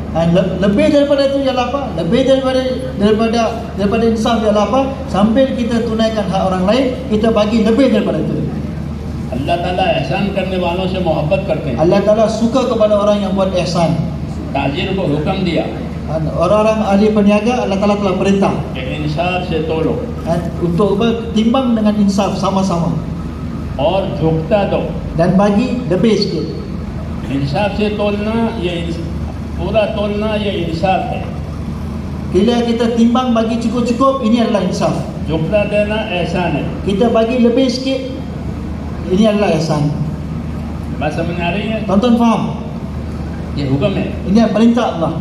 Speaker 2: Lebih daripada itu ialah apa? Lebih daripada insaf ialah apa? Sambil kita tunaikan hak orang lain, kita bagi lebih daripada itu.
Speaker 1: अल्लाह ताला एहसान करने वालों से मोहब्बत करते हैं।
Speaker 2: Allah Ta'ala suka kepada orang yang buat ihsan.
Speaker 1: ताजिर को हुक्म दिया
Speaker 2: Orang-orang ahli peniaga, Allah Ta'ala telah perintah
Speaker 1: कि इंसाफ से तोलो
Speaker 2: untuk timbang dengan insaf sama-sama,
Speaker 1: और झुकता दो।
Speaker 2: dan bagi lebih sikit.
Speaker 1: इंसाफ से तोलना पूरा तोलना ये इंसाफ है।
Speaker 2: Bila kita timbang bagi cukup-cukup, ini adalah insaf.
Speaker 1: झुकता देना एहसान है।
Speaker 2: Kita bagi lebih sikit, ini adalah ihsan.
Speaker 1: बात समझ में आ रही है?
Speaker 2: Tonton faham?
Speaker 1: ये हुक्म है,
Speaker 2: Ini adalah perintah Allah.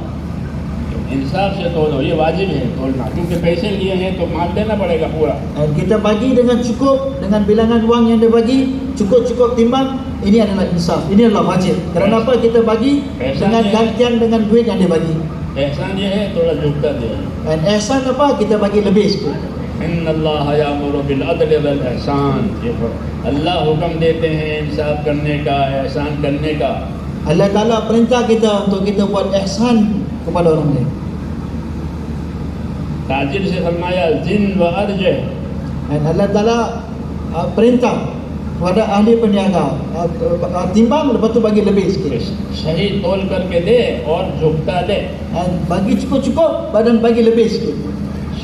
Speaker 1: इंसाफ से तोलो, ये वाजिब है तोलना, क्योंकि पैसे लिए हैं तो माल देना पड़ेगा पूरा।
Speaker 2: Dan kita bagi dengan cukup, dengan bilangan wang yang dia bagi, cukup-cukup timbang, ini adalah insaf. Ini adalah wajib. Kerana apa? Kita bagi dengan gantian dengan duit yang dia bagi.
Speaker 1: एहसान ये है थोड़ा झुकता दे।
Speaker 2: Dan ihsan apa? Kita bagi lebih sikit.
Speaker 1: इन्नल्लाह यामुरु बिल अदल वल ihsan। अल्लाह हुक्म देते हैं इंसाफ करने का, एहसान करने का।
Speaker 2: Allah Ta'ala perintah kita untuk kita buat ihsan kepada orang lain.
Speaker 1: ताजिर से फरमाया जिन व अर्ज,
Speaker 2: Dan Allah Ta'ala perintah kepada ahli peniaga, timbang, lepas tu bagi lebih sikit.
Speaker 1: सही तोल करके दे और झुकता दे।
Speaker 2: Dan bagi cukup-cukup, badan bagi lebih sikit.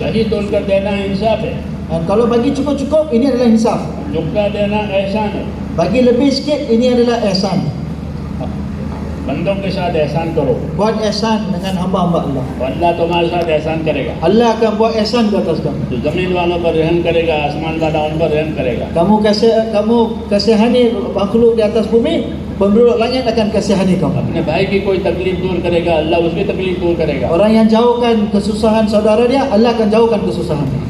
Speaker 1: सही तोल कर देना इंसाफ है,
Speaker 2: Dan kalau bagi cukup-cukup, ini adalah insaf.
Speaker 1: झुकता देना एहसान है।
Speaker 2: Bagi lebih sikit, ini adalah ihsan.
Speaker 1: बंदों के साथ एहसान करो
Speaker 2: Buat ihsan dengan hamba-hamba Allah.
Speaker 1: तो अल्लाह तुम्हारे साथ एहसान करेगा।
Speaker 2: Allah akan buat ihsan di atas kamu.
Speaker 1: तो जमीन वालों पर रहम करेगा, आसमान वाला उन पर रहम करेगा।
Speaker 2: Kamu kasihani makhluk di atas bumi, penduduk langit akan kasihani kamu.
Speaker 1: अपने भाई की कोई तकलीफ दूर करेगा, अल्लाह उसकी तकलीफ दूर करेगा।
Speaker 2: Orang yang jauhkan kesusahan saudara dia, Allah akan jauhkan kesusahan dia.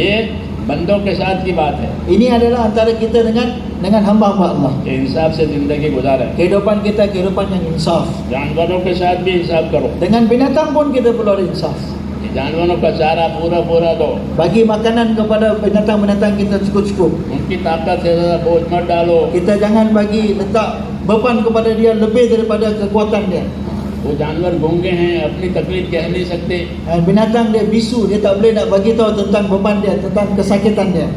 Speaker 1: ये बंदों के साथ की बात है
Speaker 2: Ini adalah antara kita dengan hamba-hamba Allah.
Speaker 1: कि इंसाफ से ज़िंदगी गुजारें।
Speaker 2: Kehidupan kita kehidupan yang insaf.
Speaker 1: जानवरों के साथ भी इंसाफ करो।
Speaker 2: Dengan binatang pun kita perlu ada insaf.
Speaker 1: जानवरों का चारा पूरा पूरा दो,
Speaker 2: Bagi makanan kepada binatang-binatang kita cukup-cukup.
Speaker 1: उनकी ताकत से ज़्यादा बोझ मत डालो।
Speaker 2: Kita jangan bagi letak beban kepada dia lebih daripada kekuatan dia.
Speaker 1: वो जानवर गूंगे हैं, अपनी तकलीफ कह नहीं सकते।
Speaker 2: Binatang dia bisu, dia tak boleh nak bagi tahu tentang beban dia, tentang kesakitan dia.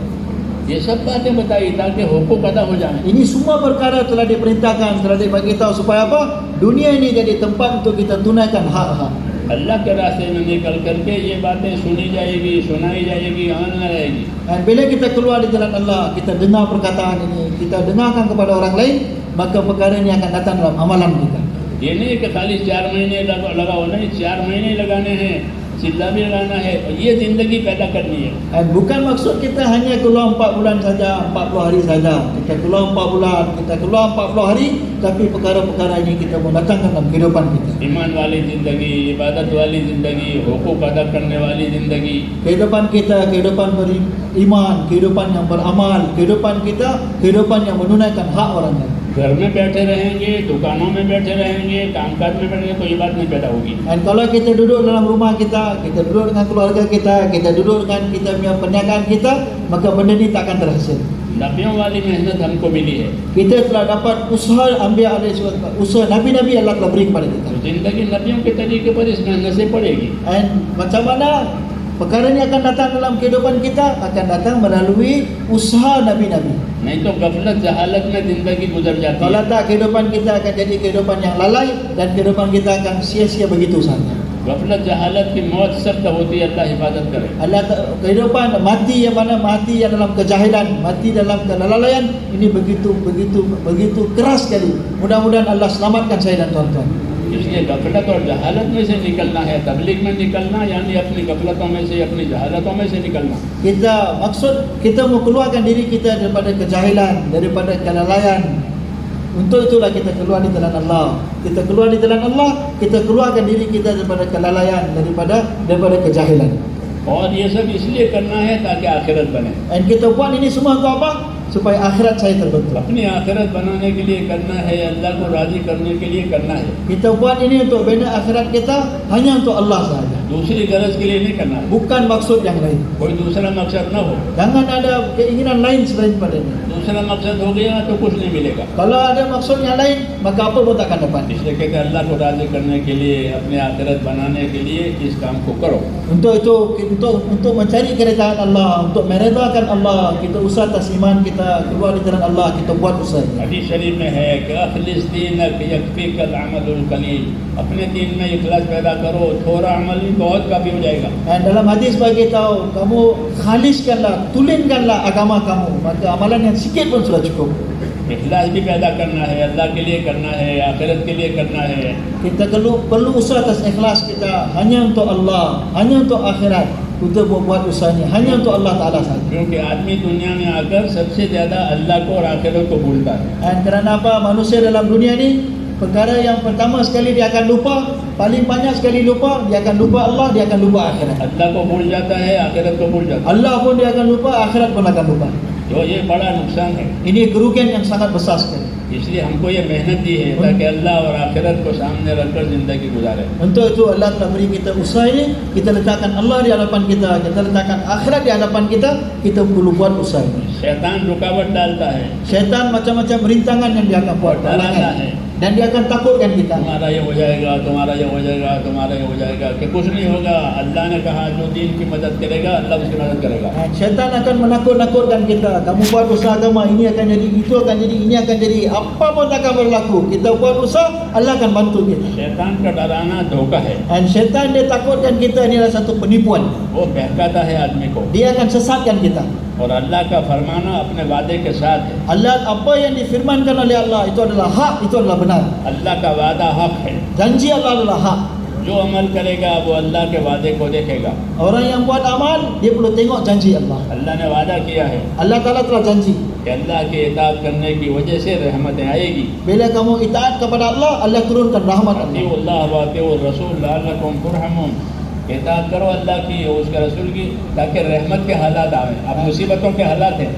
Speaker 1: ये सब बातें बताई ताकि हुकूक अदा हो जाए।
Speaker 2: Ini semua perkara telah diperintahkan, telah dibagi tahu supaya apa? Dunia ini jadi tempat untuk kita tunaikan hak-hak.
Speaker 1: अल्लाह के रास्ते में निकल करके ये बातें सुनी जाएगी, सुनाई जाएगी, अमल में रहेगी।
Speaker 2: Dan bila kita keluar di jalan Allah, kita dengar perkataan ini, kita dengarkan kepada orang lain, maka perkara ini akan datang dalam amalan kita.
Speaker 1: ये नहीं कि खाली 4 महीने लगाओ, नहीं, 4 महीने लगाने हैं, चिल्ला भी लगाना है, और ये ज़िंदगी पैदा करनी है।
Speaker 2: Dan bukan maksud kita hanya keluar 4 bulan saja, 40 hari saja. Kita keluar 4 bulan, kita keluar 40 hari, tapi perkara-perkara ini kita mau datangkan dalam kehidupan kita.
Speaker 1: ईमान वाली ज़िंदगी, इबादत वाली ज़िंदगी, हुकूक अदा करने वाली ज़िंदगी।
Speaker 2: Kehidupan kita, kehidupan beriman, kehidupan yang beramal, kehidupan kita, kehidupan yang menunaikan hak orang lain.
Speaker 1: घर में बैठे रहेंगे, दुकानों में बैठे रहेंगे, कामकाज में बैठे रहेंगे, तो ये बात नहीं पैदा होगी।
Speaker 2: Dan kalau kita duduk dalam rumah kita duduk dengan keluarga kita duduk dengan kita punya perniagaan kita, maka benda ni takkan terhasil.
Speaker 1: नबियों वाली मेहनत हमको मिली है,
Speaker 2: Kita telah dapat usaha ambil alih usaha Nabi-Nabi Allah telah beri kepada kita.
Speaker 1: तो जिंदगी नबियों के तरीके पर इस मेहनत से पड़ेगी।
Speaker 2: Dan macam mana perkara ini akan datang dalam kehidupan kita? Akan datang melalui usaha Nabi-Nabi.
Speaker 1: नहीं तो गफलत जहालत में जिंदगी गुजर जाती
Speaker 2: Kalau
Speaker 1: है।
Speaker 2: tak, kehidupan kita akan jadi kehidupan yang lalai dan kehidupan kita akan sia-sia begitu saja.
Speaker 1: गफलत जहालत की मौत सख्त होती है, अल्लाह हिफाजत करे।
Speaker 2: Kehidupan mati yang mana mati yang dalam kejahilan, mati dalam kelalaian, ini begitu keras sekali. Mudah-mudahan Allah selamatkan saya dan tuan-tuan.
Speaker 1: इसलिए गफलत और जहालत में से निकलना है, तबलीग में निकलना यानी अपनी गफलतों में से, अपनी जहालतों में से निकलना.
Speaker 2: Kita maksud kita mau keluarkan diri kita daripada kejahilan, daripada kelalaian. Untuk itulah kita keluar di jalan Allah. Kita keluar di jalan Allah, kita keluarkan diri kita daripada kelalaian, daripada kejahilan.
Speaker 1: और ये सब इसलिए करना है ताकि आखिरत बने.
Speaker 2: Dan kita buat ini semua untuk apa? Supaya akhirat saya terbentuk.
Speaker 1: अपनी आखिरत बनाने के लिए करना है, अल्लाह को राजी करने के लिए करना है.
Speaker 2: Kita buat ini untuk bina akhirat kita hanya untuk Allah sahaja.
Speaker 1: दूसरी गरज के लिए नहीं करना है.
Speaker 2: Bukan maksud yang lain.
Speaker 1: कोई दूसरा मकसद न हो.
Speaker 2: Jangan ada keinginan lain selain padanya.
Speaker 1: दूसरा मकसद हो गया तो कुछ नहीं मिलेगा.
Speaker 2: Kalau ada maksud yang lain, maka apa pun tak akan dapat.
Speaker 1: इसलिए कहते हैं अल्लाह को राजी करने के लिए, अपने आखिरत बनाने के लिए इस काम को करो.
Speaker 2: Untuk itu, untuk mencari keridhaan Allah, untuk meredakan Allah, kita usaha atas iman kita, keluar di jalan Allah, kita buat usaha.
Speaker 1: हदीस शरीफ में है कि अखलिस दीनक यकफीकल अमलुल कलील. अपने दीन में इखलास पैदा करो, थोड़ा अमल भी बहुत काफी हो जाएगा.
Speaker 2: Dan dalam hadis bagi tahu, kamu khaliskanlah, tulinkanlah agama kamu, maka amalan yang sikit pun sudah cukup.
Speaker 1: इखलास भी पैदा करना है, अल्लाह के लिए करना है, आखिरत के लिए करना है.
Speaker 2: Kita perlu usaha atas ikhlas kita hanya untuk Allah, hanya untuk akhirat. Kita buat usaha ini hanya untuk Allah Taala saja.
Speaker 1: क्योंकि आदमी दुनिया में आकर सबसे ज्यादा अल्लाह को और आखिरत को भूलता है.
Speaker 2: Dan kerana apa? Manusia dalam dunia ini, perkara yang pertama sekali dia akan lupa, paling banyak sekali lupa, dia akan lupa Allah, dia akan lupa akhirat.
Speaker 1: अल्लाह को भूल जाता है, आखिरत को भूल जाता है.
Speaker 2: Allah pun dia akan lupa, akhirat pun akan lupa.
Speaker 1: तो ये बड़ा नुकसान है.
Speaker 2: Ini kerugian yang sangat besar sekali.
Speaker 1: इसलिए हमको ये मेहनत दी है ताकि अल्लाह और आखिरत को सामने रखकर जिंदगी गुजारे.
Speaker 2: Untuk itu Allah telah beri kita usaha ini, kita letakkan Allah di hadapan kita, kita letakkan akhirat di hadapan kita perlu buat usaha ini.
Speaker 1: शैतान रुकावट डालता है,
Speaker 2: Syaitan macam-macam rintangan yang dia akan buat,
Speaker 1: डराता है.
Speaker 2: dan dia akan takutkan kita.
Speaker 1: तुम्हारा ये हो जाएगा, तुम्हारा ये हो जाएगा, तुम्हारा ये हो जाएगा, कि कुछ नहीं होगा. अल्लाह ने कहा जो दीन की मदद करेगा अल्लाह उसकी मदद करेगा.
Speaker 2: Syaitan akan menakut-nakutkan kita. Kamu buat usaha agama, ini akan jadi, itu akan jadi, ini akan jadi. Apa pun tak akan berlaku. Kita buat usaha, Allah akan bantu kita.
Speaker 1: शैतान का डराना धोखा है.
Speaker 2: Dan syaitan dia takutkan kita, ini adalah satu penipuan.
Speaker 1: वो बहकाता है आदमी को.
Speaker 2: Dia akan sesatkan kita.
Speaker 1: और अल्लाह का फरमाना अपने वादे के साथ है.
Speaker 2: Allah, apa yang difirmankan oleh Allah itu adalah hak, itu adalah benar.
Speaker 1: अल्लाह का वादा हक है.
Speaker 2: Janji Allah adalah hak.
Speaker 1: जो अमल करेगा वो अल्लाह के वादे को देखेगा.
Speaker 2: Orang yang buat amal, dia perlu tengok janji Allah.
Speaker 1: अल्लाह ने वादा किया है
Speaker 2: Allah Ta'ala telah janji,
Speaker 1: कि अल्लाह की इताअत करने की वजह से रहमतें आएगी.
Speaker 2: bila kamu itaat kepada Allah, Allah turunkan rahmat Allah.
Speaker 1: अल्लाह व अतीउर रसूल लअल्लकुम तुरहमून. इताअत करो अल्लाह की और उसके रसूल की ताकि रहमत के हालात आए. अब मुसीबतों के हालात हैं.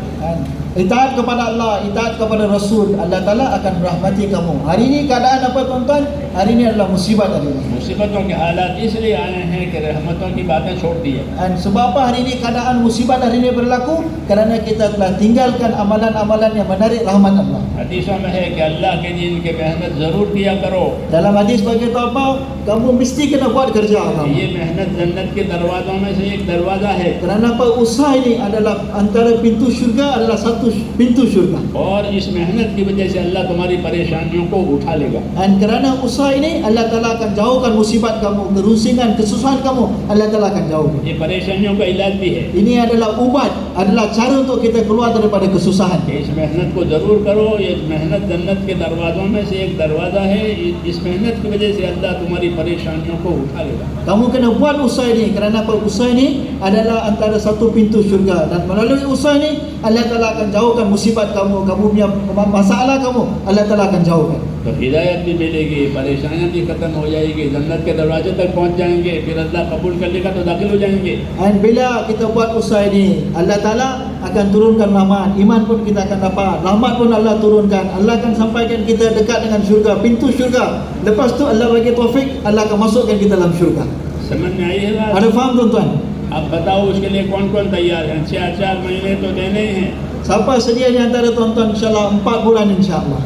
Speaker 2: Itaat kepada Allah, itaat kepada Rasul, Allah Ta'ala akan merahmati kamu. Hari ini keadaan apa tuan-tuan? Hari ini adalah musibat hari ini.
Speaker 1: मुसीबतों के हालात इसलिए आए हैं कि रहमतों की बातें छोड़ दी है.
Speaker 2: Dan sebab apa hari ini keadaan musibat hari ini berlaku? Kerana kita telah tinggalkan amalan-amalan yang menarik rahmat Allah.
Speaker 1: हदीसों में है कि अल्लाह के दीन की मेहनत ज़रूर किया करो.
Speaker 2: Dalam hadis bagi tahu apa? Kamu mesti kena buat kerja agama.
Speaker 1: ये मेहनत जन्नत के दरवाज़ों में से एक दरवाज़ा है.
Speaker 2: Kerana apa? Usaha ini adalah antara pintu syurga, adalah satu pintu syurga.
Speaker 1: और इस मेहनत की वजह से अल्लाह तुम्हारी परेशानियों को उठा लेगा.
Speaker 2: Dan kerana usaha ini, Allah Ta'ala akan jauhkan musibat kamu, kerusingan, kesusahan kamu, Allah Ta'ala akan jauhkan.
Speaker 1: ये परेशानियों का इलाज भी है.
Speaker 2: Ini adalah ubat, adalah cara untuk kita keluar daripada kesusahan.
Speaker 1: इस मेहनत को ज़रूर करो. ये मेहनत जन्नत के दरवाज़ों में से एक दरवाज़ा है. इस मेहनत की वजह से अल्लाह तुम्हारी परेशानियों को उठा लेगा.
Speaker 2: Kamu kena buat usaha ini. Kerana apa? Usaha ini adalah antara satu pintu syurga. Dan melalui usaha ini, Allah Ta'ala akan jauhkan musibat kamu, kamu punya masalah kamu, Allah Ta'ala akan jauhkan.
Speaker 1: तो हिदायत भी मिलेगी, परेशानियाँ भी खत्म हो जाएगी, जन्नत के दरवाजे तक पहुँच जाएंगे, फिर अल्लाह कबूल कर लेगा तो दाखिल हो जाएंगे.
Speaker 2: Dan bila kita buat usaha ini, Allah Ta'ala akan turunkan rahmat. Iman pun kita akan dapat, rahmat pun Allah turunkan. Allah akan sampaikan kita dekat dengan syurga, pintu syurga. Lepas tu Allah bagi taufik, Allah akan masukkan kita dalam syurga.
Speaker 1: समझ में आई है बात?
Speaker 2: Ada faham tuan-tuan?
Speaker 1: अब बताओ उसके लिए कौन कौन तैयार है? 4 महीने तो देने ही हैं.
Speaker 2: Siapa sedia di antara tuan-tuan insyaAllah 4 bulan insyaAllah.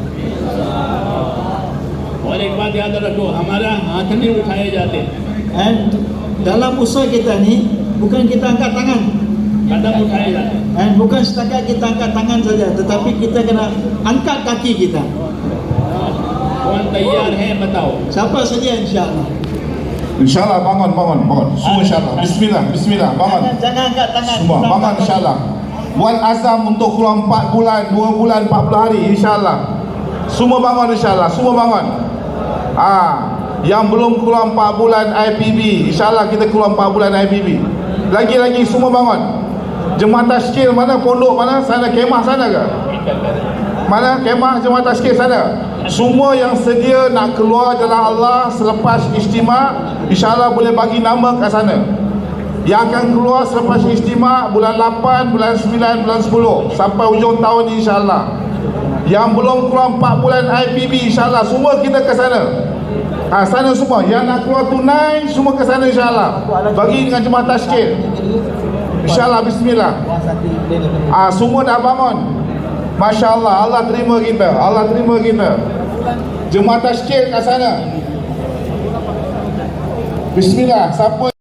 Speaker 1: और एक बात याद रखो, हमारा हाथ नहीं उठाए जाते,
Speaker 2: And dalam usaha kita ni, bukan kita angkat tangan.
Speaker 1: कदम उठाए जाते.
Speaker 2: And bukan setakat kita angkat tangan saja, tetapi kita kena angkat kaki kita.
Speaker 1: कौन तैयार है बताओ.
Speaker 2: Siapa sedia insyaAllah?
Speaker 3: InsyaAllah bangun. Semua insyaAllah. Bismillah. Bangun.
Speaker 2: Jangan angkat tangan.
Speaker 3: Semua bangun insyaAllah. Buat azam untuk kurang 4 bulan, 2 bulan, 40 hari insyaAllah. Semua bangun insyaAllah. Semua bangun. Yang belum keluar 4 bulan IPB, InsyaAllah kita keluar 4 bulan IPB. Lagi-lagi semua bangun. Jemaah tashkil mana, pondok mana, sana kemah sana ke? Mana kemah jemaah tashkil sana? Semua yang sedia nak keluar jalan Allah selepas istimewa, InsyaAllah boleh bagi nama kat sana. Yang akan keluar selepas istimewa bulan 8, bulan 9, bulan 10 sampai hujung tahun ni InsyaAllah. Yang belum keluar 4 bulan IPB, InsyaAllah semua kita ke sana. Sana semua yang nak keluar tunai semua ke sana InsyaAllah. Bagi dengan jemaah tashkil, InsyaAllah. Bismillah. Semua dah bangun. Masya Allah, Allah terima kita, Allah terima kita. Jemaah tashkil kat sana. Bismillah. Siapa